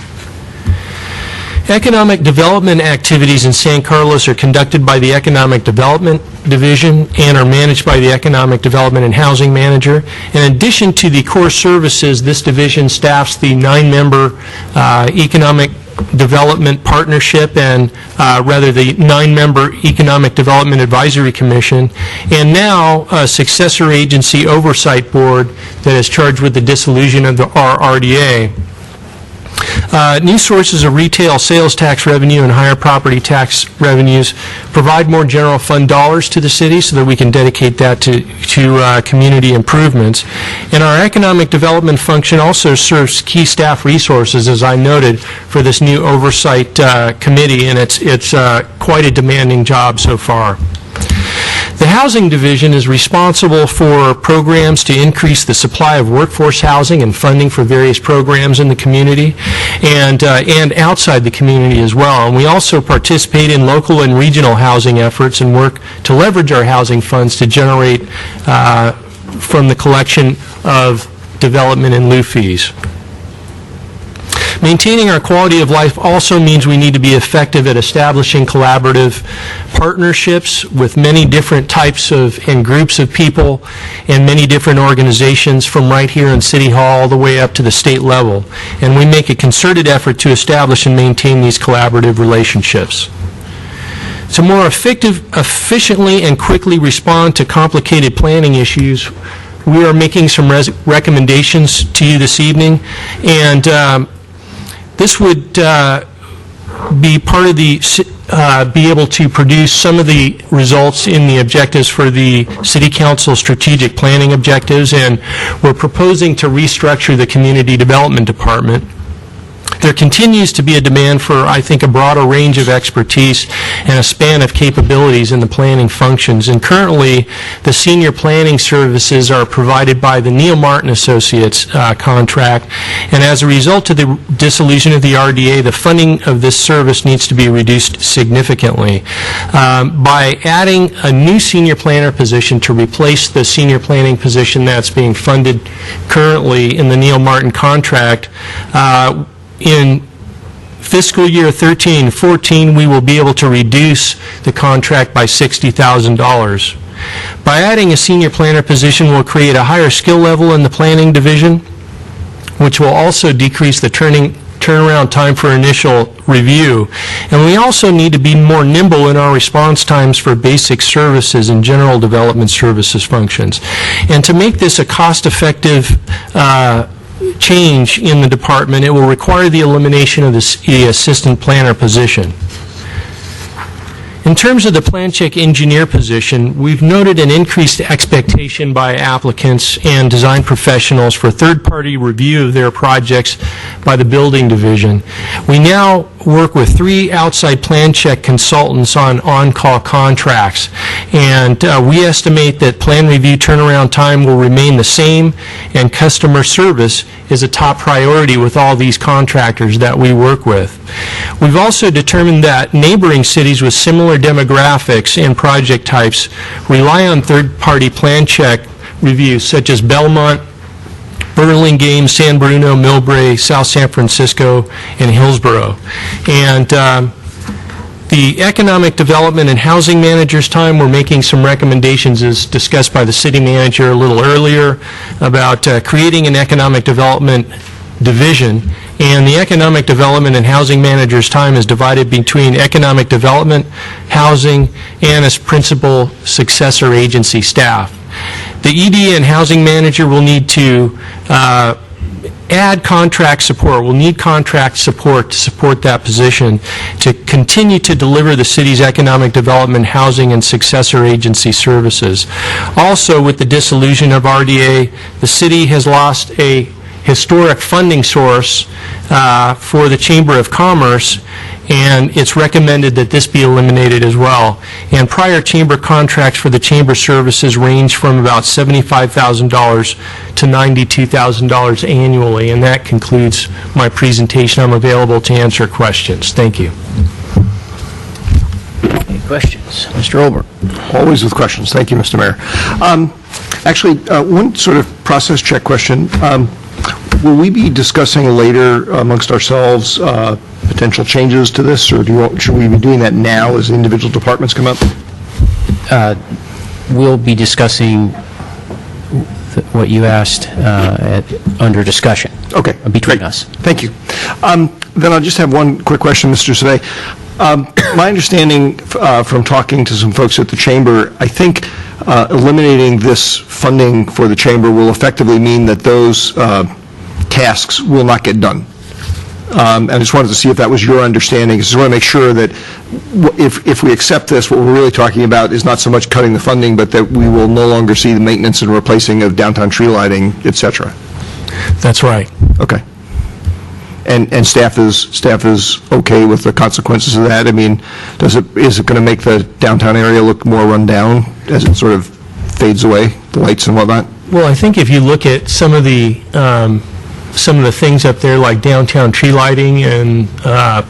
Economic development activities in San Carlos are conducted by the Economic Development Division and are managed by the Economic Development and Housing Manager. In addition to the core services, this division staffs the 9-member Economic Development Partnership and the 9-member Economic Development Advisory Commission, and now a successor agency oversight board that is charged with the dissolution of the RRDA. New sources of retail sales tax revenue and higher property tax revenues provide more general fund dollars to the city so that we can dedicate that to community improvements. And our economic development function also serves key staff resources, as I noted, for this new oversight committee, and it's quite a demanding job so far. The Housing Division is responsible for programs to increase the supply of workforce housing and funding for various programs in the community and outside the community as well. And we also participate in local and regional housing efforts and work to leverage our housing funds to generate from the collection of development and lieu fees. Maintaining our quality of life also means we need to be effective at establishing collaborative partnerships with many different types of and groups of people and many different organizations, from right here in City Hall all the way up to the state level. And we make a concerted effort to establish and maintain these collaborative relationships. To more efficiently and quickly respond to complicated planning issues, we are making some recommendations to you this evening, and this would be part of the, be able to produce some of the results in the objectives for the City Council strategic planning objectives, and we're proposing to restructure the Community Development Department. There continues to be a demand for, I think, a broader range of expertise and a span of capabilities in the planning functions. And currently, the senior planning services are provided by the Neil Martin Associates contract. And as a result of the dissolution of the RDA, the funding of this service needs to be reduced significantly. By adding a new senior planner position to replace the senior planning position that's being funded currently in the Neil Martin contract, in fiscal year 13-14, we will be able to reduce the contract by $60,000. By adding a senior planner position, we'll create a higher skill level in the planning division, which will also decrease the turnaround time for initial review. And we also need to be more nimble in our response times for basic services and general development services functions. And to make this a cost-effective change in the department, it will require the elimination of the assistant planner position. In terms of the plan check engineer position, we've noted an increased expectation by applicants and design professionals for third-party review of their projects by the building division. We now work with 3 outside plan check consultants on on-call contracts, and we estimate that plan review turnaround time will remain the same, and customer service is a top priority with all these contractors that we work with. We've also determined that neighboring cities with similar demographics and project types rely on third-party plan check reviews, such as Belmont, Burlingame, San Bruno, Millbrae, South San Francisco, and Hillsborough. And the economic development and housing manager's time, we're making some recommendations as discussed by the city manager a little earlier about creating an economic development division. And the economic development and housing manager's time is divided between economic development, housing, and its principal successor agency staff. The ED and housing manager will need to add contract support. We'll need contract support to support that position to continue to deliver the city's economic development, housing, and successor agency services. Also, with the dissolution of RDA, the city has lost a historic funding source for the Chamber of Commerce, and it's recommended that this be eliminated as well. And prior chamber contracts for the chamber services range from about $75,000 to $92,000 annually, and that concludes my presentation. I'm available to answer questions. Thank you. Any questions? Mr. Olbert. Always with questions. Thank you, Mr. Mayor. Actually, one sort of process check question. Will we be discussing later amongst ourselves potential changes to this, or should we be doing that now as individual departments come up? We'll be discussing what you asked under discussion. Okay. Between us. Thank you. Then I'll just have one quick question, Mr. Survey. My understanding from talking to some folks at the Chamber, I think eliminating this funding for the Chamber will effectively mean that those tasks will not get done. I just wanted to see if that was your understanding. I just want to make sure that if we accept this, what we're really talking about is not so much cutting the funding, but that we will no longer see the maintenance and replacing of downtown tree lighting, et cetera. That's right. Okay. And staff is okay with the consequences of that? I mean, is it going to make the downtown area look more run down as it sort of fades away, the lights and whatnot? Well, I think if you look at some of the things up there, like downtown tree lighting and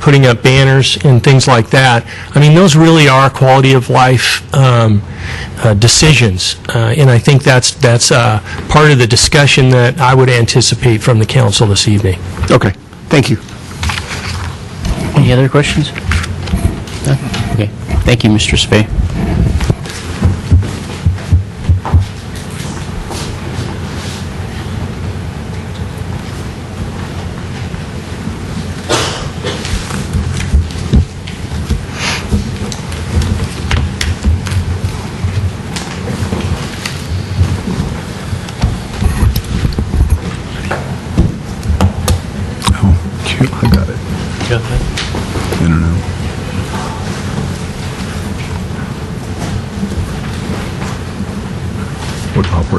putting up banners and things like that, I mean, those really are quality of life decisions, and I think that's part of the discussion that I would anticipate from the council this evening. Okay, thank you. Any other questions? No? Okay, thank you, Mr. Spey. I got it. Got that? Internet.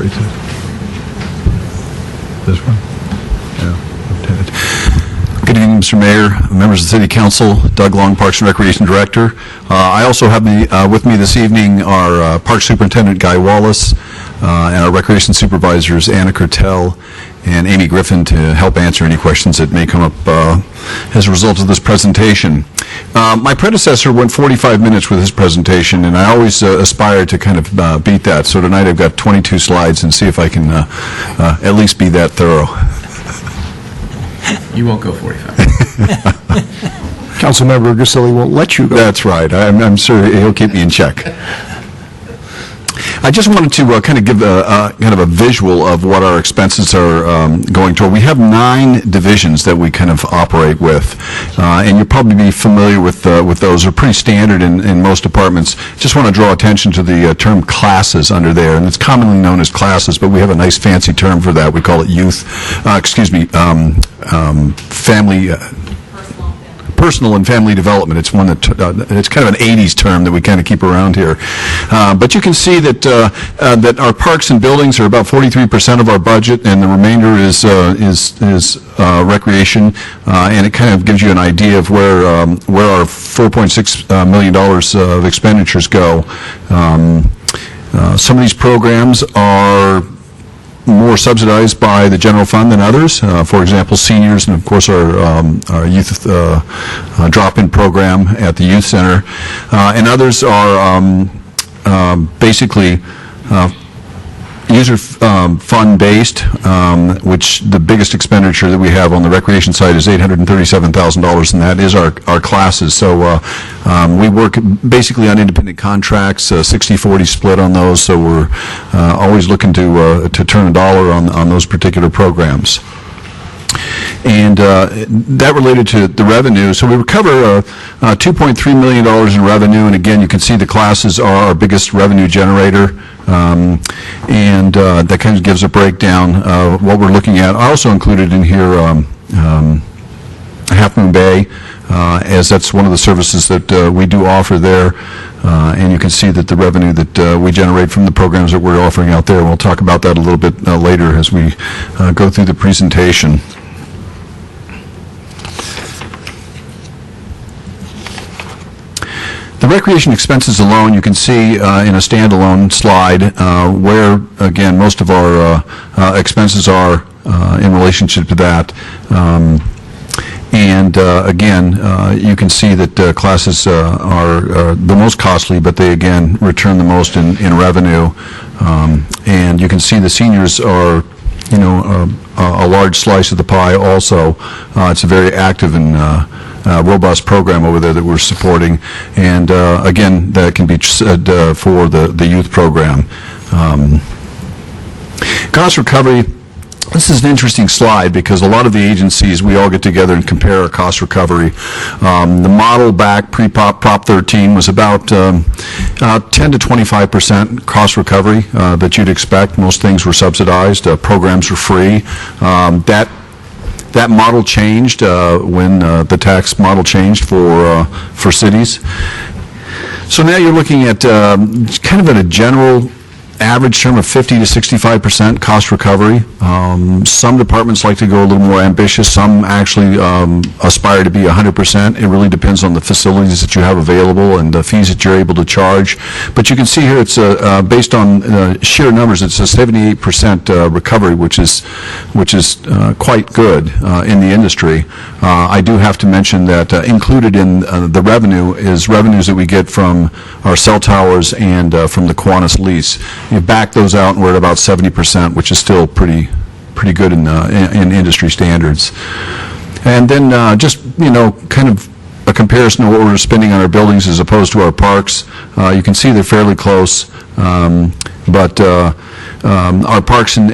operates it. This one? Yeah, Lieutenant. Good evening, Mr. Mayor, members of the City Council, Doug Long, Parks and Recreation Director. I also have with me this evening our Park Superintendent, Guy Wallace, and our Recreation Supervisors, Anna Kurtel and Amy Griffin, to help answer any questions that may come up as a result of this presentation. My predecessor went 45 minutes with his presentation, and I always aspire to kind of beat that. So tonight I've got 22 slides, and see if I can at least be that thorough. You won't go 45. Councilmember Grisilli won't let you go. That's right. I'm sure he'll keep me in check. I just wanted to kind of give kind of a visual of what our expenses are going toward. We have 9 divisions that we kind of operate with, and you'll probably be familiar with those. They're pretty standard in most departments. Just want to draw attention to the term classes under there, and it's commonly known as classes, but we have a nice fancy term for that. We call it personal and family development. It's one that it's kind of an 80s term that we kind of keep around here. But you can see that that our parks and buildings are about 43% of our budget, and the remainder is recreation. And it kind of gives you an idea of where our $4.6 million of expenditures go. Some of these programs are more subsidized by the general fund than others. For example, seniors, and of course our youth drop-in program at the youth center, and others are basically user fund based, which the biggest expenditure that we have on the recreation side is $837,000, and that is our classes. So we work basically on independent contracts, 60-40 split on those, so we're always looking to turn a dollar on those particular programs. And that related to the revenue. So we recover $2.3 million in revenue, and again, you can see the classes are our biggest revenue generator, and that kind of gives a breakdown of what we're looking at. I also included in here Half Moon Bay, as that's one of the services that we do offer there. And you can see that the revenue that we generate from the programs that we're offering out there, and we'll talk about that a little bit later as we go through the presentation. The recreation expenses alone, you can see in a standalone slide where, again, most of our expenses are in relationship to that. And again, you can see that classes are the most costly, but they, again, return the most in revenue. And you can see the seniors are, you know, a large slice of the pie also. It's a very active and robust program over there that we're supporting, and again, that can be said for the youth program. Cost recovery. This is an interesting slide because a lot of the agencies, we all get together and compare our cost recovery. The model back pre-Prop 13 was about 10 to 25% cost recovery that you'd expect. Most things were subsidized. Programs were free. That model changed when the tax model changed for cities. So now you're looking at kind of at a general average term of 50 to 65% cost recovery. Some departments like to go a little more ambitious. Some actually aspire to be 100%. It really depends on the facilities that you have available and the fees that you're able to charge. But you can see here it's based on sheer numbers. It's a 78% recovery, which is quite good in the industry. I do have to mention that included in the revenue is revenues that we get from our cell towers and from the Kiwanis lease. You back those out, and we're at about 70%, which is still pretty good in industry standards. And then just, you know, kind of a comparison of what we're spending on our buildings as opposed to our parks. You can see they're fairly close, but our parks in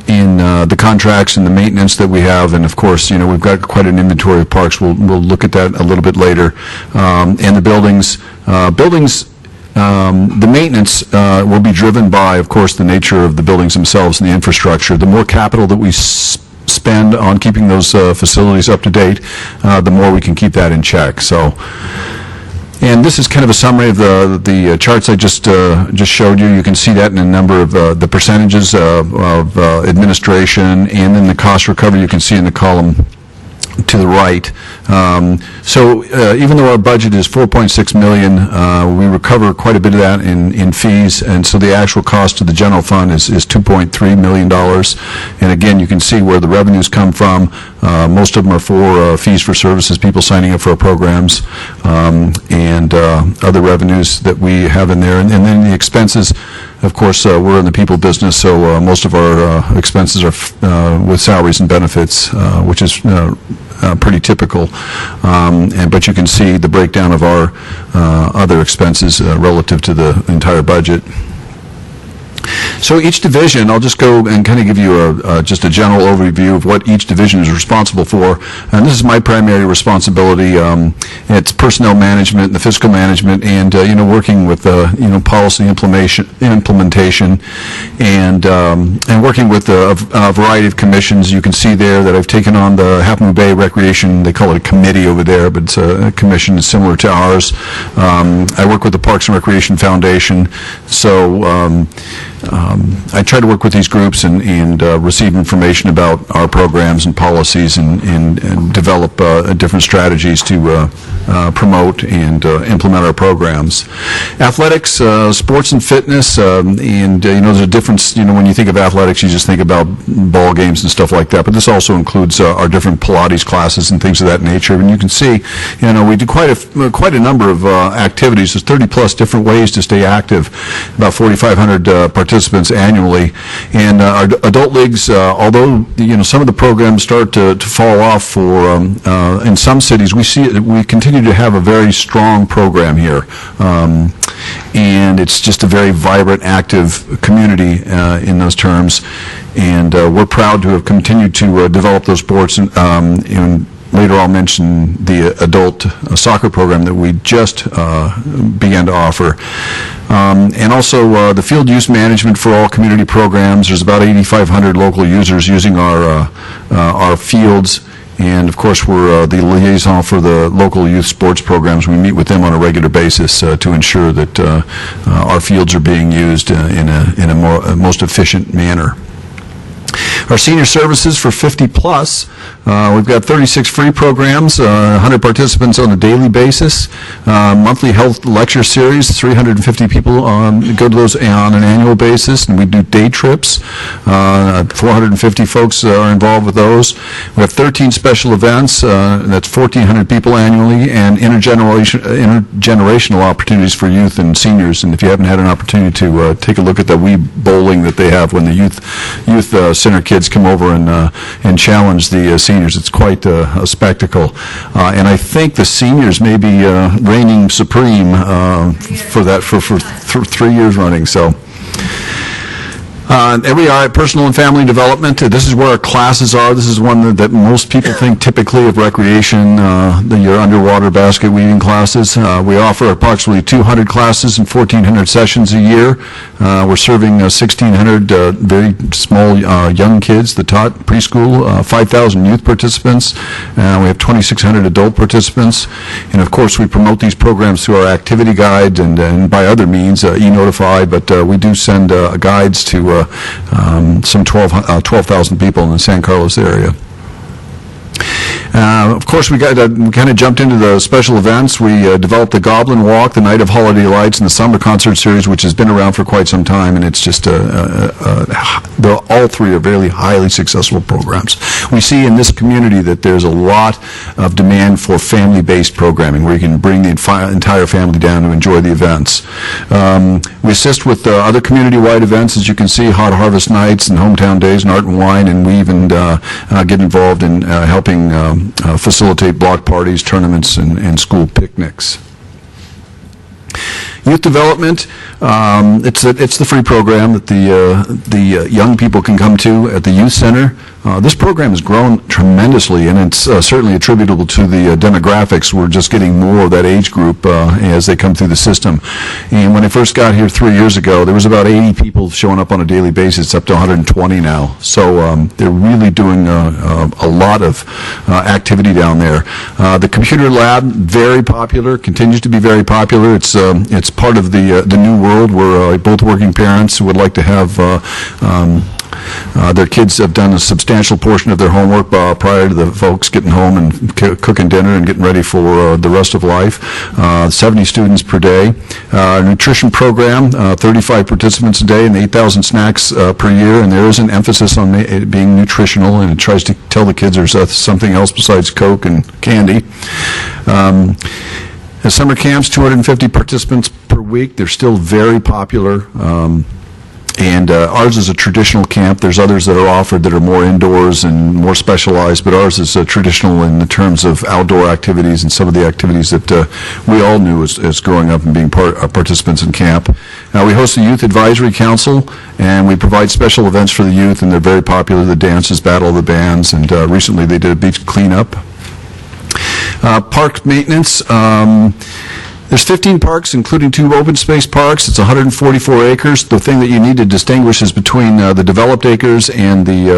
the contracts and the maintenance that we have, and of course, you know, we've got quite an inventory of parks. We'll look at that a little bit later. And the buildings, the maintenance will be driven by, of course, the nature of the buildings themselves and the infrastructure. The more capital that we spend on keeping those facilities up to date, the more we can keep that in check. So And this is kind of a summary of the charts I just showed you. You can see that in a number of the percentages of administration, and in the cost recovery you can see in the column to the right. So even though our budget is $4.6 million, we recover quite a bit of that in fees, and so the actual cost to the general fund is $2.3 million. And again, you can see where the revenues come from. Most of them are for fees for services, people signing up for our programs, and other revenues that we have in there. And then the expenses, of course, we're in the people business, so most of our expenses are with salaries and benefits, which is pretty typical. But you can see the breakdown of our other expenses relative to the entire budget. So each division, I'll just go and kind of give you just a general overview of what each division is responsible for. And this is my primary responsibility. It's personnel management and the fiscal management, and working with policy implementation, and working with a variety of commissions. You can see there that I've taken on the Half Moon Bay Recreation. They call it a committee over there, but it's a commission similar to ours. I work with the Parks and Recreation Foundation, so I try to work with these groups and receive information about our programs and policies, and develop different strategies to promote and implement our programs. Athletics, sports and fitness, and there's a difference. When you think of athletics, you just think about ball games and stuff like that, but this also includes our different Pilates classes and things of that nature. And you can see, we do quite a number of activities. There's 30 plus different ways to stay active. About 4,500 participants annually, and our adult leagues, although some of the programs start to fall off for in some cities, we continue to have a very strong program here, and it's just a very vibrant, active community in those terms, and we're proud to have continued to develop those sports. And later I'll mention the adult soccer program that we just began to offer. And also the field use management for all community programs. There's about 8,500 local users using our fields. And of course, we're the liaison for the local youth sports programs. We meet with them on a regular basis to ensure that our fields are being used in a most efficient manner. Our senior services for 50 plus, we've got 36 free programs, 100 participants on a daily basis, monthly health lecture series, 350 people go to those on an annual basis, and we do day trips. 450 folks are involved with those. We have 13 special events, that's 1,400 people annually, and intergenerational opportunities for youth and seniors. And if you haven't had an opportunity to take a look at the wee bowling that they have when the youth center kids come over and challenge the seniors, it's quite a spectacle. And I think the seniors may be reigning supreme for that for 3 years running. So. There we are at personal and family development. This is where our classes are. This is one that most people think typically of recreation, your underwater basket weaving classes. We offer approximately 200 classes and 1,400 sessions a year. We're serving 1,600 very small young kids, the tot preschool, 5,000 youth participants. We have 2,600 adult participants. And of course, we promote these programs through our activity guides and by other means, e-notify, but we do send guides to some 12,000 people in the San Carlos area. Of course, we kind of jumped into the special events. We developed the Goblin Walk, the Night of Holiday Lights, and the Summer Concert Series, which has been around for quite some time, and it's just all three are very highly successful programs. We see in this community that there's a lot of demand for family-based programming, where you can bring the entire family down to enjoy the events. We assist with other community-wide events, as you can see, Hot Harvest Nights and Hometown Days and Art and Wine, and we even get involved in helping facilitate block parties, tournaments, and school picnics. Youth development, it's the free program that the young people can come to at the youth center. This program has grown tremendously, and it's certainly attributable to the demographics. We're just getting more of that age group as they come through the system. And when I first got here 3 years ago, there was about 80 people showing up on a daily basis, up to 120 now. So they're really doing a lot of activity down there. The computer lab, very popular, continues to be very popular. It's part of the new world where both working parents would like to have their kids have done a substantial portion of their homework prior to the folks getting home and cooking dinner and getting ready for the rest of life. 70 students per day. Nutrition program, 35 participants a day and 8,000 snacks per year, and there is an emphasis on it being nutritional, and it tries to tell the kids there's something else besides Coke and candy. The summer camps, 250 participants per week. They're still very popular. And ours is a traditional camp. There's others that are offered that are more indoors and more specialized, but ours is traditional in the terms of outdoor activities and some of the activities that we all knew as growing up and being participants in camp. We host the Youth Advisory Council, and we provide special events for the youth, and they're very popular. The dances, Battle of the Bands, and recently they did a beach cleanup. Park maintenance. There's 15 parks, including 2 open space parks. It's 144 acres. The thing that you need to distinguish is between the developed acres and the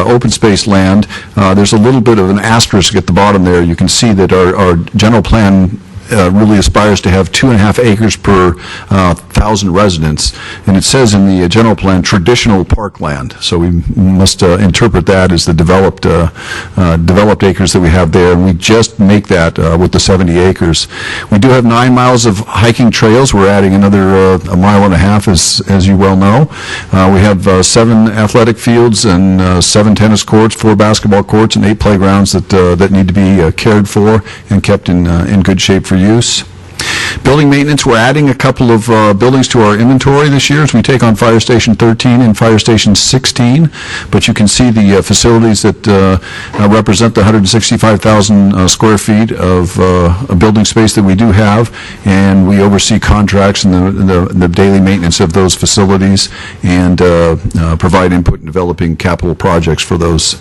open space land. There's a little bit of an asterisk at the bottom there. You can see that our general plan really aspires to have 2.5 acres per 1,000 residents, and it says in the general plan traditional parkland. So we must interpret that as the developed acres that we have there, and we just make that with the 70 acres. We do have 9 miles of hiking trails. We're adding another 1.5 miles, as you well know. We have 7 athletic fields and 7 tennis courts, 4 basketball courts, and 8 playgrounds that need to be cared for and kept in good shape for use. Building maintenance, we're adding a couple of buildings to our inventory this year as we take on Fire Station 13 and Fire Station 16, but you can see the facilities that represent the 165,000 square feet of building space that we do have, and we oversee contracts and the daily maintenance of those facilities and provide input in developing capital projects for those.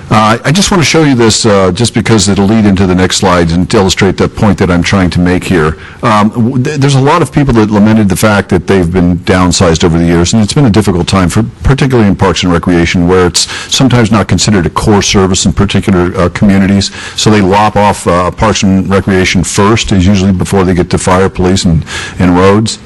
I just want to show you this just because it'll lead into the next slides and to illustrate the point that I'm trying to make here. There's a lot of people that lamented the fact that they've been downsized over the years, and it's been a difficult time, particularly in Parks and Recreation, where it's sometimes not considered a core service in particular communities, so they lop off Parks and Recreation first, is usually before they get to fire, police, and roads.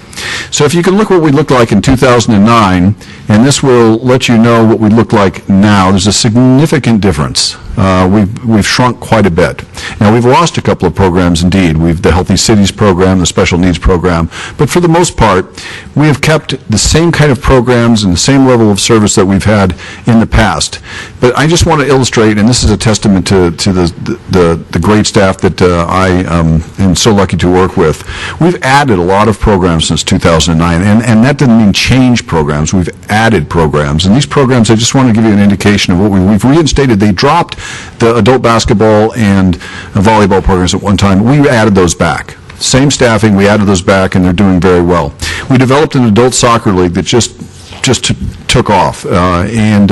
So if you can look what we looked like in 2009, and this will let you know what we look like now, there's a significant difference. We've shrunk quite a bit. Now, we've lost a couple of programs indeed. We've the Healthy Cities program, the Special Needs program, but for the most part, we have kept the same kind of programs and the same level of service that we've had in the past. But I just want to illustrate, and this is a testament to the great staff that I am so lucky to work with. We've added a lot of programs since 2009, and that doesn't mean change programs. We've added programs, and these programs, I just want to give you an indication of what we've reinstated. They dropped the adult basketball and volleyball programs at one time. We added those back. Same staffing, we added those back, and they're doing very well. We developed an adult soccer league that just took off, and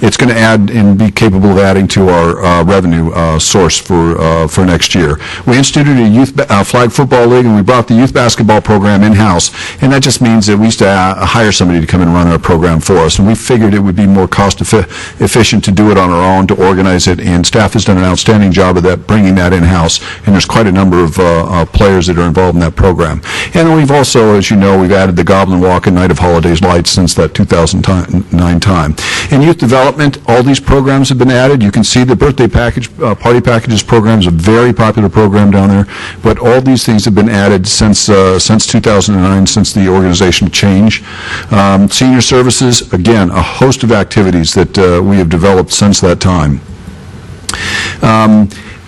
it's going to add and be capable of adding to our revenue source for next year. We instituted a youth flag football league, and we brought the youth basketball program in-house, and that just means that we used to hire somebody to come and run our program for us, and we figured it would be more cost efficient to do it on our own, to organize it, and staff has done an outstanding job of that, bringing that in-house, and there's quite a number of players that are involved in that program. And we've also, as you know, we've added the Goblin Walk and Night of Holidays Lights since that 2009 time. In youth development, all these programs have been added. You can see the birthday package, party packages program is a very popular program down there, but all these things have been added since 2009, since the organizational change. Senior services, again, a host of activities that we have developed since that time.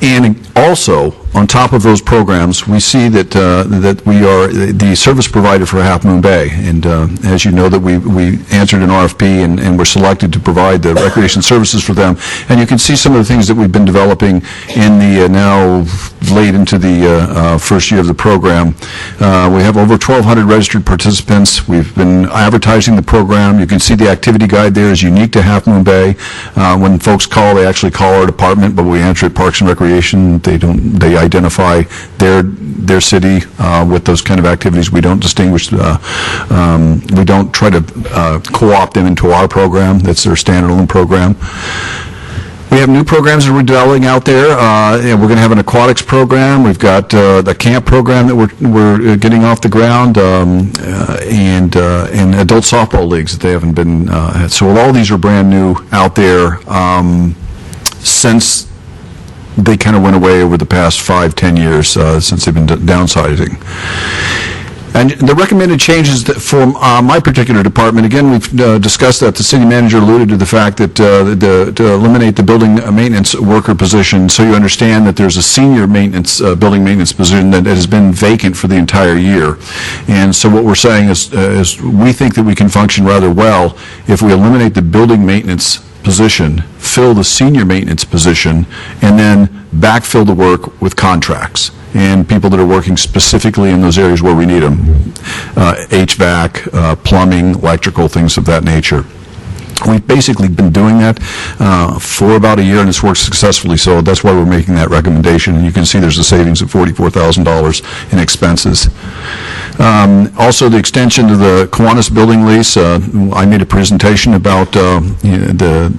And also, on top of those programs, we see that that we are the service provider for Half Moon Bay, and as you know, that we answered an RFP and were selected to provide the recreation services for them. And you can see some of the things that we've been developing in the now late into the first year of the program. We have over 1,200 registered participants. We've been advertising the program. You can see the activity guide there is unique to Half Moon Bay. When folks call, they actually call our department, but we answer at Parks and Recreation. They identify their city with those kind of activities. We don't distinguish, we don't try to co-opt them into our program. That's their standalone program. We have new programs that we're developing out there. We're going to have an aquatics program. We've got the camp program that we're getting off the ground, and adult softball leagues that they haven't been. So all these are brand new out there since they kind of went away over the past 5-10 years since they've been downsizing. And the recommended changes for my particular department, again, we've discussed that. The city manager alluded to the fact that to eliminate the building maintenance worker position, so you understand that there's a senior maintenance, building maintenance position that has been vacant for the entire year. And so what we're saying is we think that we can function rather well if we eliminate the building maintenance position, fill the senior maintenance position, and then backfill the work with contracts and people that are working specifically in those areas where we need them, HVAC, plumbing, electrical, things of that nature. We've basically been doing that for about a year, and it's worked successfully, so that's why we're making that recommendation. And you can see there's a savings of $44,000 in expenses. Also, the extension to the Kiwanis building lease, I made a presentation about the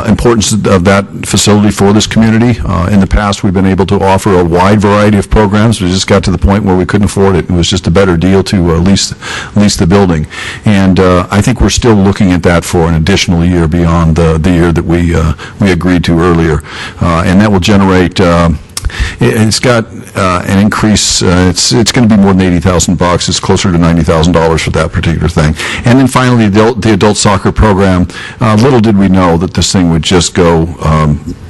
importance of that facility for this community. In the past, we've been able to offer a wide variety of programs. We just got to the point where we couldn't afford it. It was just a better deal to lease the building. And I think we're still looking at that for an additional year beyond the year that we agreed to earlier. And that will generate it's got an increase. It's going to be more than $80,000. It's closer to $90,000 for that particular thing. And then finally, the adult soccer program. Little did we know that this thing would just go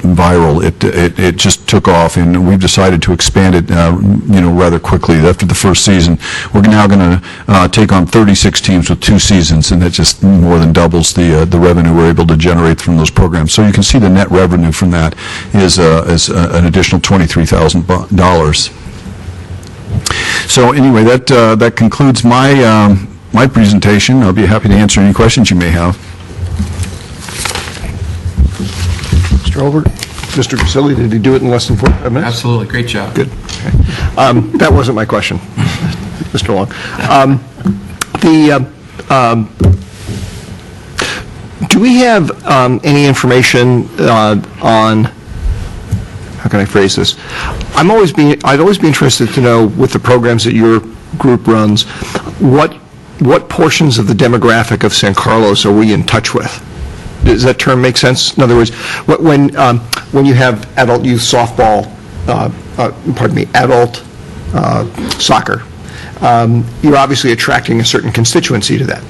viral. It just took off, and we've decided to expand it, rather quickly. After the first season, we're now going to take on 36 teams with 2 seasons, and that just more than doubles the revenue we're able to generate from those programs. So you can see the net revenue from that is an additional $23,000. So anyway, that concludes my presentation. I'll be happy to answer any questions you may have. Mr. Holbert? Mr. Grisilli, did he do it in less than 45 minutes? Absolutely. Great job. Good. Okay. That wasn't my question, Mr. Long. Do we have any information on, how can I phrase this? I'd always be interested to know, with the programs that your group runs, what portions of the demographic of San Carlos are we in touch with? Does that term make sense? In other words, when you have adult youth softball, adult soccer, you're obviously attracting a certain constituency to that.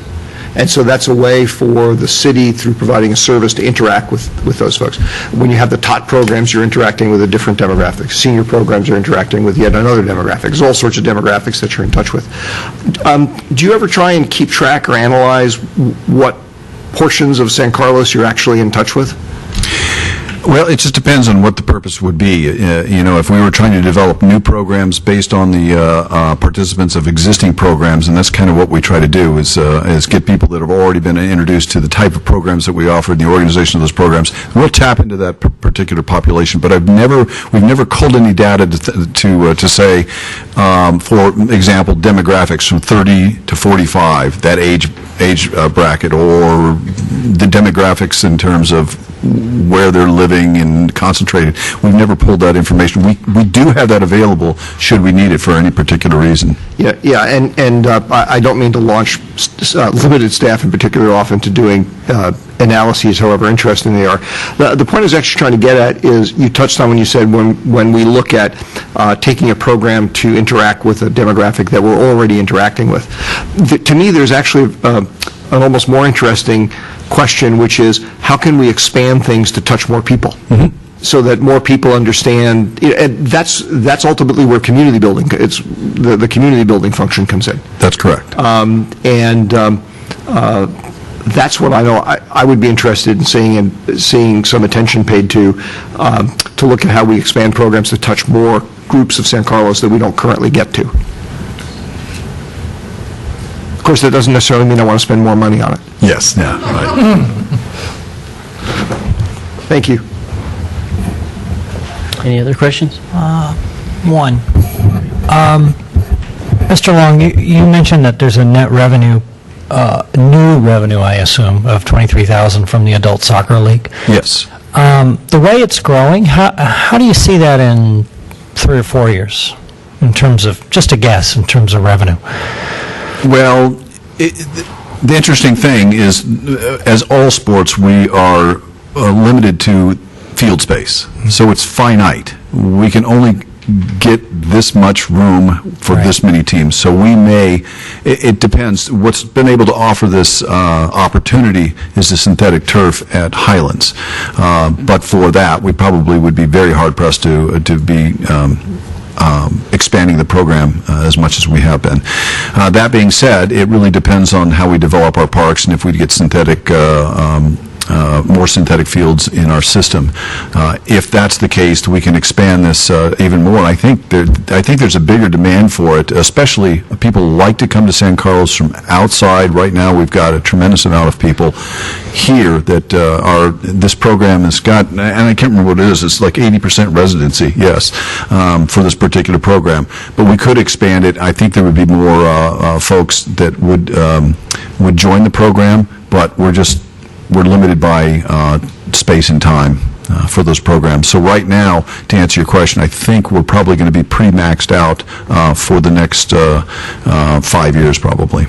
And so that's a way for the city, through providing a service, to interact with those folks. When you have the TOT programs, you're interacting with a different demographic. Senior programs are interacting with yet another demographic. There's all sorts of demographics that you're in touch with. Do you ever try and keep track or analyze what portions of San Carlos you're actually in touch with? Well, it just depends on what the purpose would be. If we were trying to develop new programs based on the participants of existing programs, and that's kind of what we try to do, is get people that have already been introduced to the type of programs that we offer and the organization of those programs. We'll tap into that particular population, but we've never culled any data to say, for example, demographics from 30 to 45, that age bracket, or the demographics in terms of where they're living and concentrated. We've never pulled that information. We do have that available should we need it for any particular reason. Yeah, and I don't mean to launch limited staff in particular off into doing analyses, however interesting they are. The point I was actually trying to get at is, you touched on when you said when we look at taking a program to interact with a demographic that we're already interacting with. To me, there's actually an almost more interesting question, which is, how can we expand things to touch more people? Mm-hmm. so that more people understand, and that's ultimately where community building, it's the community building function comes in. That's correct. That's what I know I would be interested in seeing some attention paid to look at how we expand programs to touch more groups of San Carlos that we don't currently get to. Of course, that doesn't necessarily mean I want to spend more money on it. Yes, yeah, right. Thank you. Any other questions? One. Mr. Long, you mentioned that there's a net revenue, new revenue, I assume, of $23,000 from the Adult Soccer League. Yes. The way it's growing, how do you see that in 3 or 4 years, in terms of, just a guess, in terms of revenue? Well, the interesting thing is, as all sports, we are limited to field space. So it's finite. We can only get this much room for this many teams. So we may, it depends. What's been able to offer this opportunity is the synthetic turf at Highlands. But for that, we probably would be very hard-pressed to be expanding the program as much as we have been. That being said, it really depends on how we develop our parks and if we get synthetic more synthetic fields in our system. If that's the case, we can expand this even more. I think there's a bigger demand for it, especially people like to come to San Carlos from outside. Right now, we've got a tremendous amount of people here that this program has got, and I can't remember what it is, it's like 80% residency, yes, for this particular program. But we could expand it. I think there would be more folks that would join the program, but we're limited by space and time for those programs. So right now, to answer your question, I think we're probably going to be pretty maxed out for the next 5 years, probably.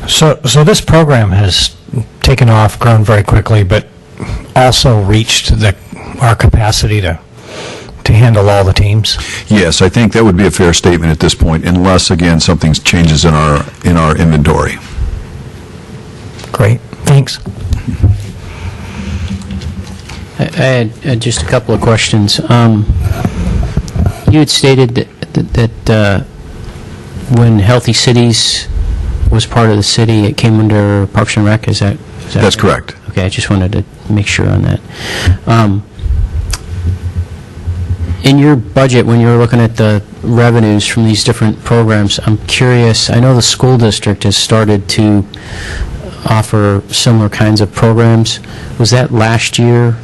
So this program has taken off, grown very quickly, but also reached our capacity to handle all the teams? Yes, I think that would be a fair statement at this point, unless, again, something changes in our inventory. Great, thanks. I had just a couple of questions. You had stated that when Healthy Cities was part of the city, it came under Parks and Rec. Is that That's correct. Okay, I just wanted to make sure on that. In your budget, when you were looking at the revenues from these different programs, I'm curious, I know the school district has started to offer similar kinds of programs. Was that last year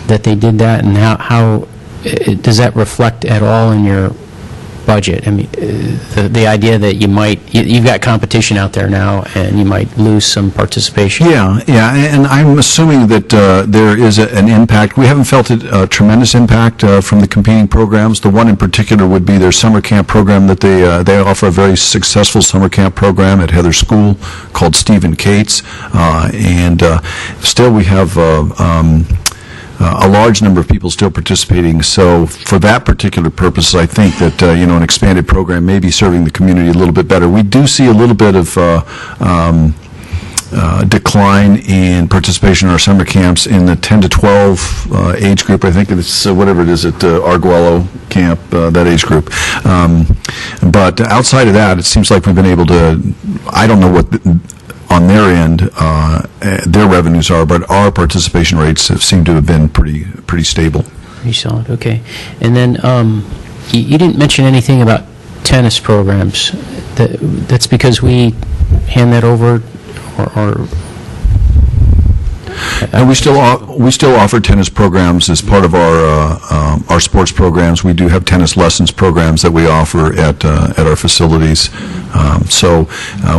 that they did that, and how does that reflect at all in your budget? I mean, the idea that you've got competition out there now, and you might lose some participation. Yeah, and I'm assuming that there is an impact. We haven't felt a tremendous impact from the competing programs. The one in particular would be their summer camp program that they offer a very successful summer camp program at Heather School called Stephen Cates, and still we have a large number of people still participating. So for that particular purpose, I think that an expanded program may be serving the community a little bit better. We do see a little bit of decline in participation in our summer camps in the 10 to 12 age group. I think it's whatever it is at Arguello camp, that age group. But outside of that, it seems like we've been able to, I don't know what on their end, their revenues are, but our participation rates seem to have been pretty stable. Pretty solid, okay. And then you didn't mention anything about tennis programs. That's because we hand that over, or and we still offer tennis programs as part of our sports programs. We do have tennis lessons programs that we offer at our facilities. So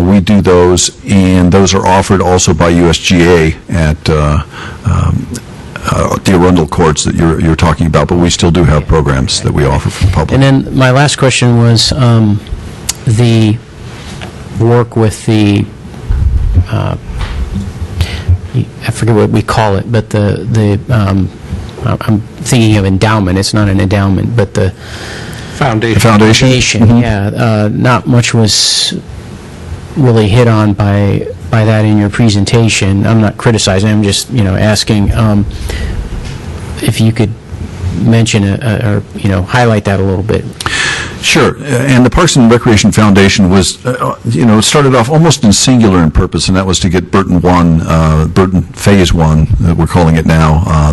we do those, and those are offered also by USGA at the Arundel courts that you're talking about. But we still do have programs that we offer for the public. And then my last question was the work with the. I forget what we call it, but I'm thinking of endowment. It's not an endowment, but the foundation. Mm-hmm. Yeah, not much was really hit on by that in your presentation. I'm not criticizing. I'm just asking if you could mention or, highlight that a little bit. Sure. And the Parks and Recreation Foundation was, started off almost in singular in purpose, and that was to get Burton Phase 1, we're calling it now,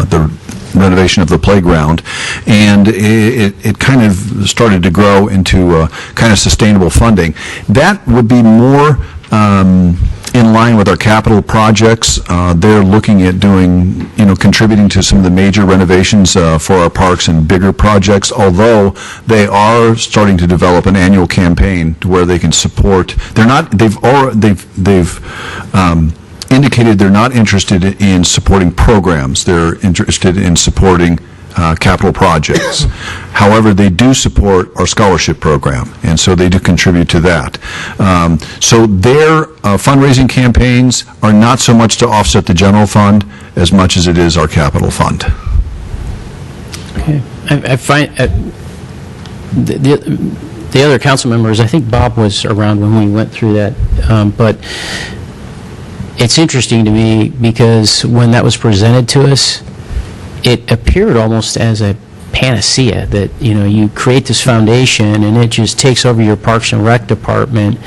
the renovation of the playground. And it kind of started to grow into kind of sustainable funding. That would be more in line with our capital projects. They're looking at doing, contributing to some of the major renovations for our parks and bigger projects, although they are starting to develop an annual campaign to where they can support. They've indicated they're not interested in supporting programs. They're interested in supporting capital projects. However, they do support our scholarship program, and so they do contribute to that. So their fundraising campaigns are not so much to offset the general fund as much as it is our capital fund. Okay. I find the other council members, I think Bob was around when we went through that, but it's interesting to me because when that was presented to us, it appeared almost as a panacea that, you create this foundation and it just takes over your Parks and Rec department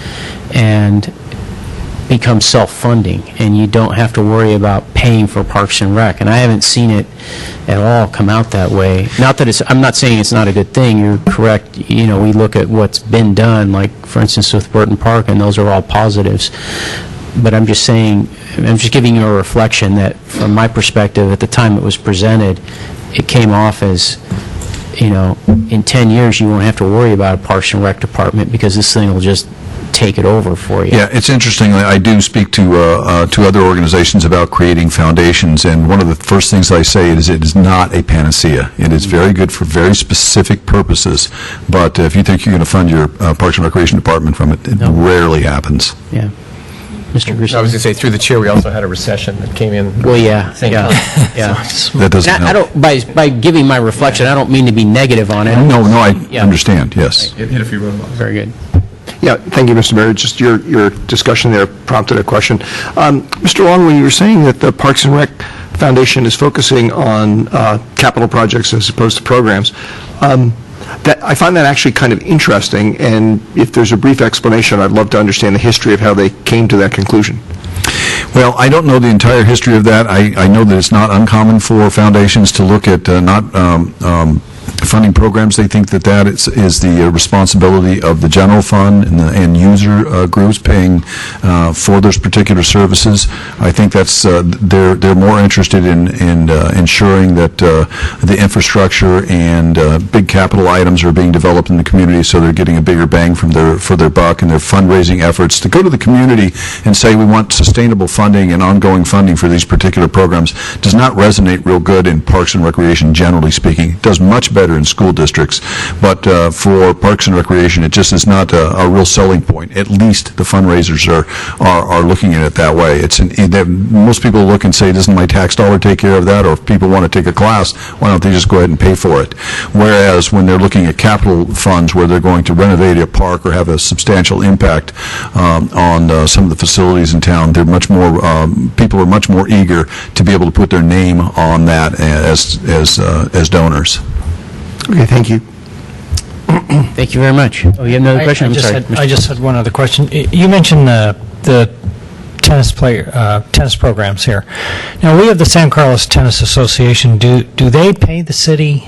and becomes self-funding, and you don't have to worry about paying for Parks and Rec. And I haven't seen it at all come out that way. Not that I'm not saying it's not a good thing. You're correct. We look at what's been done, like, for instance, with Burton Park, and those are all positives. But I'm just saying, I'm just giving you a reflection that from my perspective, at the time it was presented, it came off as, in 10 years you won't have to worry about a Parks and Rec department because this thing will just take it over for you. Yeah, it's interesting. I do speak to other organizations about creating foundations, and one of the first things I say is it is not a panacea. It is very good for very specific purposes, but if you think you're going to fund your Parks and Recreation department from it, it rarely happens. Yeah. Mr. Grissom. I was going to say, through the chair, we also had a recession that came in. Well, yeah. That doesn't help. I don't, by giving my reflection, I don't mean to be negative on it. No, I understand, yes. It hit a few roadblocks. Very good. Yeah, thank you, Mr. Mayor. Just your discussion there prompted a question. Mr. Long, when you were saying that the Parks and Rec Foundation is focusing on capital projects as opposed to programs, I find that actually kind of interesting, and if there's a brief explanation, I'd love to understand the history of how they came to that conclusion. Well, I don't know the entire history of that. I know that it's not uncommon for foundations to look at not funding programs. They think that is the responsibility of the general fund and the end user groups paying for those particular services. I think that's they're more interested in ensuring that the infrastructure and big capital items are being developed in the community, so they're getting a bigger bang for their buck, and their fundraising efforts to go to the community and say we want sustainable funding and ongoing funding for these particular programs does not resonate real good in Parks and Recreation, generally speaking. It does much better in school districts, but for Parks and Recreation, it just is not a real selling point. At least the fundraisers are looking at it that way. Most people look and say, doesn't my tax dollar take care of that? Or if people want to take a class, why don't they just go ahead and pay for it? Whereas when they're looking at capital funds where they're going to renovate a park or have a substantial impact on some of the facilities in town, they're much more people are much more eager to be able to put their name on that as donors. Okay, thank you. Thank you very much. Oh, you have another question? I just had one other question. You mentioned the tennis programs here. Now, we have the San Carlos Tennis Association. Do they pay the city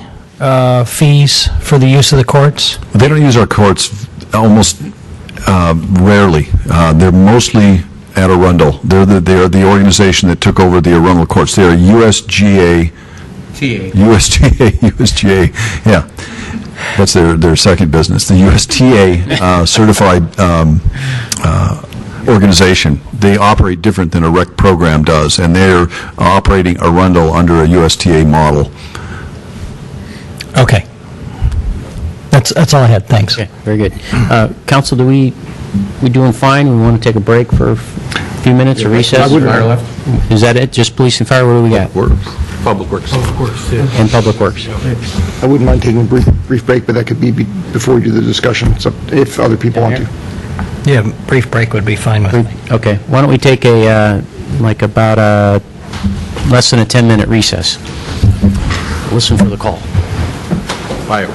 fees for the use of the courts? They don't use our courts almost rarely. They're mostly at Arundel. They're the organization that took over the Arundel courts. They're USGA. USGA, yeah. That's their second business. The USTA certified organization. They operate different than a rec program does, and they're operating Arundel under a USTA model. Okay. That's all I had. Thanks. Okay, very good. Council, we doing fine? We want to take a break for a few minutes or recess? Left. Is that it? Just police and fire? What do we got? Public Works. And Public Works. I wouldn't mind taking a brief break, but that could be before we do the discussion, so if other people want to. Yeah, brief break would be fine with me. Okay. Why don't we take about less than a 10-minute recess? listen for the call. Fire.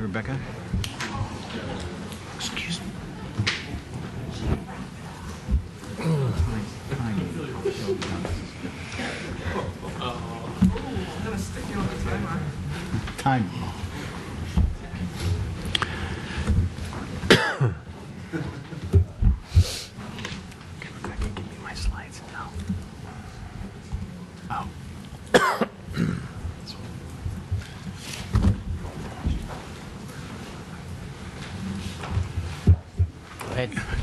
Rebecca. Excuse me. I'm going to stick you on the timer. Time. Give me my slides now. Oh.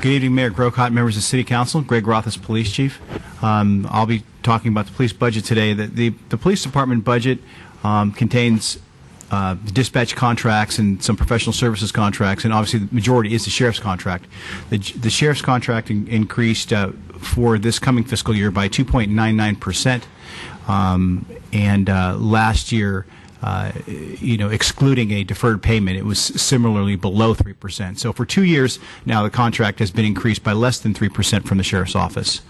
Good evening, Mayor Grocott, members of City Council. Greg Roth is Police Chief. I'll be talking about the police budget today. The police department budget contains the dispatch contracts and some professional services contracts, and obviously the majority is the sheriff's contract. The sheriff's contract increased for this coming fiscal year by 2.99%, and last year, excluding a deferred payment, it was similarly below 3%. So for 2 years now, the contract has been increased by less than 3% from the Sheriff's Office.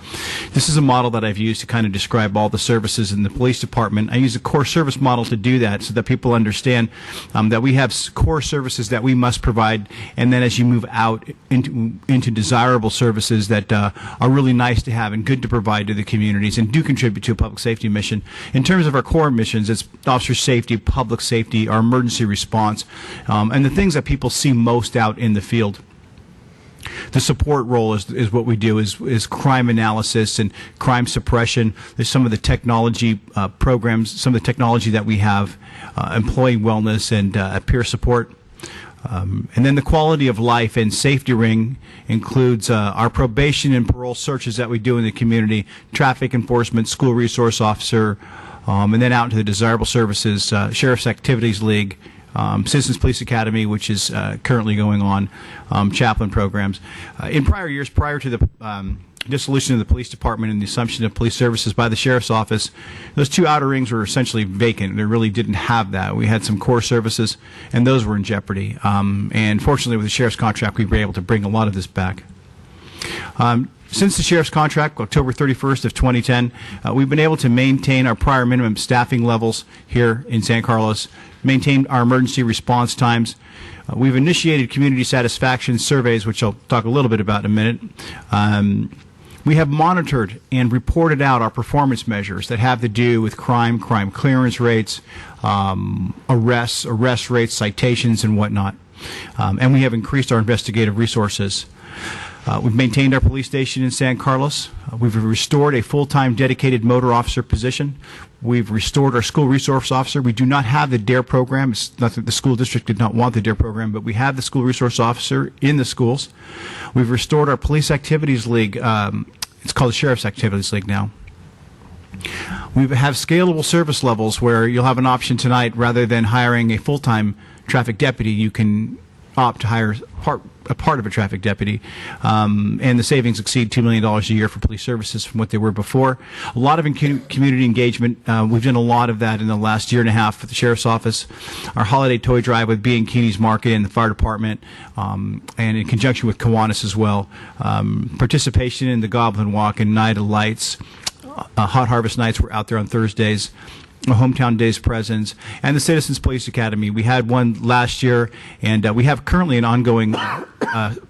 This is a model that I've used to kind of describe all the services in the police department. I use a core service model to do that so that people understand that we have core services that we must provide, and then as you move out into desirable services that are really nice to have and good to provide to the communities and do contribute to a public safety mission. In terms of our core missions, it's officer safety, public safety, our emergency response, and the things that people see most out in the field. The support role is what we do, is crime analysis and crime suppression. There's some of the technology programs, some of the technology that we have, employee wellness and peer support. And then the quality of life and safety ring includes our probation and parole searches that we do in the community, traffic enforcement, school resource officer, and then out into the desirable services, Sheriff's Activities League, Citizens Police Academy, which is currently going on, chaplain programs. In prior years, prior to the dissolution of the police department and the assumption of police services by the Sheriff's Office, those two outer rings were essentially vacant. They really didn't have that. We had some core services, and those were in jeopardy. And fortunately, with the Sheriff's contract, we were able to bring a lot of this back. Since the Sheriff's contract, October 31st of 2010, we've been able to maintain our prior minimum staffing levels here in San Carlos, maintain our emergency response times. We've initiated community satisfaction surveys, which I'll talk a little bit about in a minute. We have monitored and reported out our performance measures that have to do with crime clearance rates, arrest rates, citations, and whatnot. And we have increased our investigative resources. We've maintained our police station in San Carlos. We've restored a full-time dedicated motor officer position. We've restored our school resource officer. We do not have the DARE program. It's not that the school district did not want the DARE program, but we have the school resource officer in the schools. We've restored our police activities league. It's called the Sheriff's Activities League now. We have scalable service levels where you'll have an option tonight, rather than hiring a full-time traffic deputy, you can opt to hire a part of a traffic deputy, and the savings exceed $2 million a year for police services from what they were before. A lot of community engagement. We've done a lot of that in the last year and a half with the Sheriff's Office. Our holiday toy drive with Bianchini's Market and the fire department, and in conjunction with Kiwanis as well. Participation in the Goblin Walk and Night of Lights. Hot Harvest Nights were out there on Thursdays. Hometown Days Presents, and the Citizens Police Academy. We had one last year, and we have currently an ongoing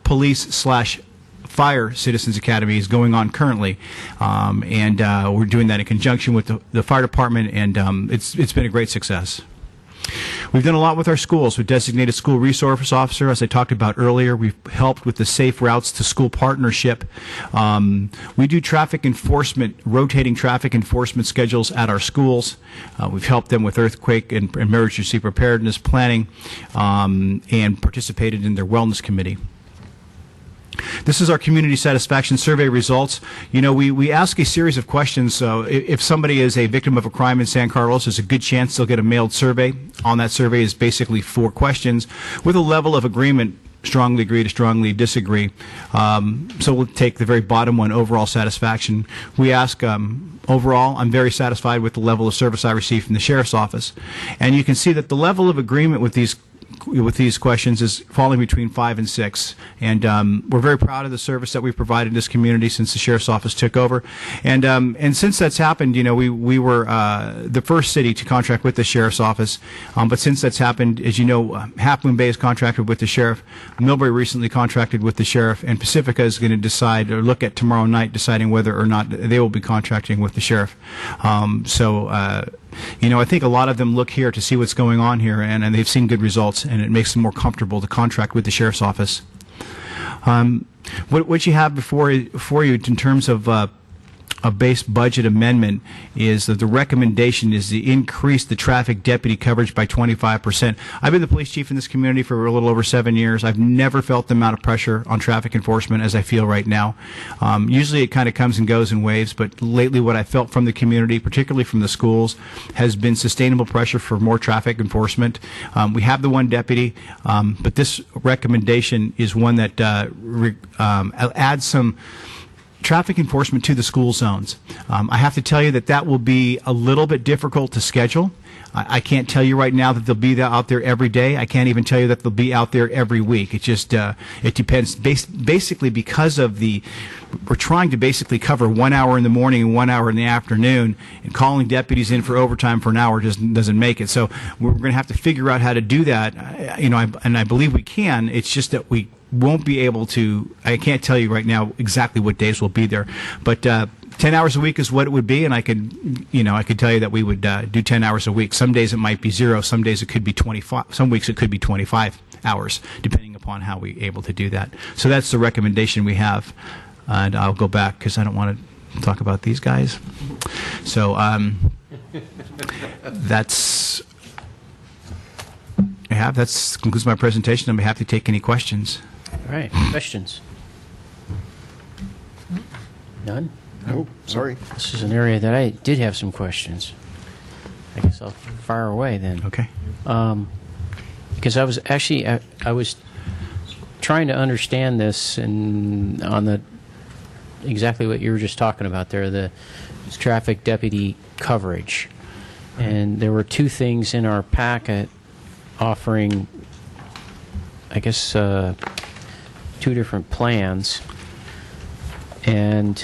police/fire Citizens Academy is going on currently, and we're doing that in conjunction with the fire department, and it's been a great success. We've done a lot with our schools. We've designated school resource officer, as I talked about earlier. We've helped with the Safe Routes to School partnership. We do traffic enforcement, rotating traffic enforcement schedules at our schools. We've helped them with earthquake and emergency preparedness planning, and participated in their wellness committee. This is our community satisfaction survey results. You know, we ask a series of questions. So if somebody is a victim of a crime in San Carlos, there's a good chance they'll get a mailed survey. On that survey is basically 4 questions with a level of agreement: strongly agree to strongly disagree. So we'll take the very bottom one, overall satisfaction. We ask, overall, I'm very satisfied with the level of service I received from the Sheriff's Office. And you can see that the level of agreement with these with these questions is falling between 5 and 6. And we're very proud of the service that we've provided this community since the Sheriff's Office took over. And since that's happened, we were the first city to contract with the Sheriff's Office. But since that's happened, as you know, Half Moon Bay is contracted with the Sheriff. Millbrae recently contracted with the Sheriff. And Pacifica is going to decide or look at tomorrow night deciding whether or not they will be contracting with the Sheriff. I think a lot of them look here to see what's going on here, and they've seen good results, and it makes them more comfortable to contract with the Sheriff's Office. What you have before you in terms of a base budget amendment is that the recommendation is to increase the traffic deputy coverage by 25%. I've been the police chief in this community for a little over 7 years. I've never felt the amount of pressure on traffic enforcement as I feel right now. Usually it kind of comes and goes in waves, but lately what I felt from the community, particularly from the schools, has been sustainable pressure for more traffic enforcement. We have the one deputy, but this recommendation is one that adds some traffic enforcement to the school zones. I have to tell you that will be a little bit difficult to schedule. I can't tell you right now that they'll be out there every day. I can't even tell you that they'll be out there every week. It just it depends. Basically, because of we're trying to basically cover 1 hour in the morning and 1 hour in the afternoon, and calling deputies in for overtime for an hour just doesn't make it. So we're going to have to figure out how to do that. And I believe we can. It's just that we won't be able to. I can't tell you right now exactly what days we'll be there, but 10 hours a week is what it would be, and I could tell you that we would do 10 hours a week. Some days it might be 0, some days it could be 25, some weeks it could be 25 hours, depending upon how we're able to do that. So that's the recommendation we have, and I'll go back because I don't want to talk about these guys. So that concludes my presentation. I'll be happy to take any questions. All right, questions? None? Oh, sorry. This is an area that I did have some questions. I guess I'll fire away then. Okay. Because I was actually, I was trying to understand this and on exactly what you were just talking about there, the traffic deputy coverage. And there were two things in our packet offering, I guess, 2 different plans. And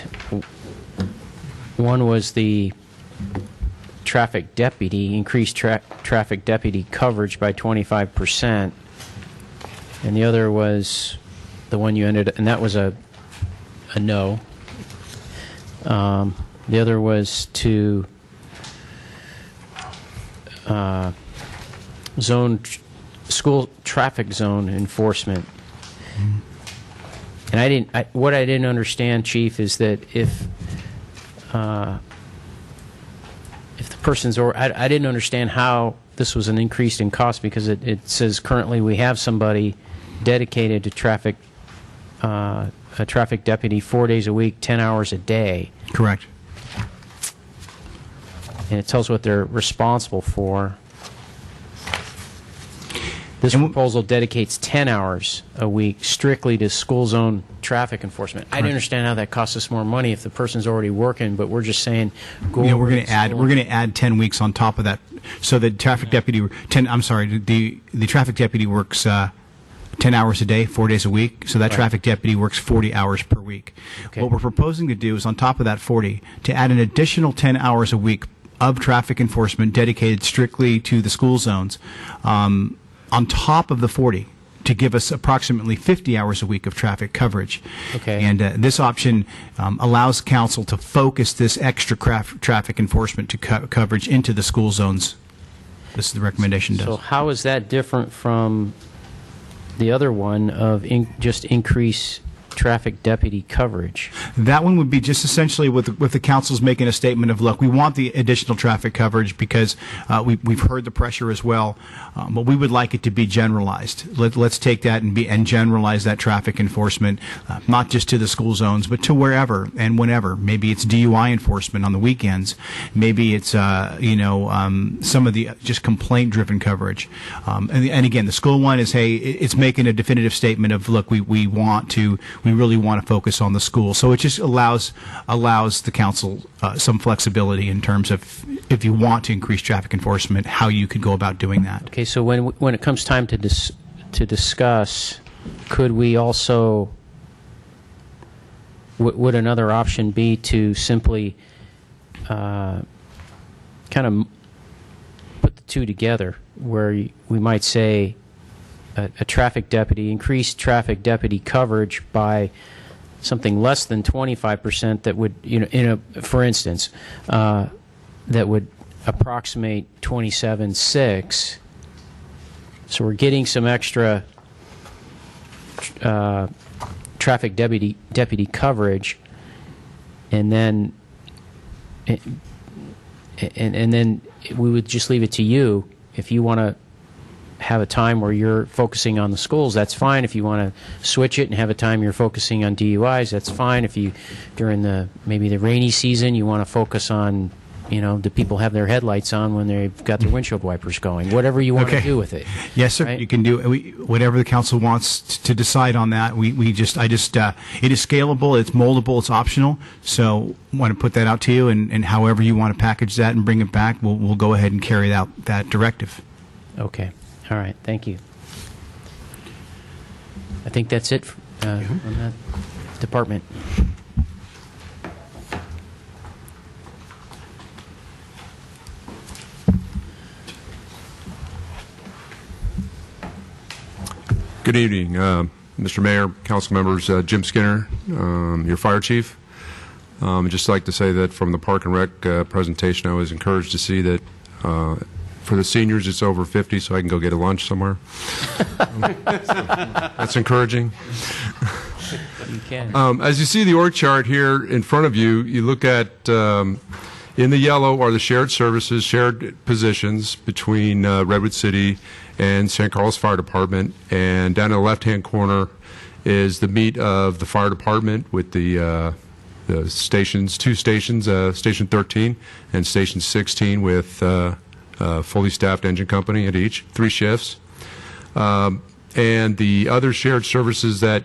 one was the traffic deputy, increased traffic deputy coverage by 25%. And the other was the one you ended, and that was a no. The other was to school traffic zone enforcement. And what I didn't understand, Chief, is that if the person's, or I didn't understand how this was an increase in cost, because it says currently we have somebody dedicated to a traffic deputy 4 days a week, 10 hours a day. Correct. And it tells what they're responsible for. This proposal dedicates 10 hours a week strictly to school zone traffic enforcement. Correct. I didn't understand how that costs us more money if the person's already working, but we're just saying go. Yeah, we're going to add 10 weeks on top of that. So the traffic deputy, the traffic deputy works 10 hours a day, 4 days a week. So that Right. traffic deputy works 40 hours per week. Okay. What we're proposing to do is, on top of that 40, to add an additional 10 hours a week of traffic enforcement dedicated strictly to the school zones, on top of the 40, to give us approximately 50 hours a week of traffic coverage. Okay. And this option allows council to focus this extra traffic enforcement to coverage into the school zones. This is the recommendation. So how is that different from the other one of just increase traffic deputy coverage? That one would be just essentially with the council's making a statement of, look, we want the additional traffic coverage because we've heard the pressure as well, but we would like it to be generalized. Let's take that and generalize that traffic enforcement, not just to the school zones, but to wherever and whenever. Maybe it's DUI enforcement on the weekends. Maybe it's some of the just complaint-driven coverage. And again, the school one is, hey, it's making a definitive statement of, look, we want to we really want to focus on the school. So it just allows the council some flexibility in terms of if you want to increase traffic enforcement, how you could go about doing that. Okay, so when it comes time to discuss, could we also, would another option be to simply kind of put the two together, where we might say a traffic deputy, increase traffic deputy coverage by something less than 25% that would, for instance, that would approximate 27.6. So we're getting some extra traffic deputy coverage, and then we would just leave it to you. If you want to have a time where you're focusing on the schools, that's fine. If you want to switch it and have a time you're focusing on DUIs, that's fine. If you, during maybe the rainy season, you want to focus on, do people have their headlights on when they've got their windshield wipers going? Whatever you want to do with it. Yes, sir. Right? You can do whatever the council wants to decide on that. It is scalable, it's moldable, it's optional. So I want to put that out to you, and however you want to package that and bring it back, we'll go ahead and carry out that directive. Okay. All right. Thank you. I think that's it on that department. Good evening, Mr. Mayor, council members. Jim Skinner, your fire chief. I'd just like to say that from the Park and Rec presentation, I was encouraged to see that for the seniors, it's over 50, so I can go get a lunch somewhere. That's encouraging. You can. As you see the org chart here in front of you, you look at, in the yellow are the shared services, shared positions between Redwood City and San Carlos Fire Department, and down in the left-hand corner is the meat of the fire department with the stations, two stations, Station 13 and Station 16 with fully staffed engine company at each, 3 shifts. And the other shared services that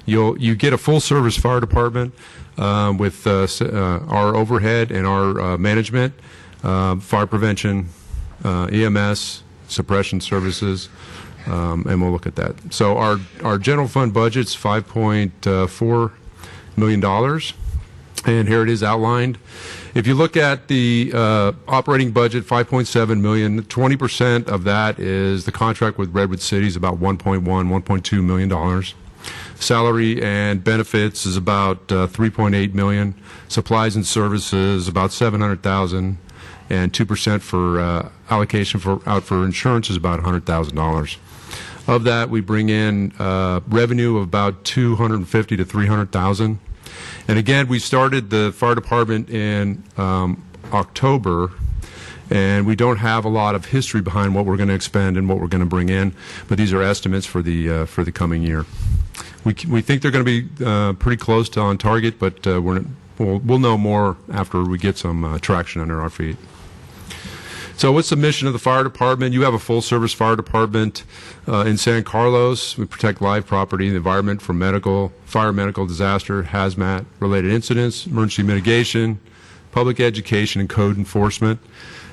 you get a full-service fire department with our overhead and our management, fire prevention, EMS, suppression services, and we'll look at that. So our general fund budget's $5.4 million, and here it is outlined. If you look at the operating budget, $5.7 million, 20% of that is the contract with Redwood City is about $1.2 million. Salary and benefits is about $3.8 million. Supplies and services about $700,000. And 2% for allocation out for insurance is about $100,000. Of that, we bring in revenue of about $250,000 to $300,000. And again, we started the fire department in October, and we don't have a lot of history behind what we're going to expend and what we're going to bring in, but these are estimates for the coming year. We think they're going to be pretty close to on target, but we'll know more after we get some traction under our feet. So what's the mission of the fire department? You have a full-service fire department in San Carlos. We protect live property and the environment from fire, medical disaster, hazmat-related incidents, emergency mitigation, public education, and code enforcement.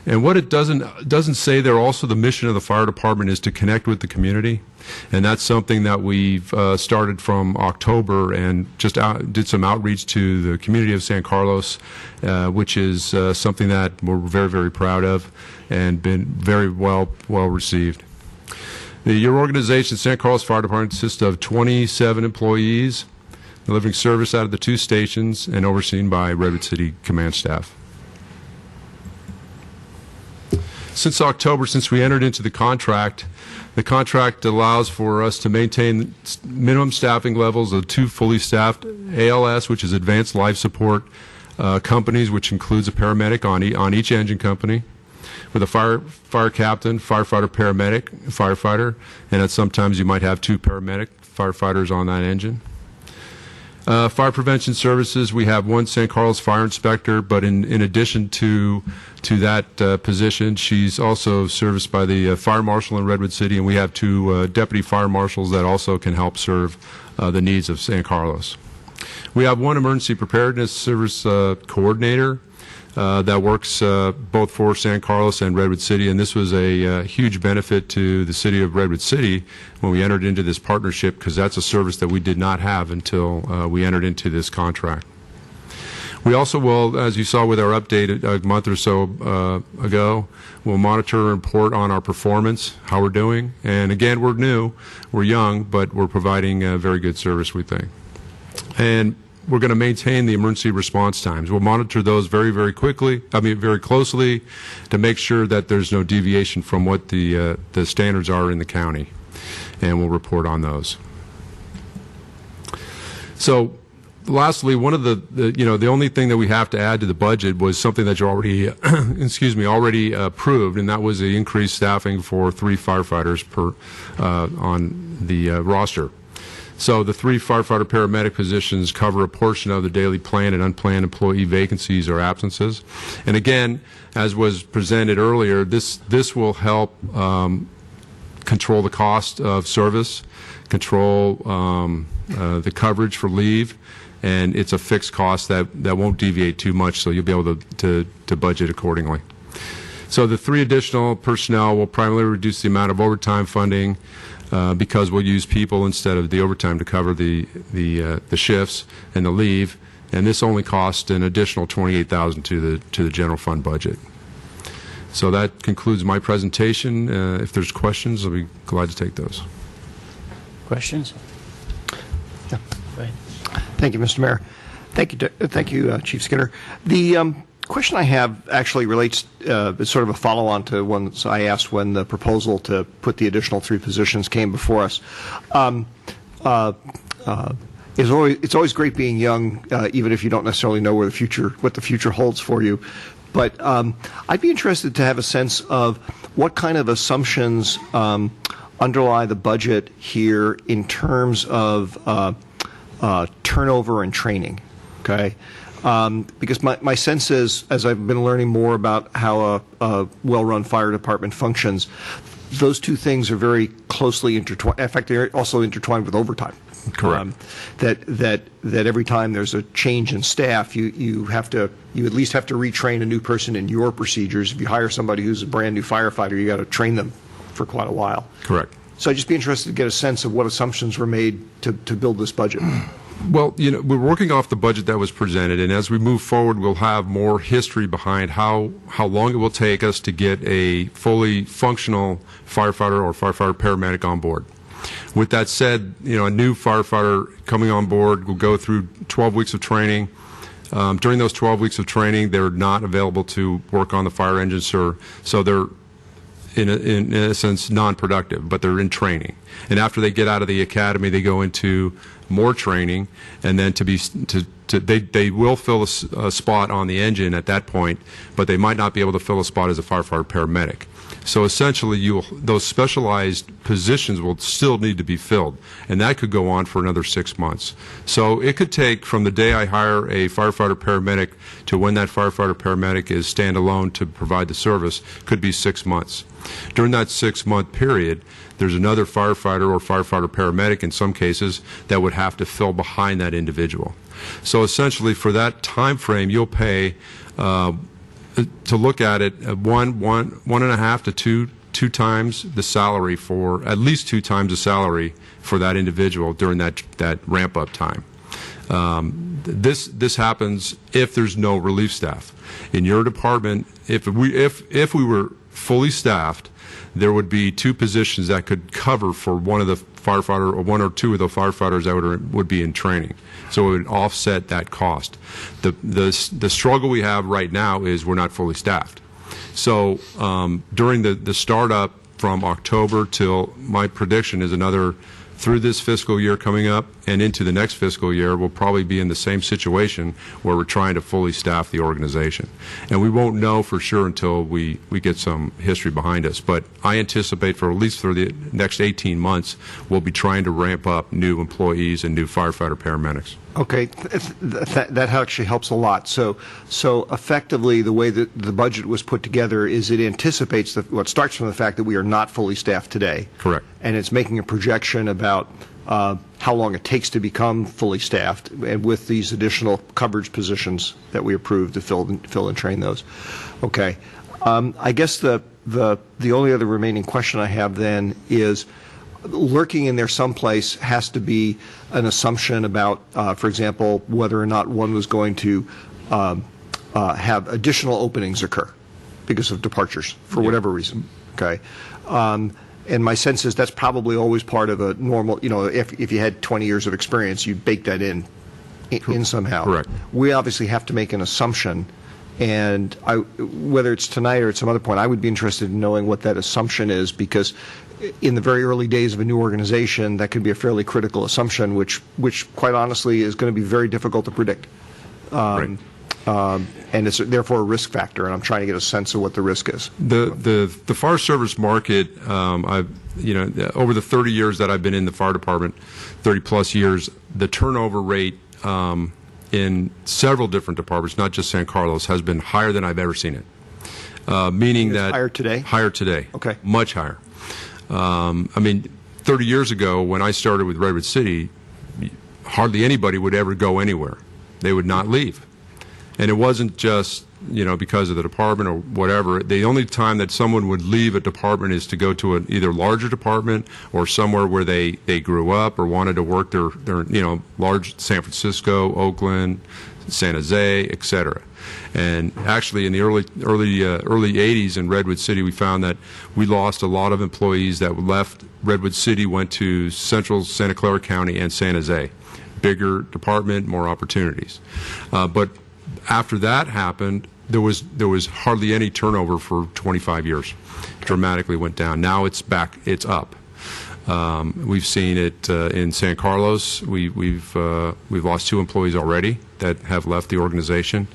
And what it doesn't say there, also the mission of the fire department is to connect with the community. And that's something that we've started from October and just did some outreach to the community of San Carlos, which is something that we're very, very proud of and been very well received. Your organization, San Carlos Fire Department, consists of 27 employees, delivering service out of the 2 stations and overseen by Redwood City command staff. Since October, since we entered into the contract allows for us to maintain minimum staffing levels of 2 fully staffed ALS, which is Advanced Life Support companies, which includes a paramedic on each engine company, with a fire captain, firefighter, paramedic, firefighter, and that sometimes you might have 2 paramedic firefighters on that engine. Fire prevention services, we have 1 San Carlos fire inspector, but in addition to that position, she's also serviced by the fire marshal in Redwood City, and we have 2 deputy fire marshals that also can help serve the needs of San Carlos. We have one emergency preparedness service coordinator that works both for San Carlos and Redwood City, and this was a huge benefit to the city of Redwood City when we entered into this partnership, because that's a service that we did not have until we entered into this contract. We also will, as you saw with our update a month or so ago, we'll monitor and report on our performance, how we're doing. And again, we're new, we're young, but we're providing a very good service, we think. And we're going to maintain the emergency response times. We'll monitor those very closely to make sure that there's no deviation from what the standards are in the county. And we'll report on those. So, lastly, one of the only thing that we have to add to the budget was something that you already, already approved, and that was the increased staffing for 3 firefighters on the roster. So the 3 firefighter-paramedic positions cover a portion of the daily planned and unplanned employee vacancies or absences. And again, as was presented earlier, this will help control the cost of service, control the coverage for leave, and it's a fixed cost that won't deviate too much, so you'll be able to budget accordingly. So the 3 additional personnel will primarily reduce the amount of overtime funding because we'll use people instead of the overtime to cover the shifts and the leave, and this only costs an additional $28,000 to the general fund budget. So that concludes my presentation. If there's questions, I'll be glad to take those. Questions? Yeah. Go ahead. Thank you, Mr. Mayor. Thank you, Chief Skinner. The question I have actually relates, it's sort of a follow-on to one I asked when the proposal to put the additional 3 positions came before us. It's always great being young, even if you don't necessarily know what the future holds for you. But I'd be interested to have a sense of what kind of assumptions underlie the budget here in terms of turnover and training. Okay. Because my sense is, as I've been learning more about how a well-run fire department functions, those 2 things are very closely intertwined. In fact, they're also intertwined with overtime. Correct. That every time there's a change in staff, you at least have to retrain a new person in your procedures. If you hire somebody who's a brand new firefighter, you got to train them for quite a while. Correct. So I'd just be interested to get a sense of what assumptions were made to build this budget. Well, we're working off the budget that was presented, and as we move forward, we'll have more history behind how long it will take us to get a fully functional firefighter or firefighter-paramedic on board. With that said, a new firefighter coming on board will go through 12 weeks of training. During those 12 weeks of training, they're not available to work on the fire engine, so they're in a sense non-productive, but they're in training. And after they get out of the academy, they go into more training, and then they will fill a spot on the engine at that point, but they might not be able to fill a spot as a firefighter paramedic. So essentially, those specialized positions will still need to be filled, and that could go on for another 6 months. So it could take from the day I hire a firefighter paramedic to when that firefighter paramedic is standalone to provide the service, could be 6 months. During that 6-month period, there's another firefighter or firefighter paramedic in some cases that would have to fill behind that individual. So essentially, for that time frame, you'll pay to look at it, 1.5 to 2 times the salary for, at least 2 times the salary for that individual during that ramp-up time. This happens if there's no relief staff. In your department, if we were fully staffed, there would be 2 positions that could cover for one of the firefighter or 1 or 2 of the firefighters that would be in training. So it would offset that cost. The struggle we have right now is we're not fully staffed. So during the startup from October till, my prediction is another, through this fiscal year coming up and into the next fiscal year, we'll probably be in the same situation where we're trying to fully staff the organization. And we won't know for sure until we get some history behind us. But I anticipate for at least for the next 18 months, we'll be trying to ramp up new employees and new firefighter paramedics. Okay, that actually helps a lot. So effectively, the way that the budget was put together is it anticipates what starts from the fact that we are not fully staffed today. Correct. And it's making a projection about how long it takes to become fully staffed, and with these additional coverage positions that we approved to fill and train those. Okay. I guess the only other remaining question I have then is, lurking in there someplace has to be an assumption about, for example, whether or not one was going to have additional openings occur because of departures for whatever reason. Okay. And my sense is that's probably always part of a normal, if you had 20 years of experience, you'd bake that in somehow. Correct. We obviously have to make an assumption, and whether it's tonight or at some other point, I would be interested in knowing what that assumption is, because in the very early days of a new organization, that can be a fairly critical assumption, which quite honestly is going to be very difficult to predict. Right. And it's therefore a risk factor, and I'm trying to get a sense of what the risk is. The fire service market, over the 30 years that I've been in the fire department, 30 plus years, the turnover rate in several different departments, not just San Carlos, has been higher than I've ever seen it. Meaning that higher today? Higher today. Okay. Much higher. 30 years ago when I started with Redwood City, hardly anybody would ever go anywhere. They would not leave. And it wasn't just, because of the department or whatever. The only time that someone would leave a department is to go to an either larger department or somewhere where they grew up or wanted to work their large San Francisco, Oakland, San Jose, etc. And actually, in the early 80s in Redwood City, we found that we lost a lot of employees that left Redwood City, went to central Santa Clara County and San Jose. Bigger department, more opportunities. But after that happened, there was hardly any turnover for 25 years. Dramatically went down. Now it's back. It's up. We've seen it in San Carlos. We've lost 2 employees already that have left the organization,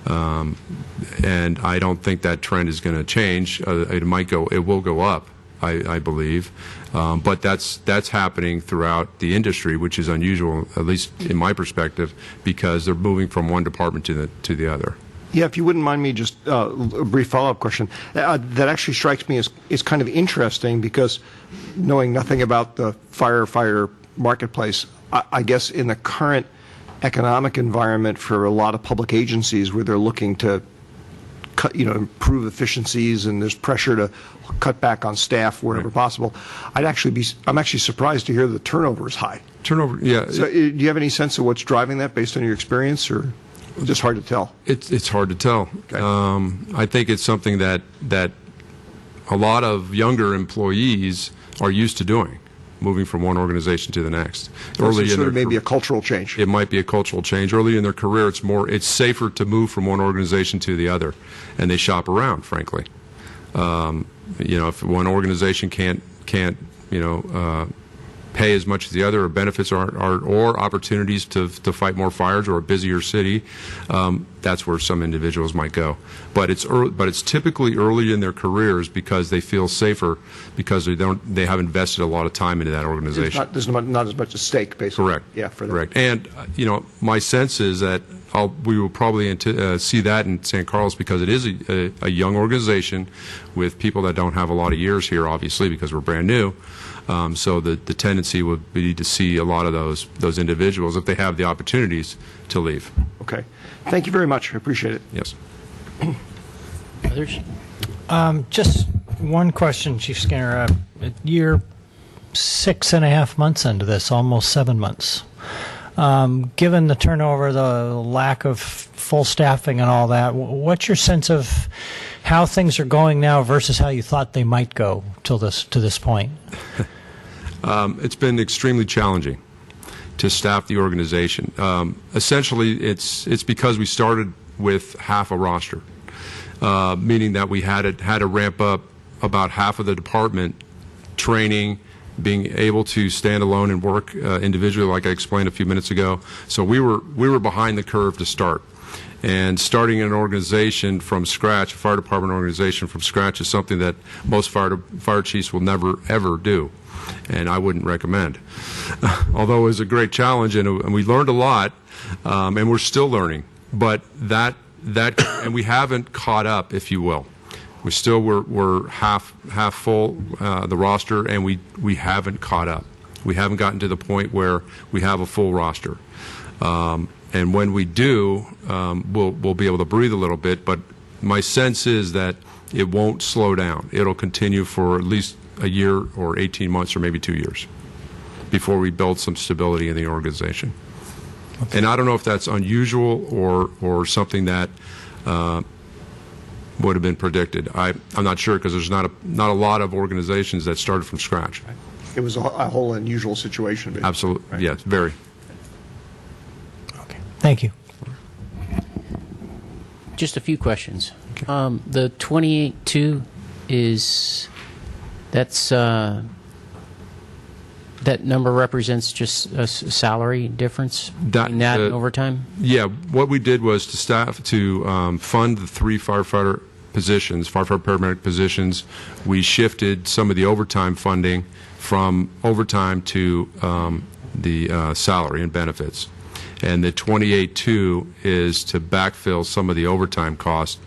and I don't think that trend is going to change. It will go up, I believe, but that's happening throughout the industry, which is unusual, at least in my perspective, because they're moving from one department to the other. Yeah, if you wouldn't mind me just a brief follow-up question. That actually strikes me as kind of interesting, because knowing nothing about the firefighter marketplace, I guess in the current economic environment for a lot of public agencies where they're looking to improve efficiencies and there's pressure to cut back on staff wherever possible, I'm actually surprised to hear the turnover is high. Turnover, yeah. So do you have any sense of what's driving that based on your experience, or just hard to tell? It's hard to tell. Okay. I think it's something that a lot of younger employees are used to doing, moving from one organization to the next. Maybe a cultural change. It might be a cultural change. Early in their career, it's safer to move from one organization to the other, and they shop around, frankly. If one organization can't pay as much as the other, or benefits or opportunities to fight more fires, or a busier city, that's where some individuals might go. But it's typically early in their careers because they feel safer, because they have invested a lot of time into that organization. There's not as much at stake, basically. Correct. Yeah, for them. Correct. And my sense is that we will probably see that in San Carlos, because it is a young organization with people that don't have a lot of years here, obviously, because we're brand new. So the tendency would be to see a lot of those individuals, if they have the opportunities, to leave. Okay. Thank you very much. I appreciate it. Yes. Others? Just one question, Chief Skinner. You're 6.5 months into this, almost 7 months. Given the turnover, the lack of full staffing and all that, what's your sense of how things are going now versus how you thought they might go to this point? It's been extremely challenging to staff the organization. Essentially, it's because we started with half a roster, meaning that we had to ramp up about half of the department, training, being able to stand alone and work individually, like I explained a few minutes ago. So we were behind the curve to start. And starting an organization from scratch, a fire department organization from scratch, is something that most fire chiefs will never, ever do, and I wouldn't recommend. Although it was a great challenge, and we learned a lot, and we're still learning. But and we haven't caught up, if you will. We're half full, the roster, and we haven't caught up. We haven't gotten to the point where we have a full roster. And when we do, we'll be able to breathe a little bit, but my sense is that it won't slow down. It'll continue for at least a year or 18 months or maybe 2 years before we build some stability in the organization. And I don't know if that's unusual or something that would have been predicted. I'm not sure, because there's not a lot of organizations that started from scratch. It was a whole unusual situation. Basically. Absolutely, Right. yes, very. Thank you. Just a few questions. The 28.2 is, that number represents just a salary difference between that and overtime? Yeah, what we did was to fund the 3 firefighter positions, firefighter paramedic positions. We shifted some of the overtime funding from overtime to the salary and benefits. And the 28.2 is to backfill some of the overtime costs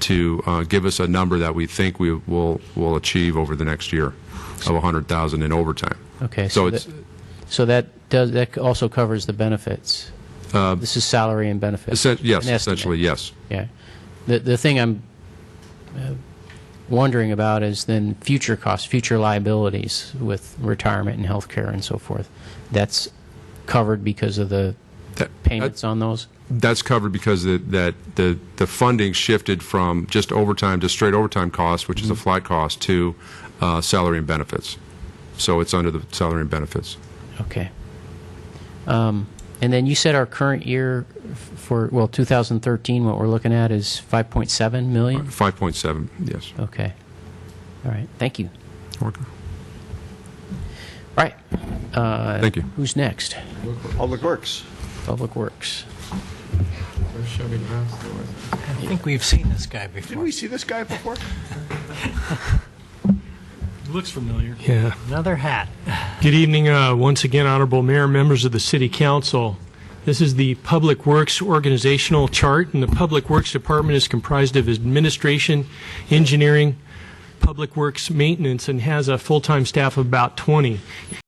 to give us a number that we think we will achieve over the next year of $100,000 in overtime. Okay, so that also covers the benefits. This is salary and benefits. Yes, essentially, yes. Yeah. The thing I'm wondering about is then future costs, future liabilities with retirement and health care and so forth. That's covered because of the payments on those? That's covered because the funding shifted from just overtime to straight overtime costs, which is a flat cost, to salary and benefits. So it's under the salary and benefits. Okay. And then you said our current year for, 2013, what we're looking at is 5.7 million? 5.7, yes. Okay. All right. Thank you. Okay. All right. Thank you. Who's next? Public Works. Public Works. I think we've seen this guy before. Didn't we see this guy before? Looks familiar. Yeah. Another hat. Good evening, once again, Honorable Mayor, members of the City Council. This is the Public Works organizational chart, and the Public Works Department is comprised of administration, engineering, Public Works maintenance, and has a full-time staff of about 20.